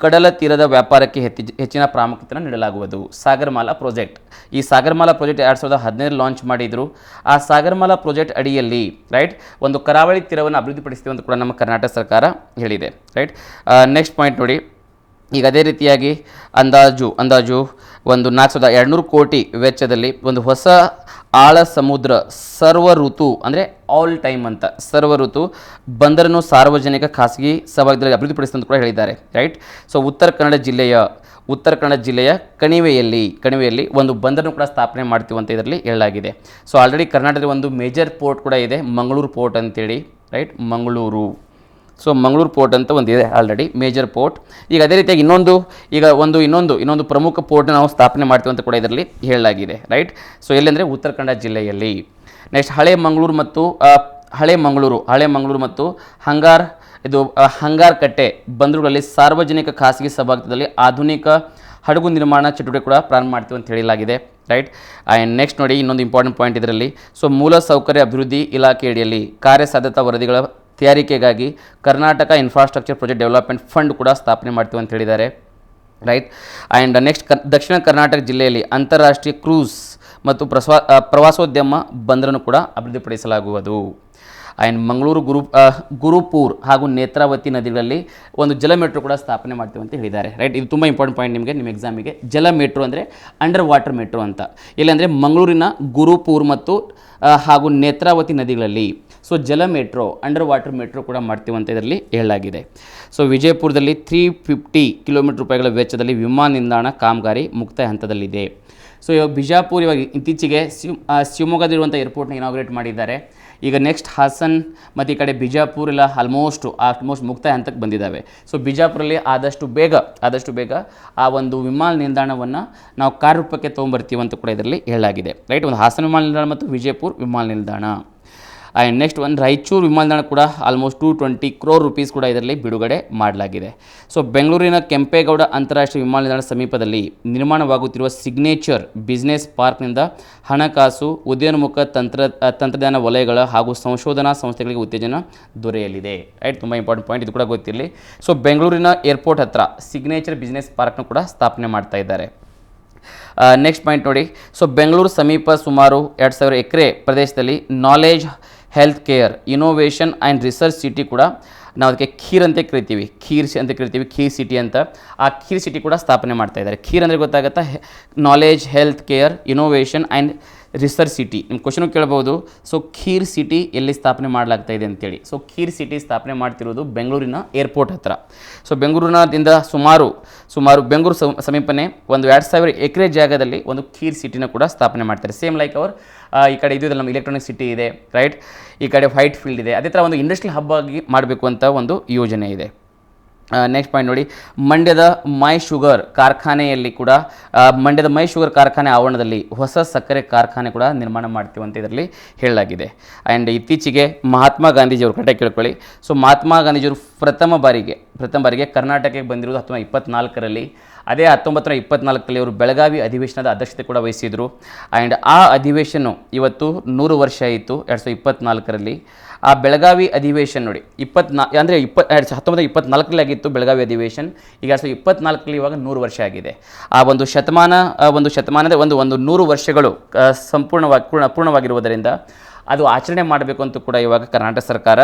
ಕಡಲ ತೀರದ ವ್ಯಾಪಾರಕ್ಕೆ ಹೆಚ್ಚಿನ ಪ್ರಾಮುಖ್ಯತೆಯನ್ನು ನೀಡಲಾಗುವುದು. ಸಾಗರಮಾಲಾ ಪ್ರಾಜೆಕ್ಟ್ 2015 ಲಾಂಚ್ ಮಾಡಿದರು. ಆ ಸಾಗರಮಾಲಾ ಪ್ರಾಜೆಕ್ಟ್ ಅಡಿಯಲ್ಲಿ, ರೈಟ್, ಒಂದು ಕರಾವಳಿ ತೀರವನ್ನು ಅಭಿವೃದ್ಧಿಪಡಿಸ್ತೀವಿ ಅಂತ ಕೂಡ ನಮ್ಮ ಕರ್ನಾಟಕ ಸರ್ಕಾರ ಹೇಳಿದೆ, ರೈಟ್. ನೆಕ್ಸ್ಟ್ ಪಾಯಿಂಟ್ ನೋಡಿ, ಈಗ ಅದೇ ರೀತಿಯಾಗಿ ಅಂದಾಜು ಒಂದು 4,200 ಕೋಟಿ ವೆಚ್ಚದಲ್ಲಿ ಒಂದು ಹೊಸ ಆಳ ಸಮುದ್ರ ಸರ್ವ ಋತು ಅಂದರೆ ಆಲ್ ಟೈಮ್ ಅಂತ ಸರ್ವ ಬಂದರನ್ನು ಸಾರ್ವಜನಿಕ ಖಾಸಗಿ ಸಹಭಾಗಿತ್ವದಲ್ಲಿ ಅಭಿವೃದ್ಧಿಪಡಿಸಿದಂತ ಕೂಡ ಹೇಳಿದ್ದಾರೆ, ರೈಟ್. ಸೊ ಉತ್ತರ ಕನ್ನಡ ಜಿಲ್ಲೆಯ ಕಣಿವೆಯಲ್ಲಿ ಒಂದು ಬಂದರನ್ನು ಕೂಡ ಸ್ಥಾಪನೆ ಮಾಡ್ತೀವಿ ಅಂತ ಇದರಲ್ಲಿ ಹೇಳಲಾಗಿದೆ. ಸೊ ಆಲ್ರೆಡಿ ಕರ್ನಾಟಕದಲ್ಲಿ ಒಂದು ಮೇಜರ್ ಪೋರ್ಟ್ ಕೂಡ ಇದೆ, ಮಂಗಳೂರು ಪೋರ್ಟ್ ಅಂತೇಳಿ, right, Mangaluru. So Mangaluru port ಅಂತ ಒಂದಿದೆ ಆಲ್ರೆಡಿ, ಮೇಜರ್ ಪೋರ್ಟ್. ಈಗ ಅದೇ ರೀತಿಯಾಗಿ ಇನ್ನೊಂದು ಪ್ರಮುಖ ಪೋರ್ಟ್ನ ನಾವು ಸ್ಥಾಪನೆ ಮಾಡ್ತೀವಿ ಅಂತ ಕೂಡ ಇದರಲ್ಲಿ ಹೇಳಲಾಗಿದೆ, ರೈಟ್. ಸೊ ಎಲ್ಲೆಂದರೆ ಉತ್ತರ ಕನ್ನಡ ಜಿಲ್ಲೆಯಲ್ಲಿ. ನೆಕ್ಸ್ಟ್ ಹಳೆ ಮಂಗಳೂರು ಮತ್ತು ಹಂಗಾರ್ ಕಟ್ಟೆ ಬಂದರುಗಳಲ್ಲಿ ಸಾರ್ವಜನಿಕ ಖಾಸಗಿ ಸಹಭಾಗಿತ್ವದಲ್ಲಿ ಆಧುನಿಕ ಹಡಗು ನಿರ್ಮಾಣ ಚಟುವಟಿಕೆ ಕೂಡ ಪ್ರಾರಂಭ ಮಾಡ್ತೀವಿ ಅಂತ ಹೇಳಲಾಗಿದೆ, ರೈಟ್. ಆ್ಯಂಡ್ ನೆಕ್ಸ್ಟ್ ನೋಡಿ, ಇನ್ನೊಂದು ಇಂಪಾರ್ಟೆಂಟ್ ಪಾಯಿಂಟ್ ಇದರಲ್ಲಿ. ಸೊ ಮೂಲಸೌಕರ್ಯ ಅಭಿವೃದ್ಧಿ ಇಲಾಖೆ ಅಡಿಯಲ್ಲಿ ಕಾರ್ಯಸಾಧ್ಯತಾ ವರದಿಗಳ ತಯಾರಿಕೆಗಾಗಿ Karnataka infrastructure project development fund ಕೂಡ ಸ್ಥಾಪನೆ ಮಾಡ್ತೀವಿ ಅಂತ ಹೇಳಿದ್ದಾರೆ, ರೈಟ್. ಆ್ಯಂಡ್ ನೆಕ್ಸ್ಟ್ ದಕ್ಷಿಣ ಕರ್ನಾಟಕ ಜಿಲ್ಲೆಯಲ್ಲಿ ಅಂತಾರಾಷ್ಟ್ರೀಯ ಕ್ರೂಸ್ ಮತ್ತು ಪ್ರವಾಸೋದ್ಯಮ ಬಂದರನ್ನು ಕೂಡ ಅಭಿವೃದ್ಧಿಪಡಿಸಲಾಗುವುದು. ಆ್ಯಂಡ್ ಮಂಗಳೂರು ಗುರುಪುರ್ ಹಾಗೂ ನೇತ್ರಾವತಿ ನದಿಗಳಲ್ಲಿ ಒಂದು ಜಲ ಮೆಟ್ರೋ ಕೂಡ ಸ್ಥಾಪನೆ ಮಾಡ್ತೀವಿ ಅಂತ ಹೇಳಿದ್ದಾರೆ, ರೈಟ್. ಇದು ತುಂಬ ಇಂಪಾರ್ಟೆಂಟ್ ಪಾಯಿಂಟ್ ನಿಮ್ಮ ಎಕ್ಸಾಮಿಗೆ. ಜಲ ಮೆಟ್ರೋ ಅಂದರೆ ಅಂಡರ್ ವಾಟರ್ ಮೆಟ್ರೋ ಅಂತ. ಇಲ್ಲಾಂದರೆ ಮಂಗಳೂರಿನ ಗುರುಪುರ್ ಮತ್ತು ಹಾಗೂ ನೇತ್ರಾವತಿ ನದಿಗಳಲ್ಲಿ ಸೊ ಜಲ ಮೆಟ್ರೋ, ಅಂಡರ್ ವಾಟರ್ ಮೆಟ್ರೋ ಕೂಡ ಮಾಡ್ತೀವಿ ಅಂತ ಇದರಲ್ಲಿ ಹೇಳಲಾಗಿದೆ. ಸೊ ವಿಜಯಪುರದಲ್ಲಿ 350 ಕಿಲೋಮೀಟರ್ ರೂಪಾಯಿಗಳ ವೆಚ್ಚದಲ್ಲಿ ವಿಮಾನ ನಿಲ್ದಾಣ ಕಾಮಗಾರಿ ಮುಕ್ತಾಯ ಹಂತದಲ್ಲಿದೆ. ಸೊ ಇವಾಗ ಬಿಜಾಪುರ ಇವಾಗ ಇತ್ತೀಚೆಗೆ ಶಿವಮೊಗ್ಗದಲ್ಲಿರುವಂಥ ಏರ್ಪೋರ್ಟ್ನ ಇನಾಗ್ರೇಟ್ ಮಾಡಿದ್ದಾರೆ. ಈಗ ನೆಕ್ಸ್ಟ್ ಹಾಸನ್ ಮತ್ತು ಈ ಕಡೆ ಬಿಜಾಪುರ ಎಲ್ಲ ಆಲ್ಮೋಸ್ಟ್ ಮುಕ್ತಾಯ ಹಂತಕ್ಕೆ ಬಂದಿದ್ದಾವೆ. ಸೊ ಬಿಜಾಪುರಲ್ಲಿ ಆದಷ್ಟು ಬೇಗ ಆ ಒಂದು ವಿಮಾನ ನಿಲ್ದಾಣವನ್ನು ನಾವು ಕಾರ್ಯರೂಪಕ್ಕೆ ತೊಗೊಂಬರ್ತೀವಿ ಅಂತ ಕೂಡ ಇದರಲ್ಲಿ ಹೇಳಲಾಗಿದೆ. ರೈಟ್, ಒಂದು ಹಾಸನ ವಿಮಾನ ನಿಲ್ದಾಣ ಮತ್ತು ವಿಜಯಪುರ ವಿಮಾನ ನಿಲ್ದಾಣ. ಆ್ಯಂಡ್ ನೆಕ್ಸ್ಟ್ ಒಂದು ರಾಯಚೂರು ವಿಮಾನ ನಿಲ್ದಾಣ ಕೂಡ ಆಲ್ಮೋಸ್ಟ್ 220 crore rupees ಕೂಡ ಇದರಲ್ಲಿ ಬಿಡುಗಡೆ ಮಾಡಲಾಗಿದೆ. ಸೊ ಬೆಂಗಳೂರಿನ ಕೆಂಪೇಗೌಡ ಅಂತಾರಾಷ್ಟ್ರೀಯ ವಿಮಾನ ನಿಲ್ದಾಣ ಸಮೀಪದಲ್ಲಿ ನಿರ್ಮಾಣವಾಗುತ್ತಿರುವ ಸಿಗ್ನೇಚರ್ ಬಿಸ್ನೆಸ್ ಪಾರ್ಕ್ನಿಂದ ಹಣಕಾಸು, ಉದಯೋನ್ಮುಖ ತಂತ್ರಜ್ಞಾನ ವಲಯಗಳ ಹಾಗೂ ಸಂಶೋಧನಾ ಸಂಸ್ಥೆಗಳಿಗೆ ಉತ್ತೇಜನ ದೊರೆಯಲಿದೆ. ರೈಟ್, ತುಂಬ ಇಂಪಾರ್ಟೆಂಟ್ ಪಾಯಿಂಟ್, ಇದು ಕೂಡ ಗೊತ್ತಿರಲಿ. ಸೊ ಬೆಂಗಳೂರಿನ ಏರ್ಪೋರ್ಟ್ ಹತ್ರ ಸಿಗ್ನೇಚರ್ ಬಿಸ್ನೆಸ್ ಪಾರ್ಕ್ನ ಕೂಡ ಸ್ಥಾಪನೆ ಮಾಡ್ತಾ ಇದ್ದಾರೆ. ನೆಕ್ಸ್ಟ್ ಪಾಯಿಂಟ್ ನೋಡಿ. ಸೊ ಬೆಂಗಳೂರು ಸಮೀಪ ಸುಮಾರು 2000 ಎಕರೆ ಪ್ರದೇಶದಲ್ಲಿ knowledge, health care, innovation and research city ಕೂಡ ನಾವು ಅದಕ್ಕೆ ಖೀರ್ ಅಂತ ಕರಿತೀವಿ, ಖೀರ್ ಸಿಟಿ ಅಂತ. ಆ ಖೀರ್ ಸಿಟಿ ಕೂಡ ಸ್ಥಾಪನೆ ಮಾಡ್ತಾ ಇದ್ದಾರೆ. ಖೀರ್ ಅಂದರೆ ಗೊತ್ತಾಗುತ್ತಾ, knowledge, health care, innovation and research city. ನಿಮ್ಮ ಕ್ವಶನು ಕೇಳ್ಬೋದು, ಸೊ ಖೀರ್ ಸಿಟಿ ಎಲ್ಲಿ ಸ್ಥಾಪನೆ ಮಾಡಲಾಗ್ತಾ ಇದೆ ಅಂತೇಳಿ. ಸೊ ಖೀರ್ ಸಿಟಿ ಸ್ಥಾಪನೆ ಮಾಡ್ತಿರೋದು ಬೆಂಗಳೂರಿನ ಏರ್ಪೋರ್ಟ್ ಹತ್ರ. ಸೊ ಬೆಂಗಳೂರಿನದಿಂದ ಸುಮಾರು ಬೆಂಗಳೂರು ಸಮೀಪನೇ ಒಂದು 2000 ಎಕರೆ ಜಾಗದಲ್ಲಿ ಒಂದು ಖೀರ್ ಸಿಟಿನ ಕೂಡ ಸ್ಥಾಪನೆ ಮಾಡ್ತಾರೆ. ಸೇಮ್ ಲೈಕ್ ಈ ಕಡೆ ಇದು ನಮ್ಮ ಎಲೆಕ್ಟ್ರಾನಿಕ್ ಸಿಟಿ ಇದೆ, ರೈಟ್, ಈ ಕಡೆ ವೈಟ್ ಫೀಲ್ಡ್ ಇದೆ. ಅದೇ ಥರ ಒಂದು ಇಂಡಸ್ಟ್ರಿಯಲ್ ಹಬ್ ಆಗಿ ಮಾಡಬೇಕು ಅಂತ ಒಂದು ಯೋಜನೆ ಇದೆ. ನೆಕ್ಸ್ಟ್ ಪಾಯಿಂಟ್ ನೋಡಿ. ಮಂಡ್ಯದ ಮೈ ಶುಗರ್ ಕಾರ್ಖಾನೆಯಲ್ಲಿ ಕೂಡ ಮಂಡ್ಯದ ಮೈ ಶುಗರ್ ಕಾರ್ಖಾನೆ ಆವರಣದಲ್ಲಿ ಹೊಸ ಸಕ್ಕರೆ ಕಾರ್ಖಾನೆ ಕೂಡ ನಿರ್ಮಾಣ ಮಾಡ್ತೀವಿ ಅಂತ ಇದರಲ್ಲಿ ಹೇಳಲಾಗಿದೆ. ಆ್ಯಂಡ್ ಇತ್ತೀಚೆಗೆ ಮಹಾತ್ಮ ಗಾಂಧೀಜಿಯವರು ಕಡೆ ಕೇಳ್ಕೊಳ್ಳಿ. ಸೊ ಮಹಾತ್ಮ ಗಾಂಧೀಜಿಯವರು ಪ್ರಥಮ ಬಾರಿಗೆ ಕರ್ನಾಟಕಕ್ಕೆ ಬಂದಿರೋದು 1924ರಲ್ಲಿ. ಅದೇ 1924ರಲ್ಲಿ ಅವರು ಬೆಳಗಾವಿ ಅಧಿವೇಶನದ ಅಧ್ಯಕ್ಷತೆ ಕೂಡ ವಹಿಸಿದರು. ಆ್ಯಂಡ್ ಆ ಅಧಿವೇಶನ ಇವತ್ತು 100 ವರ್ಷ ಆಯಿತು 2024ರಲ್ಲಿ. ಆ ಬೆಳಗಾವಿ ಅಧಿವೇಶನ ನೋಡಿ 1924ರಲ್ಲಿ ಆಗಿತ್ತು ಬೆಳಗಾವಿ ಅಧಿವೇಶನ. ಈಗ 2024ರಲ್ಲಿ ಇವಾಗ 100 ವರ್ಷ ಆಗಿದೆ. ಆ ಒಂದು ಶತಮಾನದ ಒಂದು 100 ವರ್ಷಗಳು ಪೂರ್ಣವಾಗಿರುವುದರಿಂದ ಅದು ಆಚರಣೆ ಮಾಡಬೇಕು ಅಂತ ಕೂಡ ಇವಾಗ ಕರ್ನಾಟಕ ಸರ್ಕಾರ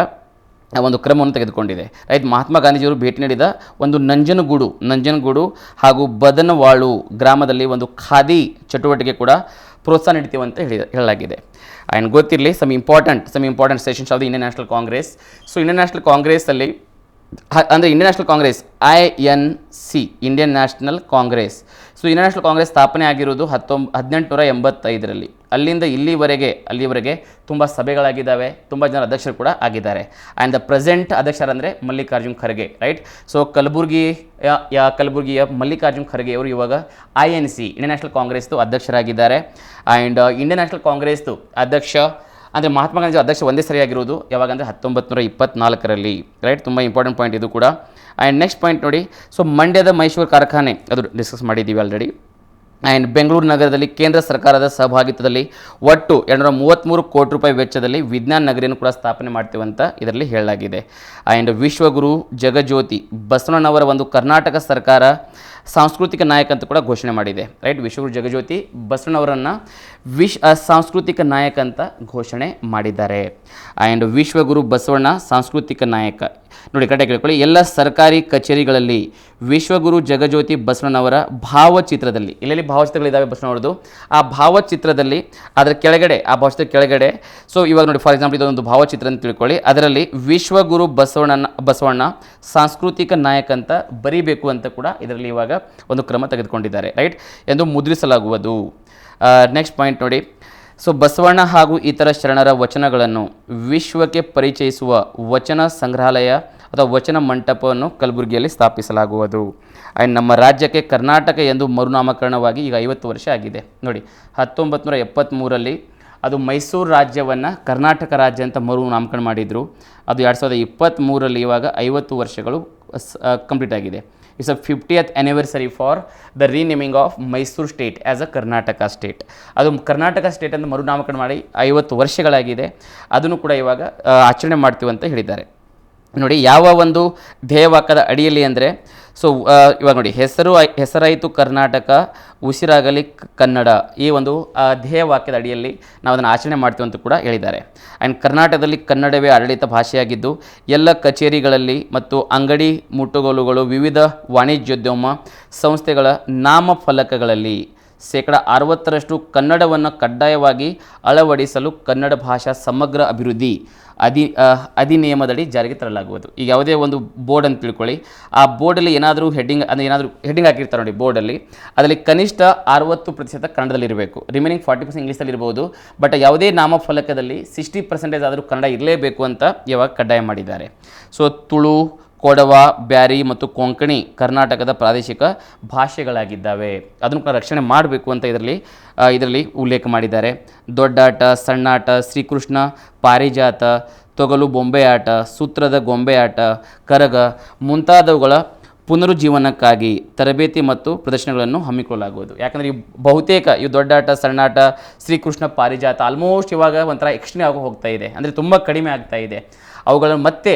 ಒಂದು ಕ್ರಮವನ್ನು ತೆಗೆದುಕೊಂಡಿದೆ. ರೈಟ್, ಮಹಾತ್ಮ ಗಾಂಧೀಜಿಯವರು ಭೇಟಿ ನೀಡಿದ ಒಂದು ನಂಜನಗೂಡು ಹಾಗೂ ಬದನವಾಳು ಗ್ರಾಮದಲ್ಲಿ ಒಂದು ಖಾದಿ ಚಟುವಟಿಕೆ ಕೂಡ ಪ್ರೋತ್ಸಾಹ ನೀಡ್ತೀವಿ ಅಂತ ಹೇಳಲಾಗಿದೆ. ಆ್ಯಂಡ್ ಗೊತ್ತಿರಲಿ some important sessions of the Indian National Congress. So Indian National ಕಾಂಗ್ರೆಸ್ಸಲ್ಲಿ Indian National Congress INC, Indian National Congress. So Indian National Congress ಸ್ಥಾಪನೆ ಆಗಿರೋದು 1885ರಲ್ಲಿ. ಅಲ್ಲಿಂದ ಅಲ್ಲಿವರೆಗೆ ತುಂಬ ಸಭೆಗಳಾಗಿದ್ದಾವೆ, ತುಂಬ ಜನ ಅಧ್ಯಕ್ಷರು ಕೂಡ ಆಗಿದ್ದಾರೆ. ಆ್ಯಂಡ್ ದ ಪ್ರೆಸೆಂಟ್ ಅಧ್ಯಕ್ಷರಂದರೆ ಮಲ್ಲಿಕಾರ್ಜುನ್ ಖರ್ಗೆ, ರೈಟ್. ಸೊ ಕಲಬುರಗಿಯ ಮಲ್ಲಿಕಾರ್ಜುನ್ ಖರ್ಗೆ ಅವರು ಇವಾಗ INC, ಇಂಡಿಯನ್ ನ್ಯಾಷನಲ್ ಕಾಂಗ್ರೆಸ್ದು ಅಧ್ಯಕ್ಷರಾಗಿದ್ದಾರೆ. ಆ್ಯಂಡ್ ಇಂಡಿಯನ್ ನ್ಯಾಷನಲ್ ಕಾಂಗ್ರೆಸ್ದು ಅಧ್ಯಕ್ಷ ಅಂದರೆ ಮಹಾತ್ಮ ಗಾಂಧಿ ಅಧ್ಯಕ್ಷ ಒಂದೇ ಸರಿಯಾಗಿರೋದು ಯಾವಾಗ ಅಂದರೆ 1924ರಲ್ಲಿ, ರೈಟ್. ತುಂಬ ಇಂಪಾರ್ಟೆಂಟ್ ಪಾಯಿಂಟ್ ಇದು ಕೂಡ. ಆ್ಯಂಡ್ ನೆಕ್ಸ್ಟ್ ಪಾಯಿಂಟ್ ನೋಡಿ. ಸೊ ಮಂಡ್ಯದ ಮೈಸೂರು ಕಾರ್ಖಾನೆ ಅದು ಡಿಸ್ಕಸ್ ಮಾಡಿದ್ದೀವಿ ಆಲ್ರೆಡಿ. ಆ್ಯಂಡ್ ಬೆಂಗಳೂರು ನಗರದಲ್ಲಿ ಕೇಂದ್ರ ಸರ್ಕಾರದ ಸಹಭಾಗಿತ್ವದಲ್ಲಿ ಒಟ್ಟು 233 ಕೋಟಿ ರೂಪಾಯಿ ವೆಚ್ಚದಲ್ಲಿ ವಿಜ್ಞಾನ ನಗರಿಯನ್ನು ಕೂಡ ಸ್ಥಾಪನೆ ಮಾಡ್ತೀವಿ ಅಂತ ಇದರಲ್ಲಿ ಹೇಳಲಾಗಿದೆ. ಆ್ಯಂಡ್ ವಿಶ್ವಗುರು ಜಗಜ್ಯೋತಿ ಬಸವಣ್ಣನವರ ಒಂದು ಕರ್ನಾಟಕ ಸರ್ಕಾರ ಸಾಂಸ್ಕೃತಿಕ ನಾಯಕ ಅಂತ ಕೂಡ ಘೋಷಣೆ ಮಾಡಿದೆ, ರೈಟ್. ವಿಶ್ವಗುರು ಜಗಜ್ಯೋತಿ ಬಸವಣ್ಣವರನ್ನು ಸಾಂಸ್ಕೃತಿಕ ನಾಯಕ ಅಂತ ಘೋಷಣೆ ಮಾಡಿದ್ದಾರೆ. ಆ್ಯಂಡ್ ವಿಶ್ವಗುರು ಬಸವಣ್ಣ ಸಾಂಸ್ಕೃತಿಕ ನಾಯಕ ನೋಡಿ, ಕರೆಕ್ಟಾಗಿ ಕೇಳ್ಕೊಳ್ಳಿ. ಎಲ್ಲ ಸರ್ಕಾರಿ ಕಚೇರಿಗಳಲ್ಲಿ ವಿಶ್ವಗುರು ಜಗಜ್ಯೋತಿ ಬಸವಣ್ಣನವರ ಭಾವಚಿತ್ರದಲ್ಲಿ, ಎಲ್ಲೆಲ್ಲಿ ಭಾವಚಿತ್ರಗಳಿದ್ದಾವೆ ಬಸವಣ್ಣವ್ರದ್ದು, ಆ ಭಾವಚಿತ್ರದಲ್ಲಿ ಅದರ ಕೆಳಗಡೆ, ಆ ಭಾವಚಿತ್ರ ಕೆಳಗಡೆ, ಸೊ ಇವಾಗ ನೋಡಿ ಫಾರ್ ಎಕ್ಸಾಂಪಲ್ ಇದೊಂದು ಭಾವಚಿತ್ರ ಅಂತ ತಿಳ್ಕೊಳ್ಳಿ, ಅದರಲ್ಲಿ ವಿಶ್ವಗುರು ಬಸವಣ್ಣ ಸಾಂಸ್ಕೃತಿಕ ನಾಯಕ ಅಂತ ಬರೀಬೇಕು ಅಂತ ಕೂಡ ಇದರಲ್ಲಿ ಇವಾಗ ಒಂದು ಕ್ರಮ ತೆಗೆದುಕೊಂಡಿದ್ದಾರೆ, ರೈಟ್, ಎಂದು ಮುದ್ರಿಸಲಾಗುವುದು. ನೆಕ್ಸ್ಟ್ ಪಾಯಿಂಟ್ ನೋಡಿ. ಸೊ ಬಸವಣ್ಣ ಹಾಗೂ ಇತರ ಶರಣರ ವಚನಗಳನ್ನು ವಿಶ್ವಕ್ಕೆ ಪರಿಚಯಿಸುವ ವಚನ ಸಂಗ್ರಹಾಲಯ ಅಥವಾ ವಚನ ಮಂಟಪವನ್ನು ಕಲಬುರಗಿಯಲ್ಲಿ ಸ್ಥಾಪಿಸಲಾಗುವುದು. ಆ್ಯಂಡ್ ನಮ್ಮ ರಾಜ್ಯಕ್ಕೆ ಕರ್ನಾಟಕ ಎಂದು ಮರುನಾಮಕರಣವಾಗಿ ಈಗ 50 ವರ್ಷ ಆಗಿದೆ ನೋಡಿ. 1973ರಲ್ಲಿ ಅದು ಮೈಸೂರು ರಾಜ್ಯವನ್ನು ಕರ್ನಾಟಕ ರಾಜ್ಯ ಅಂತ ಮರುನಾಮಕರಣ ಮಾಡಿದರು. ಅದು 2023ರಲ್ಲಿ ಇವಾಗ 50 ವರ್ಷಗಳು ಕಂಪ್ಲೀಟ್ ಆಗಿದೆ. It's a 50th anniversary for the renaming of Mysuru state as a Karnataka state. ಅದು ಕರ್ನಾಟಕ ಸ್ಟೇಟ್ ಅಂತ ಮರುನಾಮಕರಣ ಮಾಡಿ 50 ವರ್ಷಗಳಾಗಿದೆ. ಅದನ್ನು ಕೂಡ ಇವಾಗ ಆಚರಣೆ ಮಾಡ್ತೀವಿ ಅಂತ ಹೇಳಿದ್ದಾರೆ ನೋಡಿ. ಯಾವ ಒಂದು ಧ್ಯೇಯವಾಕ್ಯದ ಅಡಿಯಲ್ಲಿ ಅಂದರೆ, ಸೊ ಇವಾಗ ನೋಡಿ, ಹೆಸರಾಯಿತು ಕರ್ನಾಟಕ, ಉಸಿರಾಗಲಿ ಕನ್ನಡ, ಈ ಒಂದು ಧ್ಯೇಯವಾಕ್ಯದ ಅಡಿಯಲ್ಲಿ ನಾವು ಅದನ್ನು ಆಚರಣೆ ಮಾಡ್ತೀವಿ ಅಂತ ಕೂಡ ಹೇಳಿದ್ದಾರೆ. ಆ್ಯಂಡ್ ಕರ್ನಾಟಕದಲ್ಲಿ ಕನ್ನಡವೇ ಆಡಳಿತ ಭಾಷೆಯಾಗಿದ್ದು ಎಲ್ಲ ಕಚೇರಿಗಳಲ್ಲಿ ಮತ್ತು ಅಂಗಡಿ ಮುಂಗಟ್ಟುಗಳು, ವಿವಿಧ ವಾಣಿಜ್ಯೋದ್ಯಮ ಸಂಸ್ಥೆಗಳ ನಾಮಫಲಕಗಳಲ್ಲಿ 60% ಕನ್ನಡವನ್ನು ಕಡ್ಡಾಯವಾಗಿ ಅಳವಡಿಸಲು ಕನ್ನಡ ಭಾಷಾ ಸಮಗ್ರ ಅಭಿವೃದ್ಧಿ ಅಧಿನಿಯಮದಡಿ ಜಾರಿಗೆ ತರಲಾಗುವುದು. ಈಗ ಯಾವುದೇ ಒಂದು ಬೋರ್ಡ್ ಅಂತ ತಿಳ್ಕೊಳ್ಳಿ, ಆ ಬೋರ್ಡಲ್ಲಿ ಏನಾದರೂ ಹೆಡ್ಡಿಂಗ್ ಹಾಕಿರ್ತಾರೆ ನೋಡಿ ಬೋರ್ಡಲ್ಲಿ, ಅದರಲ್ಲಿ ಕನಿಷ್ಠ 60% ಕನ್ನಡದಲ್ಲಿರಬೇಕು, ರಿಮೈನಿಂಗ್ 40% ಇಂಗ್ಲೀಷಲ್ಲಿ ಇರ್ಬೋದು. ಬಟ್ ಯಾವುದೇ ನಾಮಫಲಕದಲ್ಲಿ 60% ಆದರೂ ಕನ್ನಡ ಇರಲೇಬೇಕು ಅಂತ ಇವಾಗ ಕಡ್ಡಾಯ ಮಾಡಿದ್ದಾರೆ. ಸೊ ತುಳು, ಕೊಡವ, ಬ್ಯಾರಿ ಮತ್ತು ಕೊಂಕಣಿ ಕರ್ನಾಟಕದ ಪ್ರಾದೇಶಿಕ ಭಾಷೆಗಳಾಗಿದ್ದಾವೆ, ಅದನ್ನು ಕೂಡ ರಕ್ಷಣೆ ಮಾಡಬೇಕು ಅಂತ ಇದರಲ್ಲಿ ಉಲ್ಲೇಖ ಮಾಡಿದ್ದಾರೆ. ದೊಡ್ಡಾಟ, ಸಣ್ಣಾಟ, ಶ್ರೀಕೃಷ್ಣ ಪಾರಿಜಾತ, ತೊಗಲು ಬೊಂಬೆ ಆಟ, ಸೂತ್ರದ ಗೊಂಬೆ ಆಟ, ಕರಗ ಮುಂತಾದವುಗಳ ಪುನರುಜ್ಜೀವನಕ್ಕಾಗಿ ತರಬೇತಿ ಮತ್ತು ಪ್ರದರ್ಶನಗಳನ್ನು ಹಮ್ಮಿಕೊಳ್ಳಲಾಗುವುದು. ಯಾಕಂದರೆ ಬಹುತೇಕ ಇವು ದೊಡ್ಡಾಟ, ಸಣ್ಣಾಟ, ಶ್ರೀಕೃಷ್ಣ ಪಾರಿಜಾತ ಆಲ್ಮೋಸ್ಟ್ ಇವಾಗ ಒಂಥರ ಎಕ್ಸ್ಟ್ರೀಮ್ ಆಗಿ ಹೋಗ್ತಾ ಇದೆ, ಅಂದರೆ ತುಂಬ ಕಡಿಮೆ ಆಗ್ತಾ ಇದೆ. ಅವುಗಳನ್ನು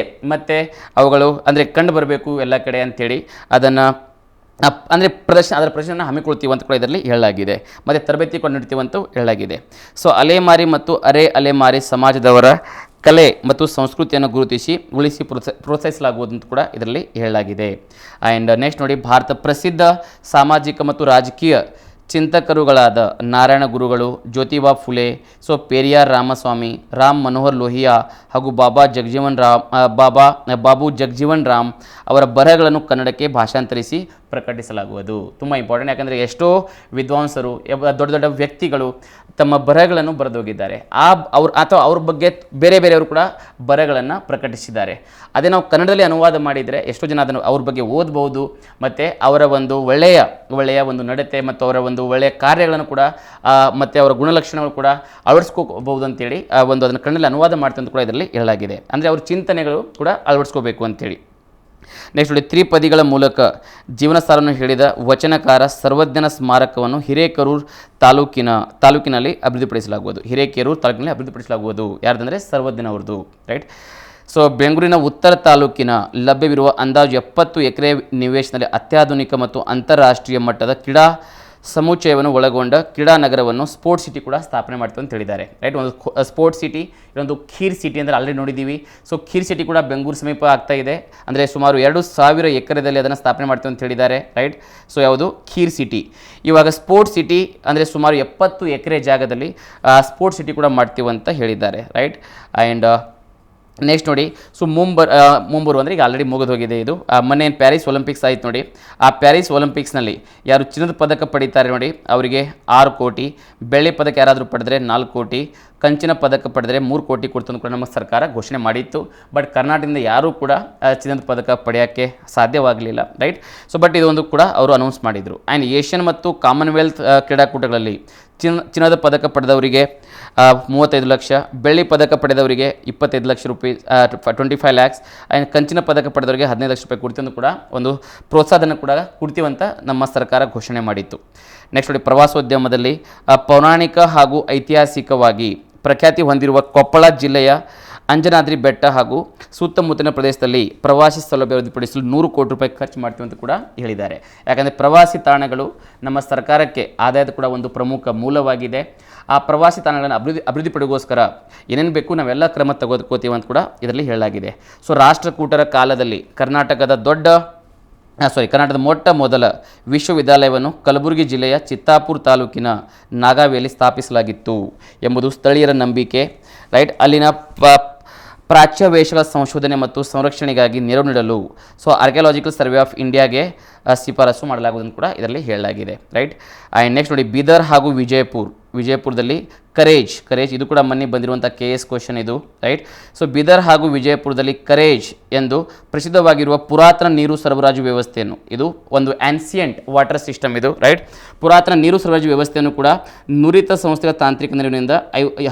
ಮತ್ತೆ ಅವುಗಳು ಅಂದರೆ ಕಂಡು ಬರಬೇಕು ಎಲ್ಲ ಕಡೆ ಅಂಥೇಳಿ ಅದನ್ನು ಅಂದರೆ ಅದರ ಪ್ರದರ್ಶನ ಹಮ್ಮಿಕೊಳ್ತೀವಿ ಅಂತ ಕೂಡ ಇದರಲ್ಲಿ ಹೇಳಲಾಗಿದೆ. ಮತ್ತು ತರಬೇತಿ ಕೂಡ ನೀಡ್ತೀವಿ ಅಂತ ಹೇಳಲಾಗಿದೆ. ಸೊ ಅಲೆಮಾರಿ ಮತ್ತು ಅರೆ ಅಲೆಮಾರಿ ಸಮಾಜದವರ ಕಲೆ ಮತ್ತು ಸಂಸ್ಕೃತಿಯನ್ನು ಗುರುತಿಸಿ ಉಳಿಸಿ ಪ್ರೋತ್ಸಾಹಿಸಲಾಗುವುದು ಅಂತ ಕೂಡ ಇದರಲ್ಲಿ ಹೇಳಲಾಗಿದೆ. ಆ್ಯಂಡ್ ನೆಕ್ಸ್ಟ್ ನೋಡಿ, ಭಾರತ ಪ್ರಸಿದ್ಧ ಸಾಮಾಜಿಕ ಮತ್ತು ರಾಜಕೀಯ ಚಿಂತಕರುಗಳಾದ ನಾರಾಯಣ ಗುರುಗಳು, ಜ್ಯೋತಿಬಾ ಫುಲೆ, ಸೊ ಪೆರಿಯಾರ್ ರಾಮಸ್ವಾಮಿ, ರಾಮ್ ಮನೋಹರ್ ಲೋಹಿಯಾ ಹಾಗೂ ಬಾಬು ಜಗಜೀವನ್ ರಾಮ್ ಅವರ ಬರಹಗಳನ್ನು ಕನ್ನಡಕ್ಕೆ ಭಾಷಾಂತರಿಸಿ ಪ್ರಕಟಿಸಲಾಗುವುದು. ತುಂಬ ಇಂಪಾರ್ಟೆಂಟ್, ಯಾಕಂದರೆ ಎಷ್ಟೋ ವಿದ್ವಾಂಸರು, ದೊಡ್ಡ ದೊಡ್ಡ ವ್ಯಕ್ತಿಗಳು ತಮ್ಮ ಬರಹಗಳನ್ನು ಬರೆದೋಗಿದ್ದಾರೆ. ಅವ್ರ ಬಗ್ಗೆ ಬೇರೆಯವರು ಕೂಡ ಬರಹಗಳನ್ನು ಪ್ರಕಟಿಸಿದ್ದಾರೆ. ಅದೇ ನಾವು ಕನ್ನಡದಲ್ಲಿ ಅನುವಾದ ಮಾಡಿದರೆ ಎಷ್ಟೋ ಜನ ಅದನ್ನು ಅವ್ರ ಬಗ್ಗೆ ಓದ್ಬೋದು, ಮತ್ತು ಅವರ ಒಂದು ಒಳ್ಳೆಯ ಒಂದು ನಡತೆ ಮತ್ತು ಅವರ ಒಂದು ಒಳ್ಳೆಯ ಕಾರ್ಯಗಳನ್ನು ಕೂಡ ಮತ್ತು ಅವರ ಗುಣಲಕ್ಷಣಗಳು ಕೂಡ ಅಳವಡಿಸ್ಕೋಬಹುದು ಅಂತೇಳಿ ಅದನ್ನು ಕನ್ನಡದಲ್ಲಿ ಅನುವಾದ ಮಾಡ್ತೀವಿ ಅಂತ ಕೂಡ ಇದರಲ್ಲಿ ಹೇಳಲಾಗಿದೆ. ಅಂದರೆ ಅವ್ರ ಚಿಂತನೆಗಳು ಕೂಡ ಅಳವಡಿಸ್ಕೋಬೇಕು ಅಂತೇಳಿ. ನೆಕ್ಸ್ಟ್ ನೋಡಿ, ತ್ರಿಪದಿಗಳ ಮೂಲಕ ಜೀವನ ಸಾರನ್ನು ಹೇಳಿದ ವಚನಕಾರ ಸರ್ವಜ್ಞನ ಸ್ಮಾರಕವನ್ನು ಹಿರೇಕೆರೂರು ತಾಲೂಕಿನಲ್ಲಿ ಅಭಿವೃದ್ಧಿಪಡಿಸಲಾಗುವುದು. ಯಾರ್ದಂದರೆ ಸರ್ವಜ್ಞನ ಅವ್ರದ್ದು, ರೈಟ್. ಸೊ ಬೆಂಗಳೂರಿನ ಉತ್ತರ ತಾಲೂಕಿನ ಲಭ್ಯವಿರುವ ಅಂದಾಜು 70 ಎಕರೆ ನಿವೇಶನದಲ್ಲಿ ಅತ್ಯಾಧುನಿಕ ಮತ್ತು ಅಂತಾರಾಷ್ಟ್ರೀಯ ಮಟ್ಟದ ಕ್ರೀಡಾ ಸಮುಚ್ಚಯವನ್ನು ಒಳಗೊಂಡ ಕ್ರೀಡಾ ನಗರವನ್ನು ಸ್ಪೋರ್ಟ್ಸ್ ಸಿಟಿ ಕೂಡ ಸ್ಥಾಪನೆ ಮಾಡ್ತೀವಿ ಅಂತ ಹೇಳಿದ್ದಾರೆ, ರೈಟ್. ಒಂದು ಸ್ಪೋರ್ಟ್ಸ್ ಸಿಟಿ, ಇನ್ನೊಂದು ಖೀರ್ ಸಿಟಿ ಅಂದರೆ ಆಲ್ರೆಡಿ ನೋಡಿದ್ದೀವಿ. ಸೊ ಖೀರ್ ಸಿಟಿ ಕೂಡ ಬೆಂಗಳೂರು ಸಮೀಪ ಆಗ್ತಾ ಇದೆ, ಅಂದರೆ ಸುಮಾರು 2000 ಎಕರೆದಲ್ಲಿ ಅದನ್ನು ಸ್ಥಾಪನೆ ಮಾಡ್ತೀವಿ ಅಂತ ಹೇಳಿದ್ದಾರೆ, ರೈಟ್. ಸೊ ಯಾವುದು ಖೀರ್ ಸಿಟಿ. ಇವಾಗ ಸ್ಪೋರ್ಟ್ಸ್ ಸಿಟಿ ಅಂದರೆ ಸುಮಾರು 70 ಎಕರೆ ಜಾಗದಲ್ಲಿ ಸ್ಪೋರ್ಟ್ಸ್ ಸಿಟಿ ಕೂಡ ಮಾಡ್ತೀವಿ ಅಂತ ಹೇಳಿದ್ದಾರೆ, ರೈಟ್. ಆ್ಯಂಡ್ ನೆಕ್ಸ್ಟ್ ನೋಡಿ, ಸೊ ಮುಂಬರು ಅಂದರೆ ಈಗ ಆಲ್ರೆಡಿ ಮುಗಿದು ಹೋಗಿದೆ ಇದು. ಮೊನ್ನೆ ಪ್ಯಾರಿಸ್ ಒಲಿಂಪಿಕ್ಸ್ ಆಯಿತು ನೋಡಿ, ಆ ಪ್ಯಾರಿಸ್ ಒಲಿಂಪಿಕ್ಸ್ನಲ್ಲಿ ಯಾರು ಚಿನ್ನದ ಪದಕ ಪಡೀತಾರೆ ನೋಡಿ ಅವರಿಗೆ 6 ಕೋಟಿ, ಬೆಳ್ಳಿ ಪದಕ ಯಾರಾದರೂ ಪಡೆದರೆ 4 ಕೋಟಿ, ಕಂಚಿನ ಪದಕ ಪಡೆದರೆ 3 ಕೋಟಿ ಕೊಡ್ತು ಕೂಡ ನಮ್ಮ ಸರ್ಕಾರ ಘೋಷಣೆ ಮಾಡಿತ್ತು. ಬಟ್ ಕರ್ನಾಟಕದಿಂದ ಯಾರೂ ಕೂಡ ಚಿನ್ನದ ಪದಕ ಪಡೆಯೋಕ್ಕೆ ಸಾಧ್ಯವಾಗಲಿಲ್ಲ, ರೈಟ್. ಸೊ ಬಟ್ ಇದೊಂದು ಕೂಡ ಅವರು ಅನೌನ್ಸ್ ಮಾಡಿದರು. ಆ್ಯಂಡ್ ಏಷ್ಯನ್ ಮತ್ತು ಕಾಮನ್ವೆಲ್ತ್ ಕ್ರೀಡಾಕೂಟಗಳಲ್ಲಿ ಚಿನ್ನದ ಪದಕ ಪಡೆದವರಿಗೆ 35 ಲಕ್ಷ, ಬೆಳ್ಳಿ ಪದಕ ಪಡೆದವರಿಗೆ 25 ಲಕ್ಷ ರೂಪಾಯಿ, 25 lakhs, ಆ್ಯಂಡ್ ಕಂಚಿನ ಪದಕ ಪಡೆದವರಿಗೆ 15 ಲಕ್ಷ ರೂಪಾಯಿ ಕೊಡ್ತೀವಿ ಕೂಡ ಒಂದು ಪ್ರೋತ್ಸಾಹನ ಕೂಡ ಕೊಡ್ತೀವಂತ ನಮ್ಮ ಸರ್ಕಾರ ಘೋಷಣೆ ಮಾಡಿತ್ತು. ನೆಕ್ಸ್ಟ್ ನೋಡಿ, ಪ್ರವಾಸೋದ್ಯಮದಲ್ಲಿ ಪೌರಾಣಿಕ ಹಾಗೂ ಐತಿಹಾಸಿಕವಾಗಿ ಪ್ರಖ್ಯಾತಿ ಹೊಂದಿರುವ ಕೊಪ್ಪಳ ಜಿಲ್ಲೆಯ ಅಂಜನಾದ್ರಿ ಬೆಟ್ಟ ಹಾಗೂ ಸುತ್ತಮುತ್ತಲಿನ ಪ್ರದೇಶದಲ್ಲಿ ಪ್ರವಾಸಿ ಸೌಲಭ್ಯ ಅಭಿವೃದ್ಧಿಪಡಿಸಲು 100 ಕೋಟಿ ರೂಪಾಯಿ ಖರ್ಚು ಮಾಡ್ತೀವಿ ಅಂತ ಕೂಡ ಹೇಳಿದ್ದಾರೆ. ಯಾಕಂದರೆ ಪ್ರವಾಸಿ ತಾಣಗಳು ನಮ್ಮ ಸರ್ಕಾರಕ್ಕೆ ಆದಾಯದ ಕೂಡ ಒಂದು ಪ್ರಮುಖ ಮೂಲವಾಗಿದೆ. ಆ ಪ್ರವಾಸಿ ತಾಣಗಳನ್ನು ಅಭಿವೃದ್ಧಿಪಡಿಗೋಸ್ಕರ ಏನೇನು ಬೇಕು ನಾವೆಲ್ಲ ಕ್ರಮ ತೆಗೆದುಕೋತೀವಿ ಅಂತ ಕೂಡ ಇದರಲ್ಲಿ ಹೇಳಲಾಗಿದೆ. ಸೊ ರಾಷ್ಟ್ರಕೂಟರ ಕಾಲದಲ್ಲಿ ಕರ್ನಾಟಕದ ಮೊಟ್ಟ ಮೊದಲ ವಿಶ್ವವಿದ್ಯಾಲಯವನ್ನು ಕಲಬುರಗಿ ಜಿಲ್ಲೆಯ ಚಿತ್ತಾಪುರ ತಾಲೂಕಿನ ನಾಗಾವಿಯಲ್ಲಿ ಸ್ಥಾಪಿಸಲಾಗಿತ್ತು ಎಂಬುದು ಸ್ಥಳೀಯರ ನಂಬಿಕೆ, ರೈಟ್. ಅಲ್ಲಿನ ಪ್ರಾಚ್ಯವೇಶಗಳ ಸಂಶೋಧನೆ ಮತ್ತು ಸಂರಕ್ಷಣೆಗಾಗಿ ನೆರವು ನೀಡಲು ಆರ್ಕಿಯಾಲಜಿಕಲ್ ಸರ್ವೆ ಆಫ್ ಇಂಡಿಯಾಗೆ ಶಿಫಾರಸು ಮಾಡಲಾಗುವುದನ್ನು ಕೂಡ ಇದರಲ್ಲಿ ಹೇಳಲಾಗಿದೆ, ರೈಟ್. ಆ್ಯಂಡ್ ನೆಕ್ಸ್ಟ್ ನೋಡಿ, ಬೀದರ್ ಹಾಗೂ ವಿಜಯಪುರದಲ್ಲಿ ಕರೇಜ್ ಇದು ಕೂಡ ಮೊನ್ನೆ ಬಂದಿರುವಂಥ KS ಕ್ವಶನ್ ಇದು, ರೈಟ್. ಸೊ ಬೀದರ್ ಹಾಗೂ ವಿಜಯಪುರದಲ್ಲಿ ಕರೇಜ್ ಎಂದು ಪ್ರಸಿದ್ಧವಾಗಿರುವ ಪುರಾತನ ನೀರು ಸರಬರಾಜು ವ್ಯವಸ್ಥೆಯನ್ನು, ಇದು ಒಂದು ಆನ್ಸಿಯಂಟ್ ವಾಟರ್ ಸಿಸ್ಟಮ್ ಇದು, ರೈಟ್. ಪುರಾತನ ನೀರು ಸರಬರಾಜು ವ್ಯವಸ್ಥೆಯನ್ನು ಕೂಡ ನುರಿತ ಸಂಸ್ಥೆಗಳ ತಾಂತ್ರಿಕ ನೆರವಿನಿಂದ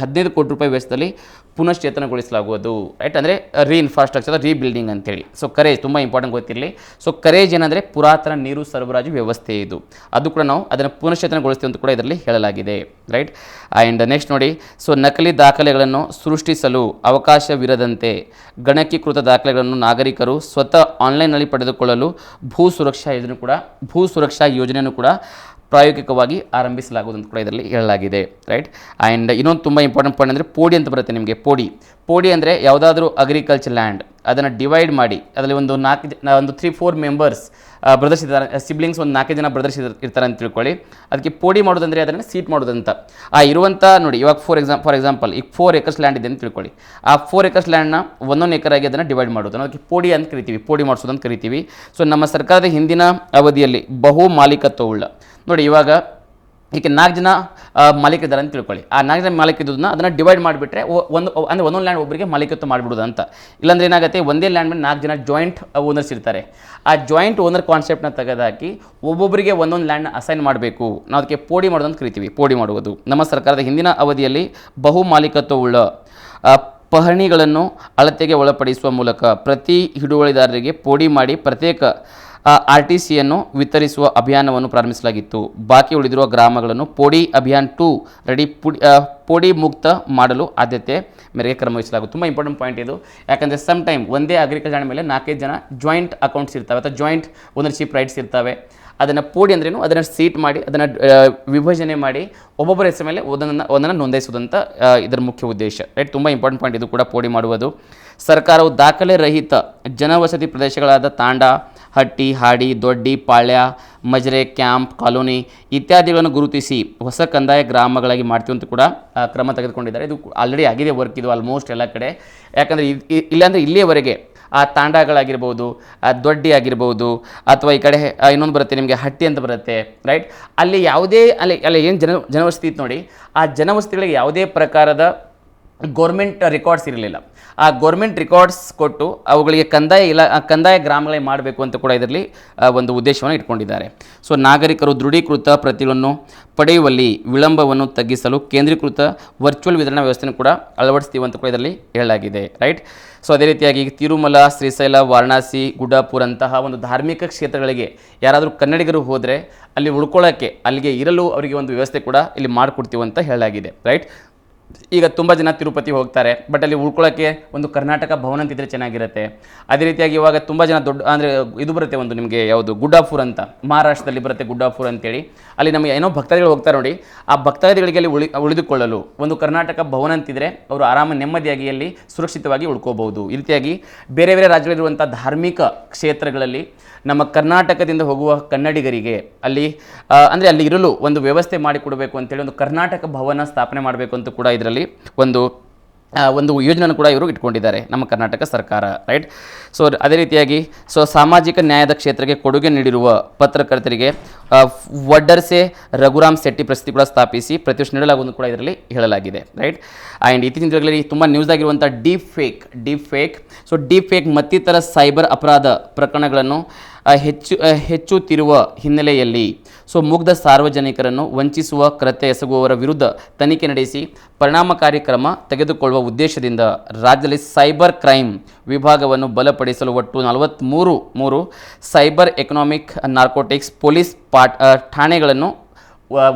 15 ಕೋಟಿ ರೂಪಾಯಿ ವೆಚ್ಚದಲ್ಲಿ ಪುನಶ್ಚೇತನಗೊಳಿಸಲಾಗುವುದು, ರೈಟ್. ಅಂದರೆ ಇನ್ಫ್ರಾಸ್ಟ್ರಕ್ಚರ್ ರೀಬಿಲ್ಡಿಂಗ್ ಅಂತೇಳಿ. ಸೊ ಕರೇಜ್ ತುಂಬ ಇಂಪಾರ್ಟೆಂಟ್ ಗೊತ್ತಿರಲಿ. ಸೊ ಕರೇಜ್ ಏನಂದರೆ ಪುರಾತನ ನೀರು ಸರಬರಾಜು ವ್ಯವಸ್ಥೆ ಇದು, ಅದು ಕೂಡ ನಾವು ಅದನ್ನು ಪುನಶ್ಚೇತನಗೊಳಿಸ್ತೀವಿ ಅಂತ ಕೂಡ ಇದರಲ್ಲಿ ಹೇಳಲಾಗಿದೆ, ರೈಟ್. ಆ್ಯಂಡ್ ನೆಕ್ಸ್ಟ್ ನೋಡಿ, ಸೊ ನಕಲಿ ದಾಖಲೆಗಳನ್ನು ಸೃಷ್ಟಿಸಲು ಅವಕಾಶವಿರದಂತೆ ಗಣಕೀಕೃತ ದಾಖಲೆಗಳನ್ನು ನಾಗರಿಕರು ಸ್ವತಃ ಆನ್ಲೈನ್ನಲ್ಲಿ ಪಡೆದುಕೊಳ್ಳಲು ಭೂ ಸುರಕ್ಷಾ ಯೋಜನೆಯನ್ನು ಕೂಡ ಪ್ರಾಯೋಗಿಕವಾಗಿ ಆರಂಭಿಸಲಾಗುವುದು ಅಂತ ಕೂಡ ಇದರಲ್ಲಿ ಹೇಳಲಾಗಿದೆ. ರೈಟ್. ಆ್ಯಂಡ್ ಇನ್ನೊಂದು ತುಂಬ ಇಂಪಾರ್ಟೆಂಟ್ ಪಾಯಿಂಟ್ ಅಂದರೆ ಪೋಡಿ ಅಂತ ಬರುತ್ತೆ ನಿಮಗೆ. ಪೋಡಿ ಅಂದರೆ ಯಾವುದಾದ್ರೂ ಅಗ್ರಿಕಲ್ಚರ್ ಲ್ಯಾಂಡ್ ಅದನ್ನು ಡಿವೈಡ್ ಮಾಡಿ ಅದರಲ್ಲಿ ಒಂದು 3-4 ಮೆಂಬರ್ಸ್ ಬ್ರದರ್ಸ್ ಇರ್ತಾರೆ, ಸಿಬ್ಲಿಂಗ್ಸ್ ಒಂದು 4 ಜನ ಬ್ರದರ್ಸ್ ಇರ್ತಾರೆ ಅಂತ ತಿಳ್ಕೊಳ್ಳಿ. ಅದಕ್ಕೆ ಪೋಡಿ ಮಾಡೋದಂದರೆ ಅದನ್ನು ಸೀಟ್ ಮಾಡೋದಂತ. ಇರುವಂಥ ನೋಡಿ, ಇವಾಗ ಫಾರ್ ಎಕ್ಸಾಂಪಲ್ ಈಗ 4 acres ಲ್ಯಾಂಡ್ ಇದೆ ಅಂತ ತಿಳ್ಕೊಳ್ಳಿ. ಆ 4 acres ಲ್ಯಾಂಡ್ನ 1 acre ಆಗಿ ಅದನ್ನು ಡಿವೈಡ್ ಮಾಡೋದು, ಅದಕ್ಕೆ ಪೋಡಿ ಅಂತ ಕರಿತೀವಿ, ಪೋಡಿ ಮಾಡಿಸೋದು ಅಂತ ಕರಿತೀವಿ. ಸೊ ನಮ್ಮ ಸರ್ಕಾರದ ಹಿಂದಿನ ಅವಧಿಯಲ್ಲಿ ಬಹು ಮಾಲೀಕತ್ವವುಳ್ಳ ನೋಡಿ, ಇವಾಗ ಈಗ 4 ಜನ ಮಾಲೀಕರಿದ್ದಾರೆ ಅಂತ ತಿಳ್ಕೊಳ್ಳಿ. ಆ 4 ಜನ ಮಾಲೀಕಿದ್ದನ್ನ ಅದನ್ನು ಡಿವೈಡ್ ಮಾಡಿಬಿಟ್ರೆ ಒಂದೊಂದು ಲ್ಯಾಂಡ್ ಒಬ್ಬರಿಗೆ ಮಾಲೀಕತ್ವ ಮಾಡಿಬಿಡೋದು ಅಂತ. ಇಲ್ಲಾಂದ್ರೆ ಏನಾಗುತ್ತೆ, ಒಂದೇ ಲ್ಯಾಂಡ್ ಮೇಲೆ 4 ಜನ ಜಾಯಿಂಟ್ ಓನರ್ಸ್ ಇರ್ತಾರೆ. ಆ ಜಾಯಿಂಟ್ ಓನರ್ ಕಾನ್ಸೆಪ್ಟ್ನ ತೆಗೆದಾಕಿ ಒಬ್ಬೊಬ್ಬರಿಗೆ ಒಂದೊಂದು ಲ್ಯಾಂಡ್ನ ಅಸೈನ್ ಮಾಡಬೇಕು, ನಾವು ಅದಕ್ಕೆ ಪೋಡಿ ಮಾಡೋದು ಅಂತ ಕರಿತೀವಿ, ಪೋಡಿ ಮಾಡುವುದು. ನಮ್ಮ ಸರ್ಕಾರದ ಹಿಂದಿನ ಅವಧಿಯಲ್ಲಿ ಬಹು ಮಾಲೀಕತ್ವವುಳ್ಳ ಪಹಣಿಗಳನ್ನು ಅಳತೆಗೆ ಒಳಪಡಿಸುವ ಮೂಲಕ ಪ್ರತಿ ಹಿಡುವಳಿದಾರರಿಗೆ ಪೋಡಿ ಮಾಡಿ ಪ್ರತ್ಯೇಕ RTCಯನ್ನು ವಿತರಿಸುವ ಅಭಿಯಾನವನ್ನು ಪ್ರಾರಂಭಿಸಲಾಗಿತ್ತು. ಬಾಕಿ ಉಳಿದಿರುವ ಗ್ರಾಮಗಳನ್ನು ಪೋಡಿ ಅಭಿಯಾನ್ 2 ರೆಡಿ ಪೋಡಿ ಮುಕ್ತ ಮಾಡಲು ಆದ್ಯತೆ ಮೇರೆಗೆ ಕ್ರಮ ವಹಿಸಲಾಗುತ್ತೆ. ತುಂಬ ಇಂಪಾರ್ಟೆಂಟ್ ಪಾಯಿಂಟ್ ಇದು, ಯಾಕಂದರೆ ಸಮ್ ಟೈಮ್ ಒಂದೇ ಅಗ್ರಿಕಲ್ಚರ್ ಲ್ಯಾಂಡ್ ಮೇಲೆ 4-5 ಜನ ಜಾಯಿಂಟ್ ಅಕೌಂಟ್ಸ್ ಇರ್ತವೆ ಅಥವಾ ಜಾಯಿಂಟ್ ಓನರ್ಶಿಪ್ ರೈಟ್ಸ್ ಇರ್ತವೆ. ಅದನ್ನು ಪೋಡಿ ಅಂದ್ರೇನು, ಅದನ್ನು ಸೀಟ್ ಮಾಡಿ ಅದನ್ನು ವಿಭಜನೆ ಮಾಡಿ ಒಬ್ಬೊಬ್ಬರ ಹೆಸರ ಮೇಲೆ ಒಂದನ್ನು ನೋಂದಾಯಿಸುವುದಂತ ಇದರ ಮುಖ್ಯ ಉದ್ದೇಶ. ರೈಟ್. ತುಂಬ ಇಂಪಾರ್ಟೆಂಟ್ ಪಾಯಿಂಟ್ ಇದು ಕೂಡ, ಪೋಡಿ ಮಾಡುವುದು. ಸರ್ಕಾರವು ದಾಖಲೆ ರಹಿತ ಜನವಸತಿ ಪ್ರದೇಶಗಳಾದ ತಾಂಡ, ಹಟ್ಟಿ, ಹಾಡಿ, ದೊಡ್ಡಿ, ಪಾಳ್ಯ, ಮಜರೆ, ಕ್ಯಾಂಪ್, ಕಾಲೋನಿ ಇತ್ಯಾದಿಗಳನ್ನು ಗುರುತಿಸಿ ಹೊಸ ಕಂದಾಯ ಗ್ರಾಮಗಳಾಗಿ ಮಾಡ್ತೀವಿ ಅಂತ ಕೂಡ ಕ್ರಮ ತೆಗೆದುಕೊಂಡಿದ್ದಾರೆ. ಇದು ಆಲ್ರೆಡಿ ಆಗಿದೆ ವರ್ಕ್, ಇದು ಆಲ್ಮೋಸ್ಟ್ ಎಲ್ಲ ಕಡೆ. ಯಾಕಂದರೆ ಇಲ್ಲಾಂದರೆ ಇಲ್ಲಿಯವರೆಗೆ ಆ ತಾಂಡಗಳಾಗಿರ್ಬೋದು, ದೊಡ್ಡಿ ಆಗಿರ್ಬೋದು, ಅಥವಾ ಈ ಕಡೆ ಇನ್ನೊಂದು ಬರುತ್ತೆ ನಿಮಗೆ ಹಟ್ಟಿ ಅಂತ ಬರುತ್ತೆ. ರೈಟ್. ಅಲ್ಲಿ ಯಾವುದೇ ಅಲ್ಲಿ ಏನು ಜನವಸತಿ ಇತ್ತು ನೋಡಿ, ಆ ಜನವಸತಿಗಳಿಗೆ ಯಾವುದೇ ಪ್ರಕಾರದ ಗೌರ್ಮೆಂಟ್ ರೆಕಾರ್ಡ್ಸ್ ಇರಲಿಲ್ಲ. ಆ ಗೌರ್ಮೆಂಟ್ ರೆಕಾರ್ಡ್ಸ್ ಕೊಟ್ಟು ಅವುಗಳಿಗೆ ಕಂದಾಯ ಗ್ರಾಮಗಳೇ ಮಾಡಬೇಕು ಅಂತ ಕೂಡ ಇದರಲ್ಲಿ ಒಂದು ಉದ್ದೇಶವನ್ನು ಇಟ್ಕೊಂಡಿದ್ದಾರೆ. ಸೊ ನಾಗರಿಕರು ದೃಢೀಕೃತ ಪ್ರತಿಗಳನ್ನು ಪಡೆಯುವಲ್ಲಿ ವಿಳಂಬವನ್ನು ತಗ್ಗಿಸಲು ಕೇಂದ್ರೀಕೃತ ವರ್ಚುವಲ್ ವಿತರಣಾ ವ್ಯವಸ್ಥೆಯನ್ನು ಕೂಡ ಅಳವಡಿಸ್ತೀವಿ ಅಂತ ಕೂಡ ಇದರಲ್ಲಿ ಹೇಳಲಾಗಿದೆ. ರೈಟ್. ಸೊ ಅದೇ ರೀತಿಯಾಗಿ ತಿರುಮಲ, ಶ್ರೀಶೈಲ, ವಾರಣಾಸಿ, ಗುಡ್ಡಾಪುರ ಅಂತಹ ಒಂದು ಧಾರ್ಮಿಕ ಕ್ಷೇತ್ರಗಳಿಗೆ ಯಾರಾದರೂ ಕನ್ನಡಿಗರು ಹೋದರೆ ಅಲ್ಲಿ ಉಳ್ಕೊಳ್ಳೋಕ್ಕೆ, ಅಲ್ಲಿಗೆ ಇರಲು ಅವರಿಗೆ ಒಂದು ವ್ಯವಸ್ಥೆ ಕೂಡ ಇಲ್ಲಿ ಮಾಡಿಕೊಡ್ತೀವಿ ಅಂತ ಹೇಳಲಾಗಿದೆ. ರೈಟ್. ಈಗ ತುಂಬ ಜನ ತಿರುಪತಿ ಹೋಗ್ತಾರೆ, ಬಟ್ ಅಲ್ಲಿ ಉಳ್ಕೊಳ್ಳೋಕ್ಕೆ ಒಂದು ಕರ್ನಾಟಕ ಭವನ ಅಂತಿದ್ರೆ ಚೆನ್ನಾಗಿರುತ್ತೆ. ಅದೇ ರೀತಿಯಾಗಿ ಇವಾಗ ತುಂಬ ಜನ ದೊಡ್ಡ ಅಂದರೆ ಇದು ಬರುತ್ತೆ ಒಂದು ನಿಮಗೆ ಯಾವುದು ಗುಡ್ಡಾಪುರ ಅಂತ, ಮಹಾರಾಷ್ಟ್ರದಲ್ಲಿ ಬರುತ್ತೆ ಗುಡ್ಡಾಪುರ ಅಂತೇಳಿ. ಅಲ್ಲಿ ನಮಗೆ ಏನೋ ಭಕ್ತಾದಿಗಳು ಹೋಗ್ತಾರೆ ನೋಡಿ, ಆ ಭಕ್ತಾದಿಗಳಿಗೆ ಅಲ್ಲಿ ಉಳಿದುಕೊಳ್ಳಲು ಒಂದು ಕರ್ನಾಟಕ ಭವನ ಅಂತಿದ್ರೆ ಅವರು ಆರಾಮ ನೆಮ್ಮದಿಯಾಗಿ ಅಲ್ಲಿ ಸುರಕ್ಷಿತವಾಗಿ ಉಳ್ಕೋಬಹುದು. ಈ ರೀತಿಯಾಗಿ ಬೇರೆ ಬೇರೆ ರಾಜ್ಯಗಳಿರುವಂಥ ಧಾರ್ಮಿಕ ಕ್ಷೇತ್ರಗಳಲ್ಲಿ ನಮ್ಮ ಕರ್ನಾಟಕದಿಂದ ಹೋಗುವ ಕನ್ನಡಿಗರಿಗೆ ಅಲ್ಲಿ ಅಂದರೆ ಅಲ್ಲಿ ಇರಲು ಒಂದು ವ್ಯವಸ್ಥೆ ಮಾಡಿಕೊಡಬೇಕು ಅಂತೇಳಿ ಒಂದು ಕರ್ನಾಟಕ ಭವನ ಸ್ಥಾಪನೆ ಮಾಡಬೇಕು ಅಂತ ಕೂಡ ಇದರಲ್ಲಿ ಒಂದು ಯೋಜನೆಯನ್ನು ಕೂಡ ಇವರು ಇಟ್ಕೊಂಡಿದ್ದಾರೆ ನಮ್ಮ ಕರ್ನಾಟಕ ಸರ್ಕಾರ. ರೈಟ್. ಸೊ ಅದೇ ರೀತಿಯಾಗಿ ಸಾಮಾಜಿಕ ನ್ಯಾಯದ ಕ್ಷೇತ್ರಕ್ಕೆ ಕೊಡುಗೆ ನೀಡಿರುವ ಪತ್ರಕರ್ತರಿಗೆ ವಡ್ಡರ್ಸೆ ರಘುರಾಮ್ ಶೆಟ್ಟಿ ಪ್ರಶಸ್ತಿ ಕೂಡ ಸ್ಥಾಪಿಸಿ ಪ್ರತಿವರ್ಷ ನೀಡಲಾಗುವುದು ಕೂಡ ಇದರಲ್ಲಿ ಹೇಳಲಾಗಿದೆ. ರೈಟ್. ಆ್ಯಂಡ್ ಇತ್ತೀಚಿನ ದಿನಗಳಲ್ಲಿ ತುಂಬ ನ್ಯೂಸ್ ಆಗಿರುವಂಥ ಡೀಪ್ ಫೇಕ್ ಮತ್ತಿತರ ಸೈಬರ್ ಅಪರಾಧ ಪ್ರಕರಣಗಳನ್ನು ಹೆಚ್ಚುತ್ತಿರುವ ಹಿನ್ನೆಲೆಯಲ್ಲಿ ಮುಗ್ಧ ಸಾರ್ವಜನಿಕರನ್ನು ವಂಚಿಸುವ ಕೃತ್ಯ ಎಸಗುವವರ ವಿರುದ್ಧ ತನಿಖೆ ನಡೆಸಿ ಪರಿಣಾಮಕಾರಿ ಕ್ರಮ ತೆಗೆದುಕೊಳ್ಳುವ ಉದ್ದೇಶದಿಂದ ರಾಜ್ಯದಲ್ಲಿ ಸೈಬರ್ ಕ್ರೈಮ್ ವಿಭಾಗವನ್ನು ಬಲಪಡಿಸಲು ಒಟ್ಟು 43 ಸೈಬರ್ ಎಕನಾಮಿಕ್ ನಾರ್ಕೋಟಿಕ್ಸ್ ಪೊಲೀಸ್ ಠಾಣೆಗಳನ್ನು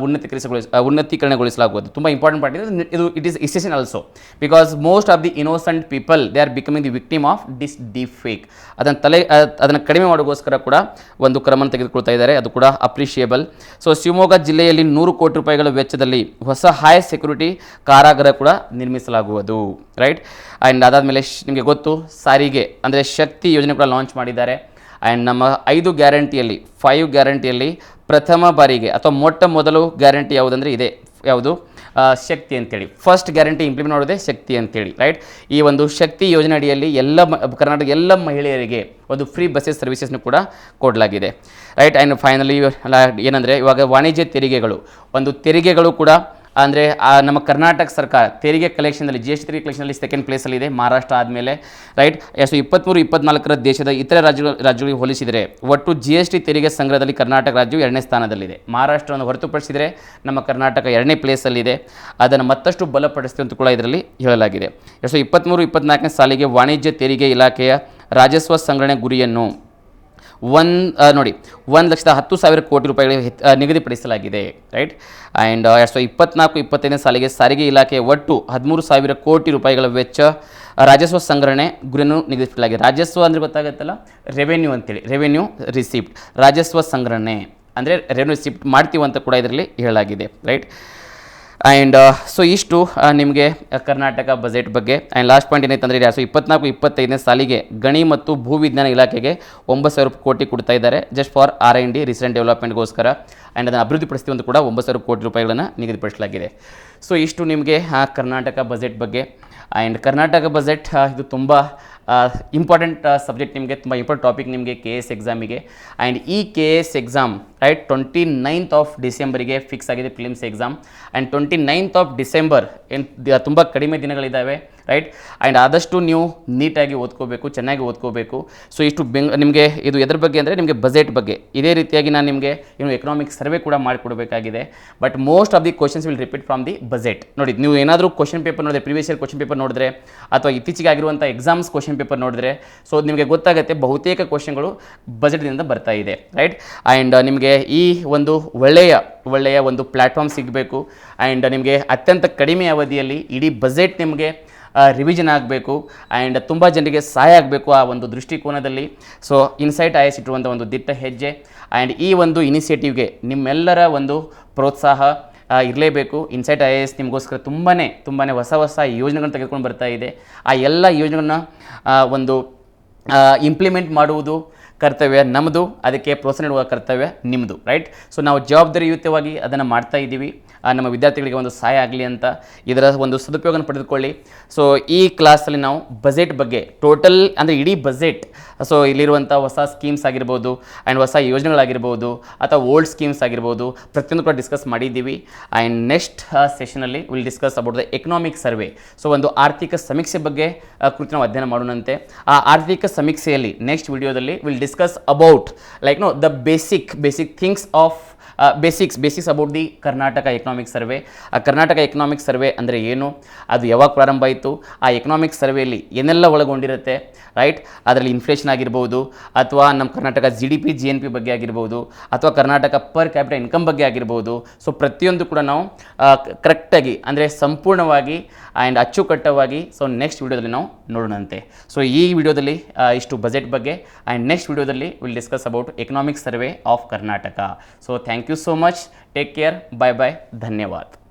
ಉನ್ನತೀಕರಣಗೊಳಿಸಲಾಗುವುದು. ತುಂಬ ಇಂಪಾರ್ಟೆಂಟ್ ಪಾರ್ಟ್ ಇದು. It is essential also, because most of the innocent people they are becoming the victim of deep fake. ಅದನ್ನು ಕಡಿಮೆ ಮಾಡೋಕ್ಕೋಸ್ಕರ ಕೂಡ ಒಂದು ಕ್ರಮ ತೆಗೆದುಕೊಳ್ತಾ ಇದ್ದಾರೆ, ಅದು ಕೂಡ ಅಪ್ರಿಷಿಯೇಬಲ್. ಶಿವಮೊಗ್ಗ ಜಿಲ್ಲೆಯಲ್ಲಿ 100 ಕೋಟಿ ರೂಪಾಯಿಗಳ ವೆಚ್ಚದಲ್ಲಿ ಹೊಸ ಹೈ ಸೆಕ್ಯೂರಿಟಿ ಕಾರಾಗೃಹ ಕೂಡ ನಿರ್ಮಿಸಲಾಗುವುದು. ರೈಟ್. ಆ್ಯಂಡ್ ಅದಾದಮೇಲೆ ನಿಮಗೆ ಗೊತ್ತು, ಸಾರಿಗೆ ಅಂದರೆ ಶಕ್ತಿ ಯೋಜನೆ ಕೂಡ ಲಾಂಚ್ ಮಾಡಿದ್ದಾರೆ. ಆ್ಯಂಡ್ ನಮ್ಮ 5 ಗ್ಯಾರಂಟಿಯಲ್ಲಿ ಪ್ರಥಮ ಬಾರಿಗೆ ಅಥವಾ ಮೊಟ್ಟ ಮೊದಲು ಗ್ಯಾರಂಟಿ ಯಾವುದಂದರೆ ಇದೆ, ಯಾವುದು? ಶಕ್ತಿ ಅಂತೇಳಿ. ಫಸ್ಟ್ ಗ್ಯಾರಂಟಿ ಇಂಪ್ಲಿಮೆಂಟ್ ಮಾಡೋದೇ ಶಕ್ತಿ ಅಂತೇಳಿ. ರೈಟ್. ಈ ಒಂದು ಶಕ್ತಿ ಯೋಜನೆ ಅಡಿಯಲ್ಲಿ ಕರ್ನಾಟಕದ ಎಲ್ಲ ಮಹಿಳೆಯರಿಗೆ ಒಂದು ಫ್ರೀ ಬಸ್ಸಸ್ ಸರ್ವಿಸಸ್ನು ಕೂಡ ಕೊಡಲಾಗಿದೆ. ರೈಟ್. ಆ್ಯಂಡ್ ಫೈನಲಿ ಏನಂದರೆ ಇವಾಗ ವಾಣಿಜ್ಯ ತೆರಿಗೆಗಳು ಕೂಡ ಅಂದರೆ ನಮ್ಮ ಕರ್ನಾಟಕ ಸರ್ಕಾರ ತೆರಿಗೆ ಕಲೆಕ್ಷನಲ್ಲಿ GST ತೆರಿಗೆ ಕಲೆಕ್ಷನಲ್ಲಿ ಸೆಕೆಂಡ್ ಪ್ಲೇಸಲ್ಲಿದೆ ಮಹಾರಾಷ್ಟ್ರ ಆದಮೇಲೆ. ರೈಟ್. 23-24 ದೇಶದ ಇತರೆ ರಾಜ್ಯಗಳಿಗೆ ಹೋಲಿಸಿದರೆ ಒಟ್ಟು GST ತೆರಿಗೆ ಸಂಗ್ರಹದಲ್ಲಿ ಕರ್ನಾಟಕ ರಾಜ್ಯವು 2ನೇ ಸ್ಥಾನದಲ್ಲಿದೆ. ಮಹಾರಾಷ್ಟ್ರವನ್ನು ಹೊರತುಪಡಿಸಿದರೆ ನಮ್ಮ ಕರ್ನಾಟಕ 2ನೇ ಪ್ಲೇಸಲ್ಲಿದೆ. ಅದನ್ನು ಮತ್ತಷ್ಟು ಬಲಪಡಿಸ್ತೀವಿ ಅಂತ ಕೂಡ ಇದರಲ್ಲಿ ಹೇಳಲಾಗಿದೆ. 2023-24 ಸಾಲಿಗೆ ವಾಣಿಜ್ಯ ತೆರಿಗೆ ಇಲಾಖೆಯ ರಾಜಸ್ವ ಸಂಗ್ರಹಣೆ ಗುರಿಯನ್ನು 1,10,000 ಕೋಟಿ ರೂಪಾಯಿಗಳಿಗೆ ನಿಗದಿಪಡಿಸಲಾಗಿದೆ. ರೈಟ್. ಆ್ಯಂಡ್ 2024-25 ಸಾಲಿಗೆ ಸಾರಿಗೆ ಇಲಾಖೆ ಒಟ್ಟು 13,000 ಕೋಟಿ ರೂಪಾಯಿಗಳ ವೆಚ್ಚ ರಾಜಸ್ವ ಸಂಗ್ರಹಣೆ ಗುರಿಯನ್ನು ನಿಗದಿಪಡಿಸಲಾಗಿದೆ. ರಾಜಸ್ವ ಅಂದರೆ ಗೊತ್ತಾಗುತ್ತಲ್ಲ, ರೆವೆನ್ಯೂ ಅಂತೇಳಿ, ರೆವೆನ್ಯೂ ರಿಸಿಪ್ಟ್, ರಾಜಸ್ವ ಸಂಗ್ರಹಣೆ ಅಂದರೆ ರೆವೆನ್ಯೂ ಶಿಫ್ಟ್ ಮಾಡ್ತೀವಿ ಅಂತ ಕೂಡ ಇದರಲ್ಲಿ ಹೇಳಲಾಗಿದೆ, ರೈಟ್. ಆ್ಯಂಡ್ ಸೊ ಇಷ್ಟು ನಿಮಗೆ ಕರ್ನಾಟಕ ಬಜೆಟ್ ಬಗ್ಗೆ. ಆ್ಯಂಡ್ ಲಾಸ್ಟ್ ಪಾಯಿಂಟ್ ಏನೈತೆ ಅಂದರೆ 2024-25ನೇ ಸಾಲಿಗೆ ಗಣಿ ಮತ್ತು ಭೂವಿಜ್ಞಾನ ಇಲಾಖೆಗೆ 9,000 ಕೋಟಿ ಕೊಡ್ತಾ ಇದ್ದಾರೆ, ಜಸ್ಟ್ ಫಾರ್ R&D ರಿಸರ್ಚ್ ಡೆವಲಪ್ಮೆಂಟ್ಗೋಸ್ಕರ. ಆ್ಯಂಡ್ ಅದನ್ನು ಅಭಿವೃದ್ಧಿಪಡಿಸ್ತೀವಿ ಅಂತ ಕೂಡ 9,000 ಕೋಟಿ ರೂಪಾಯಿಗಳನ್ನು ನಿಗದಿಪಡಿಸಲಾಗಿದೆ. ಸೊ ಇಷ್ಟು ನಿಮಗೆ ಕರ್ನಾಟಕ ಬಜೆಟ್ ಬಗ್ಗೆ. ಆ್ಯಂಡ್ ಕರ್ನಾಟಕ ಬಜೆಟ್ ಇದು ತುಂಬ ಇಂಪಾರ್ಟೆಂಟ್ ಸಬ್ಜೆಕ್ಟ್, ನಿಮಗೆ ತುಂಬ ಇಂಪಾರ್ಟೆಂಟ್ ಟಾಪಿಕ್ ನಿಮಗೆ KS ಎಕ್ಸಾಮಿಗೆ. ಆ್ಯಂಡ್ ಈ KS ಎಕ್ಸಾಮ್ ರೈಟ್ 29th ಡಿಸೆಂಬರಿಗೆ ಫಿಕ್ಸ್ ಆಗಿದೆ prelims exam. And 29th December ಏನು ತುಂಬ ಕಡಿಮೆ ದಿನಗಳಿದ್ದಾವೆ, ರೈಟ್. ಆ್ಯಂಡ್ ಆದಷ್ಟು ನೀವು ನೀಟಾಗಿ ಓದ್ಕೋಬೇಕು, ಚೆನ್ನಾಗಿ ಓದ್ಕೋಬೇಕು. ಸೊ ಇಷ್ಟು ನಿಮಗೆ ಇದು ಎದ್ರ ಬಗ್ಗೆ ಅಂದರೆ ನಿಮಗೆ ಬಜೆಟ್ ಬಗ್ಗೆ. ಇದೇ ರೀತಿಯಾಗಿ ನಾನು ನಿಮಗೆ ಏನು ಎಕನಾಮಿಕ್ ಸರ್ವೆ ಕೂಡ ಮಾಡಿಕೊಡಬೇಕಾಗಿದೆ. But most of the questions will repeat from the budget. ನೋಡಿ, ನೀವು ಏನಾದರೂ ಕ್ವಶನ್ ಪೇಪರ್ ನೋಡಿದ್ರೆ, ಪ್ರೀವಿಯಸ್ ಇಯರ್ ಕ್ವಶನ್ ಪೇಪರ್ ನೋಡಿದ್ರೆ ಅಥವಾ ಇತ್ತೀಚೆಗೆ ಆಗಿರುವಂಥ ಎಕ್ಸಾಮ್ಸ್ ಕ್ವಶನ್ ಪೇಪರ್ ನೋಡಿದ್ರೆ, ಸೊ ನಿಮಗೆ ಗೊತ್ತಾಗುತ್ತೆ ಬಹುತೇಕ ಕ್ವಶನ್ಗಳು ಬಜೆಟ್ನಿಂದ ಬರ್ತಾ ಇದೆ, ರೈಟ್. ಆ್ಯಂಡ್ ನಿಮಗೆ ಈ ಒಂದು ಒಳ್ಳೆಯ ಒಂದು ಪ್ಲ್ಯಾಟ್ಫಾರ್ಮ್ ಸಿಗಬೇಕು. ಆ್ಯಂಡ್ ನಿಮಗೆ ಅತ್ಯಂತ ಕಡಿಮೆ ಅವಧಿಯಲ್ಲಿ ಇಡೀ ಬಜೆಟ್ ನಿಮಗೆ ರಿವಿಷನ್ ಆಗಬೇಕು. ಆ್ಯಂಡ್ ತುಂಬ ಜನರಿಗೆ ಸಹಾಯ ಆಗಬೇಕು ಆ ಒಂದು ದೃಷ್ಟಿಕೋನದಲ್ಲಿ. ಸೊ ಇನ್ಸೈಟ್ IAS ಇಟ್ಟಿರುವಂಥ ಒಂದು ದಿಟ್ಟ ಹೆಜ್ಜೆ. ಆ್ಯಂಡ್ ಈ ಒಂದು ಇನಿಷಿಯೇಟಿವ್ಗೆ ನಿಮ್ಮೆಲ್ಲರ ಒಂದು ಪ್ರೋತ್ಸಾಹ ಇರಲೇಬೇಕು. ಇನ್ಸೈಟ್ IAS ನಿಮಗೋಸ್ಕರ ತುಂಬಾ ಹೊಸ ಯೋಜನೆಗಳನ್ನು ತೆಗೆದುಕೊಂಡು ಬರ್ತಾ ಇದೆ. ಆ ಎಲ್ಲ ಯೋಜನೆಗಳನ್ನ ಒಂದು ಇಂಪ್ಲಿಮೆಂಟ್ ಮಾಡುವುದು ಕರ್ತವ್ಯ ನಮ್ಮದು, ಅದಕ್ಕೆ ಪ್ರೋತ್ಸಾಹ ನೀಡುವ ಕರ್ತವ್ಯ ನಿಮ್ಮದು, ರೈಟ್. ಸೊ ನಾವು ಜವಾಬ್ದಾರಿಯುತವಾಗಿ ಅದನ್ನು ಮಾಡ್ತಾ ಇದ್ದೀವಿ, ನಮ್ಮ ವಿದ್ಯಾರ್ಥಿಗಳಿಗೆ ಒಂದು ಸಹಾಯ ಆಗಲಿ ಅಂತ. ಇದರ ಒಂದು ಸದುಪಯೋಗನ ಪಡೆದುಕೊಳ್ಳಿ. ಸೊ ಈ ಕ್ಲಾಸಲ್ಲಿ ನಾವು ಬಜೆಟ್ ಬಗ್ಗೆ ಟೋಟಲ್ ಅಂದರೆ ಇಡೀ ಬಜೆಟ್, ಸೊ ಇಲ್ಲಿರುವಂಥ ಹೊಸ ಸ್ಕೀಮ್ಸ್ ಆಗಿರ್ಬೋದು ಆ್ಯಂಡ್ ಹೊಸ ಯೋಜನೆಗಳಾಗಿರ್ಬೋದು ಅಥವಾ ಓಲ್ಡ್ ಸ್ಕೀಮ್ಸ್ ಆಗಿರ್ಬೋದು, ಪ್ರತಿಯೊಂದು ಕೂಡ ಡಿಸ್ಕಸ್ ಮಾಡಿದ್ದೀವಿ. ಆ್ಯಂಡ್ ನೆಕ್ಸ್ಟ್ ಸೆಷನಲ್ಲಿ will discuss about the economic survey. So ಒಂದು ಆರ್ಥಿಕ ಸಮೀಕ್ಷೆ ಬಗ್ಗೆ ಕುರಿತು ನಾವು ಅಧ್ಯಯನ ಮಾಡೋಣಂತೆ. ಆ ಆರ್ಥಿಕ ಸಮೀಕ್ಷೆಯಲ್ಲಿ ನೆಕ್ಸ್ಟ್ ವಿಡಿಯೋದಲ್ಲಿ will discuss about the basic things of basics about the Karnataka economic survey. ಆ ಕರ್ನಾಟಕ ಎಕನಾಮಿಕ್ ಸರ್ವೆ ಅಂದರೆ ಏನು, ಅದು ಯಾವಾಗ ಪ್ರಾರಂಭ ಆಯಿತು, ಆ ಎಕನಾಮಿಕ್ ಸರ್ವೆಯಲ್ಲಿ ಏನೆಲ್ಲ ಒಳಗೊಂಡಿರುತ್ತೆ, ರೈಟ್. ಅದರಲ್ಲಿ ಇನ್ಫ್ಲೇಷನ್ ಆಗಿರ್ಬೋದು, ಅಥವಾ ನಮ್ಮ ಕರ್ನಾಟಕ GDP GNP ಬಗ್ಗೆ ಆಗಿರ್ಬೋದು, ಅಥವಾ ಕರ್ನಾಟಕ ಪರ್ ಕ್ಯಾಪಿಟಲ್ ಇನ್ಕಮ್ ಬಗ್ಗೆ ಆಗಿರ್ಬೋದು. ಸೊ ಪ್ರತಿಯೊಂದು ಕೂಡ ನಾವು ಕರೆಕ್ಟಾಗಿ ಅಂದರೆ ಸಂಪೂರ್ಣವಾಗಿ ಆ್ಯಂಡ್ ಅಚ್ಚುಕಟ್ಟವಾಗಿ ಸೊ ನೆಕ್ಸ್ಟ್ ವಿಡಿಯೋದಲ್ಲಿ ನಾವು ನೋಡೋಣಂತೆ. ಸೊ ಈ ವಿಡಿಯೋದಲ್ಲಿ ಇಷ್ಟು ಬಜೆಟ್ ಬಗ್ಗೆ. ಆ್ಯಂಡ್ ನೆಕ್ಸ್ಟ್ ವಿಡಿಯೋದಲ್ಲಿ will discuss about economic survey of Karnataka. So thank you so much. Take care. Bye bye. ಧನ್ಯವಾದ.